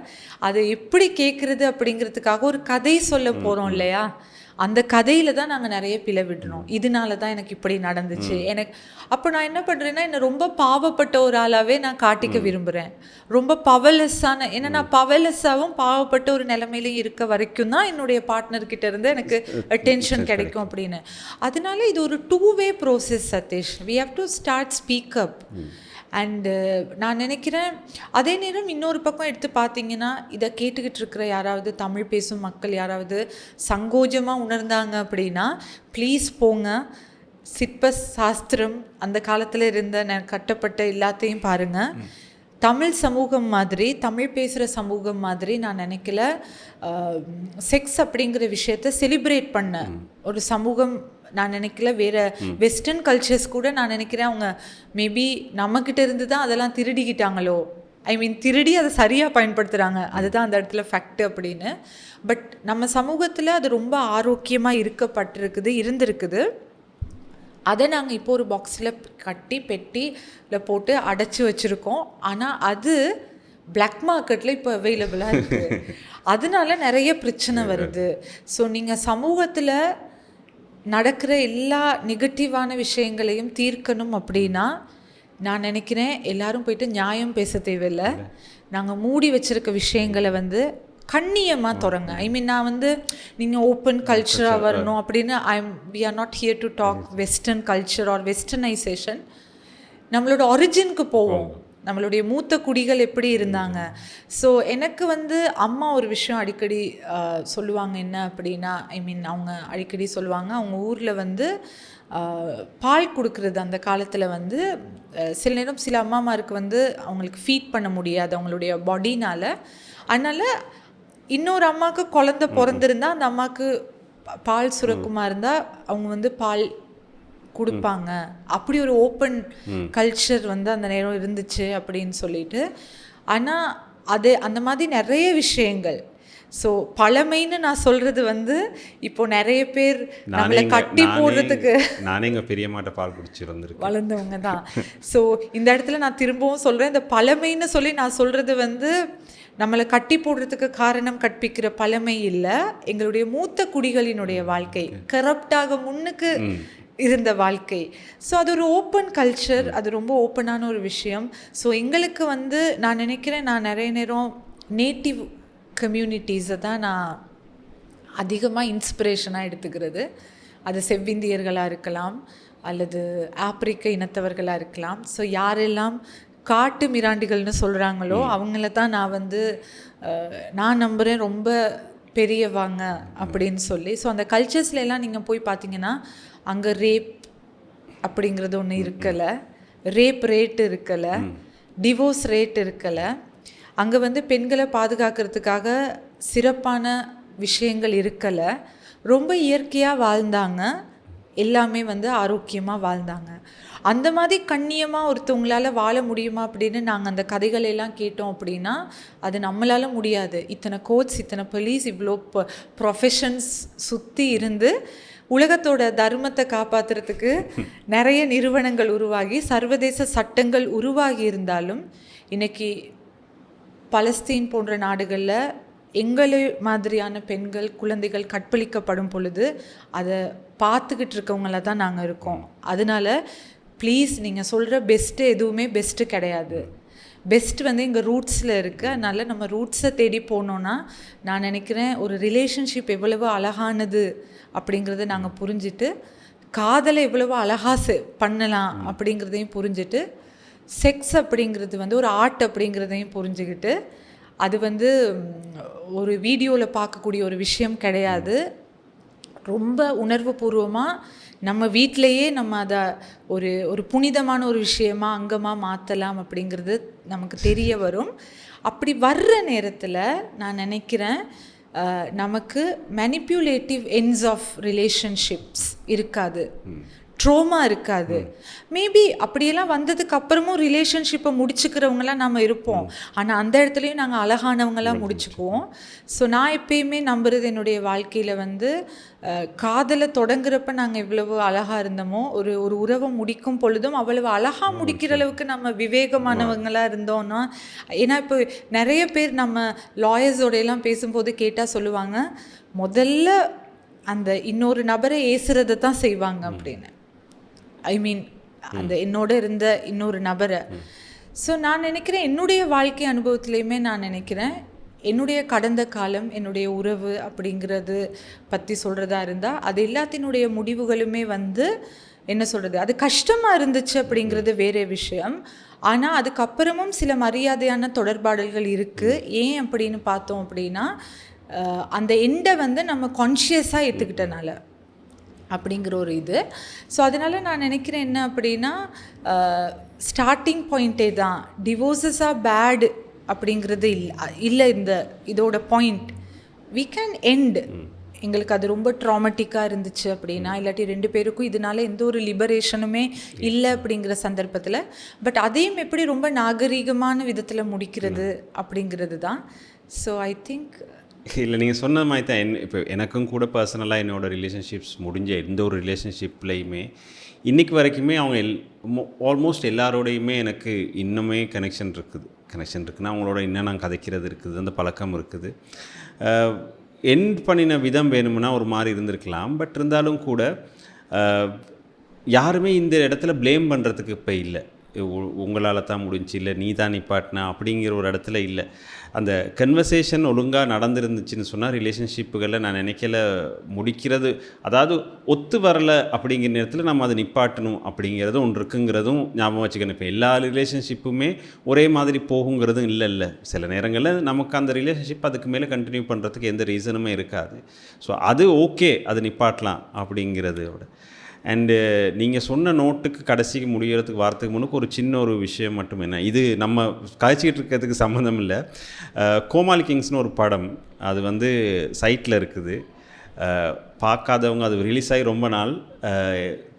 அதை எப்படி கேட்குறது அப்படிங்கிறதுக்காக ஒரு கதை சொல்ல போகிறோம் இல்லையா, அந்த கதையில் தான் நாங்கள் நிறைய பிழை விடுறோம். இதனால தான் எனக்கு இப்படி நடந்துச்சு, எனக்கு அப்போ நான் என்ன பண்ணுறேன்னா, என்னை ரொம்ப பாவப்பட்ட ஒரு ஆளாகவே நான் காட்டிக்க விரும்புகிறேன். ரொம்ப பவர்லெஸ்ஸான, ஏன்னா நான் பவர்லெஸ்ஸாகவும் பாவப்பட்ட ஒரு நிலைமையிலையும் இருக்க வரைக்கும் தான் என்னுடைய பார்ட்னர்கிட்ட இருந்து எனக்கு அட்டென்ஷன் கிடைக்கும் அப்படின்னு. அதனால இது ஒரு 2-way process Satish. We have to start speak up. And நான் நினைக்கிறேன், அதே நேரம் இன்னொரு பக்கம் எடுத்து பார்த்தீங்கன்னா, இதை கேட்டுக்கிட்டு இருக்கிற யாராவது தமிழ் பேசும் மக்கள் யாராவது சங்கோஜமாக உணர்ந்தாங்க அப்படின்னா ப்ளீஸ் போங்க, சிற்ப சாஸ்திரம் அந்த காலத்தில் இருந்த கட்டப்பட்ட எல்லாத்தையும் பாருங்கள். தமிழ் சமூகம் மாதிரி, தமிழ் பேசுகிற சமூகம் மாதிரி நான் நினைக்கல செக்ஸ் அப்படிங்கிற விஷயத்தை செலிப்ரேட் பண்ண ஒரு சமூகம் நான் நினைக்கல. வேறு வெஸ்டர்ன் கல்ச்சர்ஸ் கூட நான் நினைக்கிறேன் அவங்க மேபி நம்மக்கிட்ட இருந்து தான் அதெல்லாம் திருடிக்கிட்டாங்களோ, ஐ மீன் திருடி அதை சரியாக பயன்படுத்துகிறாங்க, அதுதான் அந்த இடத்துல ஃபேக்ட் அப்படின்னு. பட் நம்ம சமூகத்தில் அது ரொம்ப ஆரோக்கியமாக இருந்திருக்குது. அதை நாங்கள் இப்போ ஒரு பாக்ஸில் கட்டி பெட்டியில் போட்டு அடைச்சி வச்சுருக்கோம். ஆனால் அது பிளாக் மார்க்கெட்டில் இப்போ அவைலபிளாக இருக்குது. அதனால நிறைய பிரச்சனை வருது. ஸோ நீங்கள் சமூகத்தில் நடக்கிற எல்லா நெகட்டிவான விஷயங்களையும் தீர்க்கணும் அப்படின்னா நான் நினைக்கிறேன் எல்லாரும் போயிட்டு நியாயம் பேச தேவையில்லை. நாங்கள் மூடி வச்சுருக்க விஷயங்களை கண்ணியமாக தொடங்க. ஐ மீன் நான் நீங்கள் ஓப்பன் கல்ச்சராக வரணும் அப்படின்னு we are not here to talk western culture or westernization. நம்மளோட ஒரிஜினுக்கு போவோம், நம்மளுடைய மூத்த குடிகள் எப்படி இருந்தாங்க. ஸோ எனக்கு அம்மா ஒரு விஷயம் அடிக்கடி சொல்லுவாங்க, என்ன அப்படின்னா, ஐ மீன் அவங்க அடிக்கடி சொல்லுவாங்க, அவங்க ஊரில் பால் கொடுக்குறது அந்த காலத்தில் சில நேரம் சில அம்மாமாருக்கு அவங்களுக்கு ஃபீட் பண்ண முடியாது அவங்களுடைய பாடினால். அதனால் இன்னொரு அம்மாவுக்கு குழந்த பிறந்திருந்தால் அந்த அம்மாவுக்கு பால் சுரக்குமா இருந்தால் அவங்க பால் கொடுப்பாங்க. அப்படி ஒரு ஓப்பன் கல்ச்சர் அந்த நேரம் இருந்துச்சு அப்படின்னு சொல்லிட்டு. ஆனால் அது அந்த மாதிரி நிறைய விஷயங்கள். ஸோ பழமைன்னு நான் சொல்கிறது இப்போ நிறைய பேர் நம்மளை கட்டி போடுறதுக்கு நானே எங்கள் பெரிய மாட்ட பால் குடிச்சு வளர்ந்தவங்க தான். ஸோ இந்த இடத்துல நான் திரும்பவும் சொல்கிறேன், இந்த பழமைன்னு சொல்லி நான் சொல்கிறது நம்மளை கட்டி போடுறதுக்கு காரணம் கற்பிக்கிற பழமை இல்லை, எங்களுடைய மூத்த குடிகளினுடைய வாழ்க்கை, கரப்டாக முன்னுக்கு இருந்த வாழ்க்கை. ஸோ அது ஒரு ஓப்பன் கல்ச்சர், அது ரொம்ப ஓப்பனான ஒரு விஷயம். ஸோ எங்களுக்கு நான் நினைக்கிறேன், நான் நிறைய நேரம் நேட்டிவ் கம்யூனிட்டிஸை தான் நான் அதிகமாக இன்ஸ்பிரேஷனாக எடுத்துக்கிறது. அது செவ்விந்தியர்களாக இருக்கலாம் அல்லது ஆப்பிரிக்க இனத்தவர்களாக இருக்கலாம். ஸோ யாரெல்லாம் காட்டு மிராண்டிகள்னு சொல்கிறாங்களோ அவங்கள தான் நான் நம்புகிறேன் ரொம்ப பெரியவாங்க அப்படின்னு சொல்லி. ஸோ அந்த கல்ச்சர்ஸ்ல எல்லாம் நீங்கள் போய் பார்த்தீங்கன்னா அங்கே ரேப் அப்படிங்கிறது ஒன்று இருக்கலை, ரேப் ரேட் இருக்கலை, டிவோர்ஸ் ரேட் இருக்கலை. அங்கே பெண்களை பாதுகாக்கிறதுக்காக சிறப்பான விஷயங்கள் இருக்கலை. ரொம்ப இயற்கையாக வாழ்ந்தாங்க, எல்லாமே ஆரோக்கியமாக வாழ்ந்தாங்க. அந்த மாதிரி கண்ணியமாக ஒருத்தவங்களால் வாழ முடியுமா அப்படின்னு நாங்கள் அந்த கதைகளெல்லாம் கேட்டோம் அப்படின்னா அது நம்மளால் முடியாது. இத்தனை கோர்ட்ஸ், இத்தனை போலீஸ், இவ்வளோ ப்ரொஃபஷன்ஸ் சுற்றி இருந்து உலகத்தோட தர்மத்தை காப்பாற்றுறதுக்கு நிறைய நிறுவனங்கள் உருவாகி சர்வதேச சட்டங்கள் உருவாகி இருந்தாலும் இன்றைக்கி பலஸ்தீன் போன்ற நாடுகளில் எங்களை மாதிரியான பெண்கள், குழந்தைகள் கற்பழிக்கப்படும் பொழுது அதை பார்த்துக்கிட்டு இருக்கவங்கள தான் நாங்கள் இருக்கோம். அதனால் ப்ளீஸ், நீங்கள் சொல்கிற பெஸ்ட்டு எதுவுமே பெஸ்ட்டு கிடையாது. பெஸ்ட் எங்கள் ரூட்ஸில் இருக்குது. அதனால் நம்ம ரூட்ஸை தேடி போனோன்னா நான் நினைக்கிறேன் ஒரு ரிலேஷன்ஷிப் எவ்வளவு அழகானது அப்படிங்கிறத நாங்கள் புரிஞ்சுட்டு, காதலை எவ்வளவு அழகாக பண்ணலாம் அப்படிங்கிறதையும் புரிஞ்சுட்டு, செக்ஸ் அப்படிங்கிறது ஒரு ஆர்ட் அப்படிங்கிறதையும் புரிஞ்சுக்கிட்டு, அது ஒரு வீடியோவில் பார்க்கக்கூடிய ஒரு விஷயம் கிடையாது. ரொம்ப உணர்வுபூர்வமாக நம்ம வீட்டிலையே நம்ம அதை ஒரு புனிதமான ஒரு விஷயமாக அங்கமாக மாற்றலாம் அப்படிங்கிறது நமக்கு தெரிய வரும். அப்படி வர்ற நேரத்தில் நான் நினைக்கிறேன் நமக்கு மேனிப்புலேட்டிவ் எண்ட்ஸ் ஆஃப் ரிலேஷன்ஷிப்ஸ் இருக்காது, ட்ரோமா இருக்காது. மேபி அப்படியெல்லாம் வந்ததுக்கு அப்புறமும் ரிலேஷன்ஷிப்பை முடிச்சுக்கிறவங்களாம் நம்ம இருப்போம். ஆனால் அந்த இடத்துலையும் நாங்கள் அழகானவங்களாம் முடிச்சுக்குவோம். ஸோ நான் எப்பயுமே நம்புறது என்னுடைய வாழ்க்கையில் வந்து காதலை தொடங்குறப்ப நாங்கள் எவ்வளவு அழகாக இருந்தோமோ ஒரு உறவை முடிக்கும் பொழுதும் அவ்வளவு அழகாக முடிக்கிற அளவுக்கு நம்ம விவேகமானவங்களாக இருந்தோம்னா. ஏன்னா இப்போ நிறைய பேர் நம்ம லாயர்ஸோடையெல்லாம் பேசும்போது கேட்டால் சொல்லுவாங்க, முதல்ல அந்த இன்னொரு நபரை ஏசுறதை தான் செய்வாங்க அப்படின்னு. ஐ மீன் அந்த என்னோட இருந்த இன்னொரு நபரை. ஸோ நான் நினைக்கிறேன் என்னுடைய வாழ்க்கை அனுபவத்துலேயுமே நான் நினைக்கிறேன் என்னுடைய கடந்த காலம் என்னுடைய உறவு அப்படிங்கிறது பற்றி சொல்கிறதா இருந்தால் அது எல்லாத்தினுடைய முடிவுகளுமே வந்து என்ன சொல்கிறது, அது கஷ்டமாக இருந்துச்சு அப்படிங்கிறது வேறே விஷயம். ஆனால் அதுக்கப்புறமும் சில மரியாதையான தொடர்பாடல்கள் இருக்குது. ஏன் அப்படின்னு பார்த்தோம் அப்படின்னா அந்த எண்டை வந்து நம்ம கான்ஷியஸாக ஏற்றுக்கிட்டனால அப்படிங்கிற ஒரு இது. ஸோ அதனால் நான் நினைக்கிறேன் என்ன அப்படின்னா ஸ்டார்டிங் பாயிண்ட்டே தான் டிவோர்ஸஸாக பேடு அப்படிங்கிறது இல்லை இந்த இதோட பாயிண்ட். We can end. எங்களுக்கு அது ரொம்ப ட்ராமட்டிக்காக இருந்துச்சு அப்படின்னா, இல்லாட்டி 2 பேருக்கும் இதனால எந்த ஒரு லிபரேஷனுமே இல்லை அப்படிங்கிற சந்தர்ப்பத்தில், பட் அதையும் எப்படி ரொம்ப நாகரீகமான விதத்தில் முடிக்கிறது அப்படிங்கிறது தான். ஸோ ஐ திங்க் இல்லை நீங்கள் சொன்ன மாதிரி தான். இப்போ எனக்கும் கூட பர்சனலாக என்னோடய ரிலேஷன்ஷிப்ஸ் முடிஞ்ச எந்த ஒரு ரிலேஷன்ஷிப்லேயுமே இன்றைக்கி வரைக்குமே அவங்க ஆல்மோஸ்ட் எல்லாரோடையுமே எனக்கு இன்னுமே கனெக்ஷன் இருக்குதுன்னா அவங்களோட இன்னும் நான் கதைக்கிறது இருக்குது, அந்த பழக்கம் இருக்குது. எண்ட் பண்ணின விதம் வேணும்னா ஒரு மாதிரி இருந்திருக்கலாம். பட் இருந்தாலும் கூட யாருமே இந்த இடத்துல ப்ளேம் பண்ணுறதுக்கு இப்போ இல்லை. உங்களால் தான் முடிஞ்சு, இல்லை நீ தான் நிப்பாட்டினா அப்படிங்கிற ஒரு இடத்துல இல்லை. அந்த கன்வர்சேஷன் ஒழுங்காக நடந்துருந்துச்சுன்னு சொன்னால் ரிலேஷன்ஷிப்புகளில் நான் நினைக்கல முடிக்கிறது, அதாவது ஒத்து வரலை அப்படிங்கிற நேரத்தில் நம்ம அதை நிப்பாட்டணும் அப்படிங்கிறதும் ஒன்று இருக்குங்கிறதும் ஞாபகம் வச்சுக்கணும். இப்போ எல்லா ரிலேஷன்ஷிப்புமே ஒரே மாதிரி போகுங்கிறதும் இல்லை. சில நேரங்களில் நமக்கு அந்த ரிலேஷன்ஷிப் அதுக்கு மேலே கண்டினியூ பண்ணுறதுக்கு எந்த ரீசனுமே இருக்காது. ஸோ அது ஓகே, அது நிப்பாட்டலாம் அப்படிங்கிறதோட. அண்டு நீங்கள் சொன்ன நோட்டுக்கு கடைசிக்கு முடிகிறதுக்கு வாரத்துக்கு முன்னுக்கு ஒரு சின்ன ஒரு விஷயம் மட்டும் என்ன, இது நம்ம கழிச்சிக்கிட்டு இருக்கிறதுக்கு சம்மந்தம் இல்லை. கோமாளி கிங்ஸ்னு ஒரு படம், அது வந்து சைட்டில் இருக்குது. பார்க்காதவங்க, அது ரிலீஸ் ஆகி ரொம்ப நாள்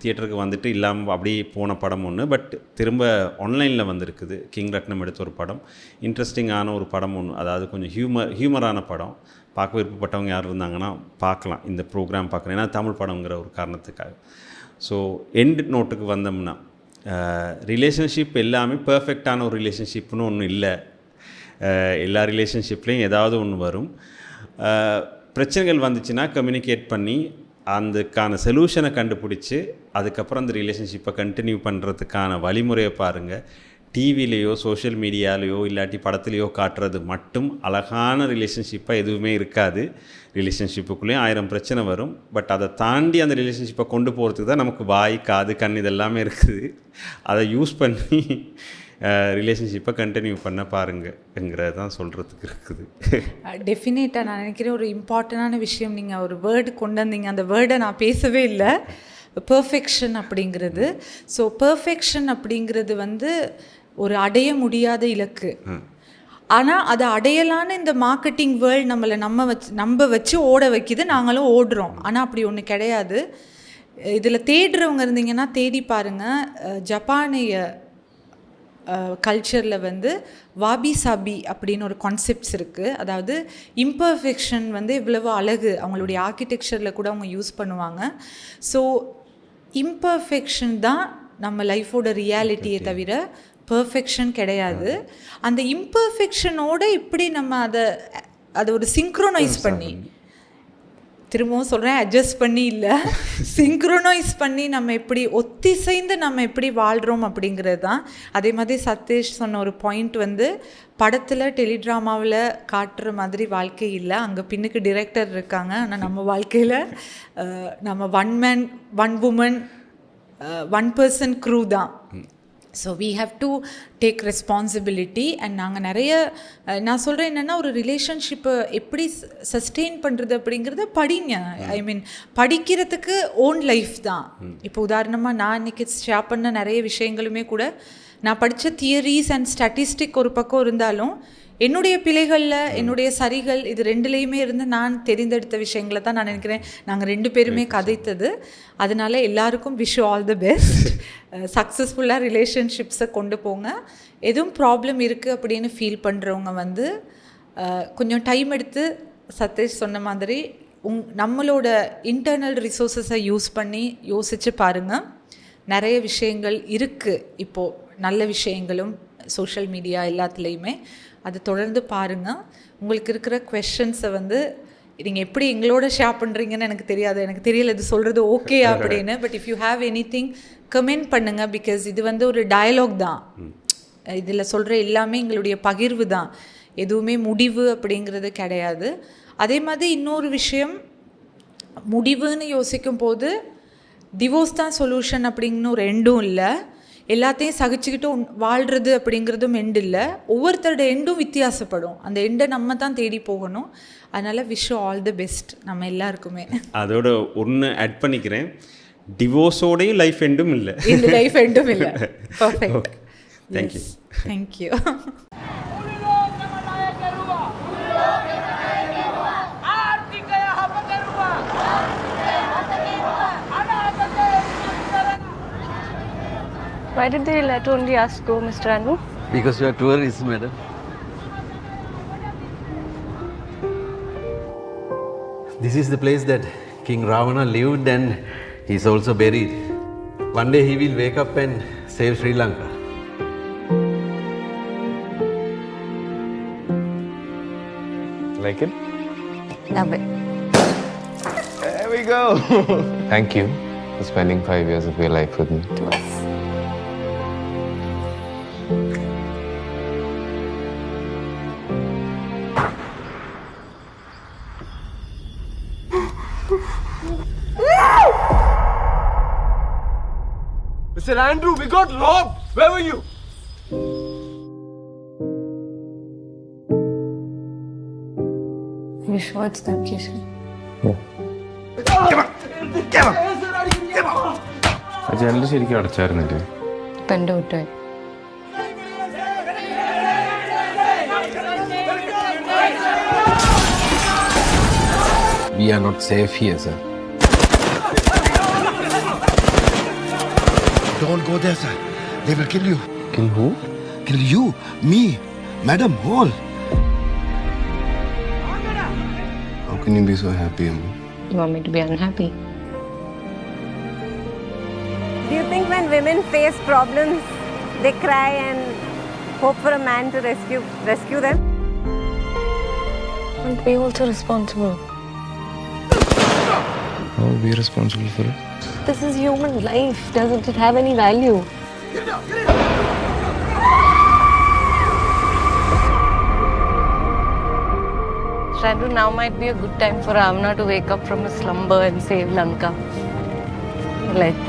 தியேட்டருக்கு வந்துட்டு இல்லாமல் அப்படியே போன படம் ஒன்று. பட் திரும்ப ஆன்லைனில் வந்திருக்குது. கிங் ரத்னம் எடுத்த ஒரு படம், இன்ட்ரெஸ்டிங்கான ஒரு படம் ஒன்று. அதாவது கொஞ்சம் ஹியூமரான படம். பார்க்க விருப்பப்பட்டவங்க யார் இருந்தாங்கன்னா பார்க்கலாம், இந்த ப்ரோக்ராம் பார்க்குறேன். ஏன்னா தமிழ் படங்கிற ஒரு காரணத்துக்காக. ஸோ எண்ட் நோட்டுக்கு வந்தோம்னா ரிலேஷன்ஷிப் எல்லாமே பர்ஃபெக்டான ஒரு ரிலேஷன்ஷிப்னு ஒன்று இல்லை. எல்லா ரிலேஷன்ஷிப்லேயும் ஏதாவது ஒன்று வரும். பிரச்சனைகள் வந்துச்சுன்னா கம்யூனிகேட் பண்ணி அதுக்கான சொல்யூஷனை கண்டுபிடிச்சி அதுக்கப்புறம் அந்த ரிலேஷன்ஷிப்பை கண்டினியூ பண்ணுறதுக்கான வழிமுறையை பாருங்கள். டிவிலேயோ சோஷியல் மீடியாலேயோ இல்லாட்டி படத்துலேயோ காட்டுறது மட்டும் அழகான ரிலேஷன்ஷிப்பாக எதுவுமே இருக்காது. ரிலேஷன்ஷிப்புக்குள்ளேயும் 1000 பிரச்சனை வரும். பட் அதை தாண்டி அந்த ரிலேஷன்ஷிப்பை கொண்டு போகிறதுக்கு தான் நமக்கு வாய், காது, கண் இதெல்லாமே இருக்குது. அதை யூஸ் பண்ணி ரிலேஷன்ஷிப்பை கண்டினியூ பண்ண பாருங்கங்கிறது தான் சொல்கிறதுக்கு இருக்குது. டெஃபினேட்டாக நான் நினைக்கிறேன் ஒரு இம்பார்ட்டண்டான விஷயம் நீங்கள் ஒரு வேர்டு கொண்டு வந்தீங்க. அந்த வேர்டை நான் பேசவே இல்லை, பெர்ஃபெக்ஷன் அப்படிங்கிறது. ஸோ பெர்ஃபெக்ஷன் அப்படிங்கிறது வந்து ஒரு அடைய முடியாத இலக்கு. ஆனால் அதை அடையலான்னு இந்த மார்க்கெட்டிங் வேர்ல்டு நம்மளை நம்ப வச்சு ஓட வைக்கிது, நாங்களும் ஓடுறோம். ஆனால் அப்படி ஒன்று கிடையாது. இதில் தேடுறவங்க இருந்தீங்கன்னா தேடி பாருங்கள். ஜப்பானிய கல்ச்சரில் வந்து வாபி சாபி அப்படின்னு ஒரு கான்செப்ட்ஸ் இருக்குது. அதாவது இம்பர்ஃபெக்ஷன் வந்து இவ்வளவு அழகு, அவங்களுடைய ஆர்கிடெக்சரில் கூட அவங்க யூஸ் பண்ணுவாங்க. ஸோ இம்பர்ஃபெக்ஷன் தான் நம்ம லைஃபோட ரியாலிட்டியை தவிர பர்ஃபெக்ஷன் கிடையாது. அந்த இம்பர்ஃபெக்ஷனோடு இப்படி நம்ம அதை ஒரு சிங்க்ரோனைஸ் பண்ணி, திரும்பவும் சொல்கிறேன், அட்ஜஸ்ட் பண்ணி இல்லை, சிங்க்ரோனைஸ் பண்ணி நம்ம எப்படி ஒத்திசைந்து நம்ம எப்படி வாழ்கிறோம் அப்படிங்கிறது தான். அதே மாதிரி சதீஷ் சொன்ன ஒரு பாயிண்ட் வந்து படத்தில் டெலிட்ராமாவில் காட்டுற மாதிரி வாழ்க்கை இல்லை. அங்கே பின்னுக்கு டிரெக்டர் இருக்காங்க. ஆனால் நம்ம வாழ்க்கையில் நம்ம 1 man 1 woman 1 person crew தான். So we have to take responsibility. And நாங்கள் நிறைய நான் சொல்கிறேன் என்னென்னா, ஒரு ரிலேஷன்ஷிப்பை எப்படி சஸ்டெயின் பண்ணுறது அப்படிங்கிறத படிங்க. ஐ மீன் படிக்கிறதுக்கு ஓன் லைஃப் தான். இப்போ உதாரணமாக நான் இன்றைக்கி ஷேர் பண்ண நிறைய விஷயங்களுமே கூட நான் படித்த தியரிஸ் அண்ட் ஸ்டாட்டிஸ்டிக் ஒரு பக்கம் இருந்தாலும் என்னுடைய பிழைகளில் என்னுடைய சரிகள் இது ரெண்டுலேயுமே இருந்து நான் தெரிந்தெடுத்த விஷயங்களை தான் நான் நினைக்கிறேன் நாங்கள் 2 பேருமே கதைத்தது. அதனால எல்லாருக்கும் விஷ் ஆல் தி பெஸ்ட். சக்ஸஸ்ஃபுல்லாக ரிலேஷன்ஷிப்ஸை கொண்டு போங்க. எதுவும் ப்ராப்ளம் இருக்குது அப்படின்னு ஃபீல் பண்ணுறவங்க வந்து கொஞ்சம் டைம் எடுத்து சதீஷ் சொன்ன மாதிரி நம்மளோட இன்டர்னல் ரிசோர்ஸஸை யூஸ் பண்ணி யோசித்து பாருங்கள். நிறைய விஷயங்கள் இருக்குது இப்போது, நல்ல விஷயங்களும் சோஷியல் மீடியா எல்லாத்துலேயுமே. அது தொடர்ந்து பாருங்கள். உங்களுக்கு இருக்கிற குவெஷன்ஸை வந்து நீங்கள் எப்படி எங்களோட ஷேர் பண்ணுறீங்கன்னு எனக்கு தெரியாது, எனக்கு தெரியல இது சொல்கிறது ஓகே அப்படின்னு. But if you have any thing comment பண்ணுங்கள். பிகாஸ் இது வந்து ஒரு டயலாக் தான். இதில் சொல்கிற எல்லாமே எங்களுடைய பகிர்வு தான், எதுவுமே முடிவு அப்படிங்கிறது கிடையாது. அதே மாதிரி இன்னொரு விஷயம், முடிவுன்னு யோசிக்கும் போது டிவோர்ஸ் தான் சொல்யூஷன் அப்படிங்கன்னு ஒரு எண்டும் இல்லை. எல்லாத்தையும் சகிச்சுக்கிட்டு வாழ்கிறது அப்படிங்கிறதும் எண்டு இல்லை. ஒவ்வொருத்தரோட எண்டும் வித்தியாசப்படும். அந்த எண்டை நம்ம தான் தேடி போகணும். அதனால் விஷ் ஆல் தி பெஸ்ட் நம்ம எல்லாருக்குமே. அதோட ஒன்று ஆட் பண்ணிக்கிறேன், டிவோர்ஸோடையும் லைஃப் எண்டும் இல்லை. இந்த லைஃப் எண்டும் இல்லை. Perfect. Thank you. Thank you. Why did they let only us go, Mr. Anu? Because you are tourists, madam. This is the place that King Ravana lived and he is also buried. One day he will wake up and save Sri Lanka. Like it? Love it. There we go. Thank you for spending 5 years of your life with me. To us. Mr. Andrew, we got robbed. Where were you? Are you sure it's them, Kishan? ജനൽ ശരിക്കും അടച്ചായിരുന്നില്ലേ? ഇപ്പം എൻ്റെ കുറ്റമായി. We are not safe here, sir. Don't go there, sir. They will kill you. Kill who? Kill you, me, madam, all. How can you be so happy, Amma? You want me to be unhappy? Do you think when women face problems, they cry and hope for a man to rescue them? Aren't we also responsible? How are we responsible for it? This is human life. Doesn't it have any value? Shandu, now might be a good time for Ravana to wake up from his slumber and save Lanka. Like.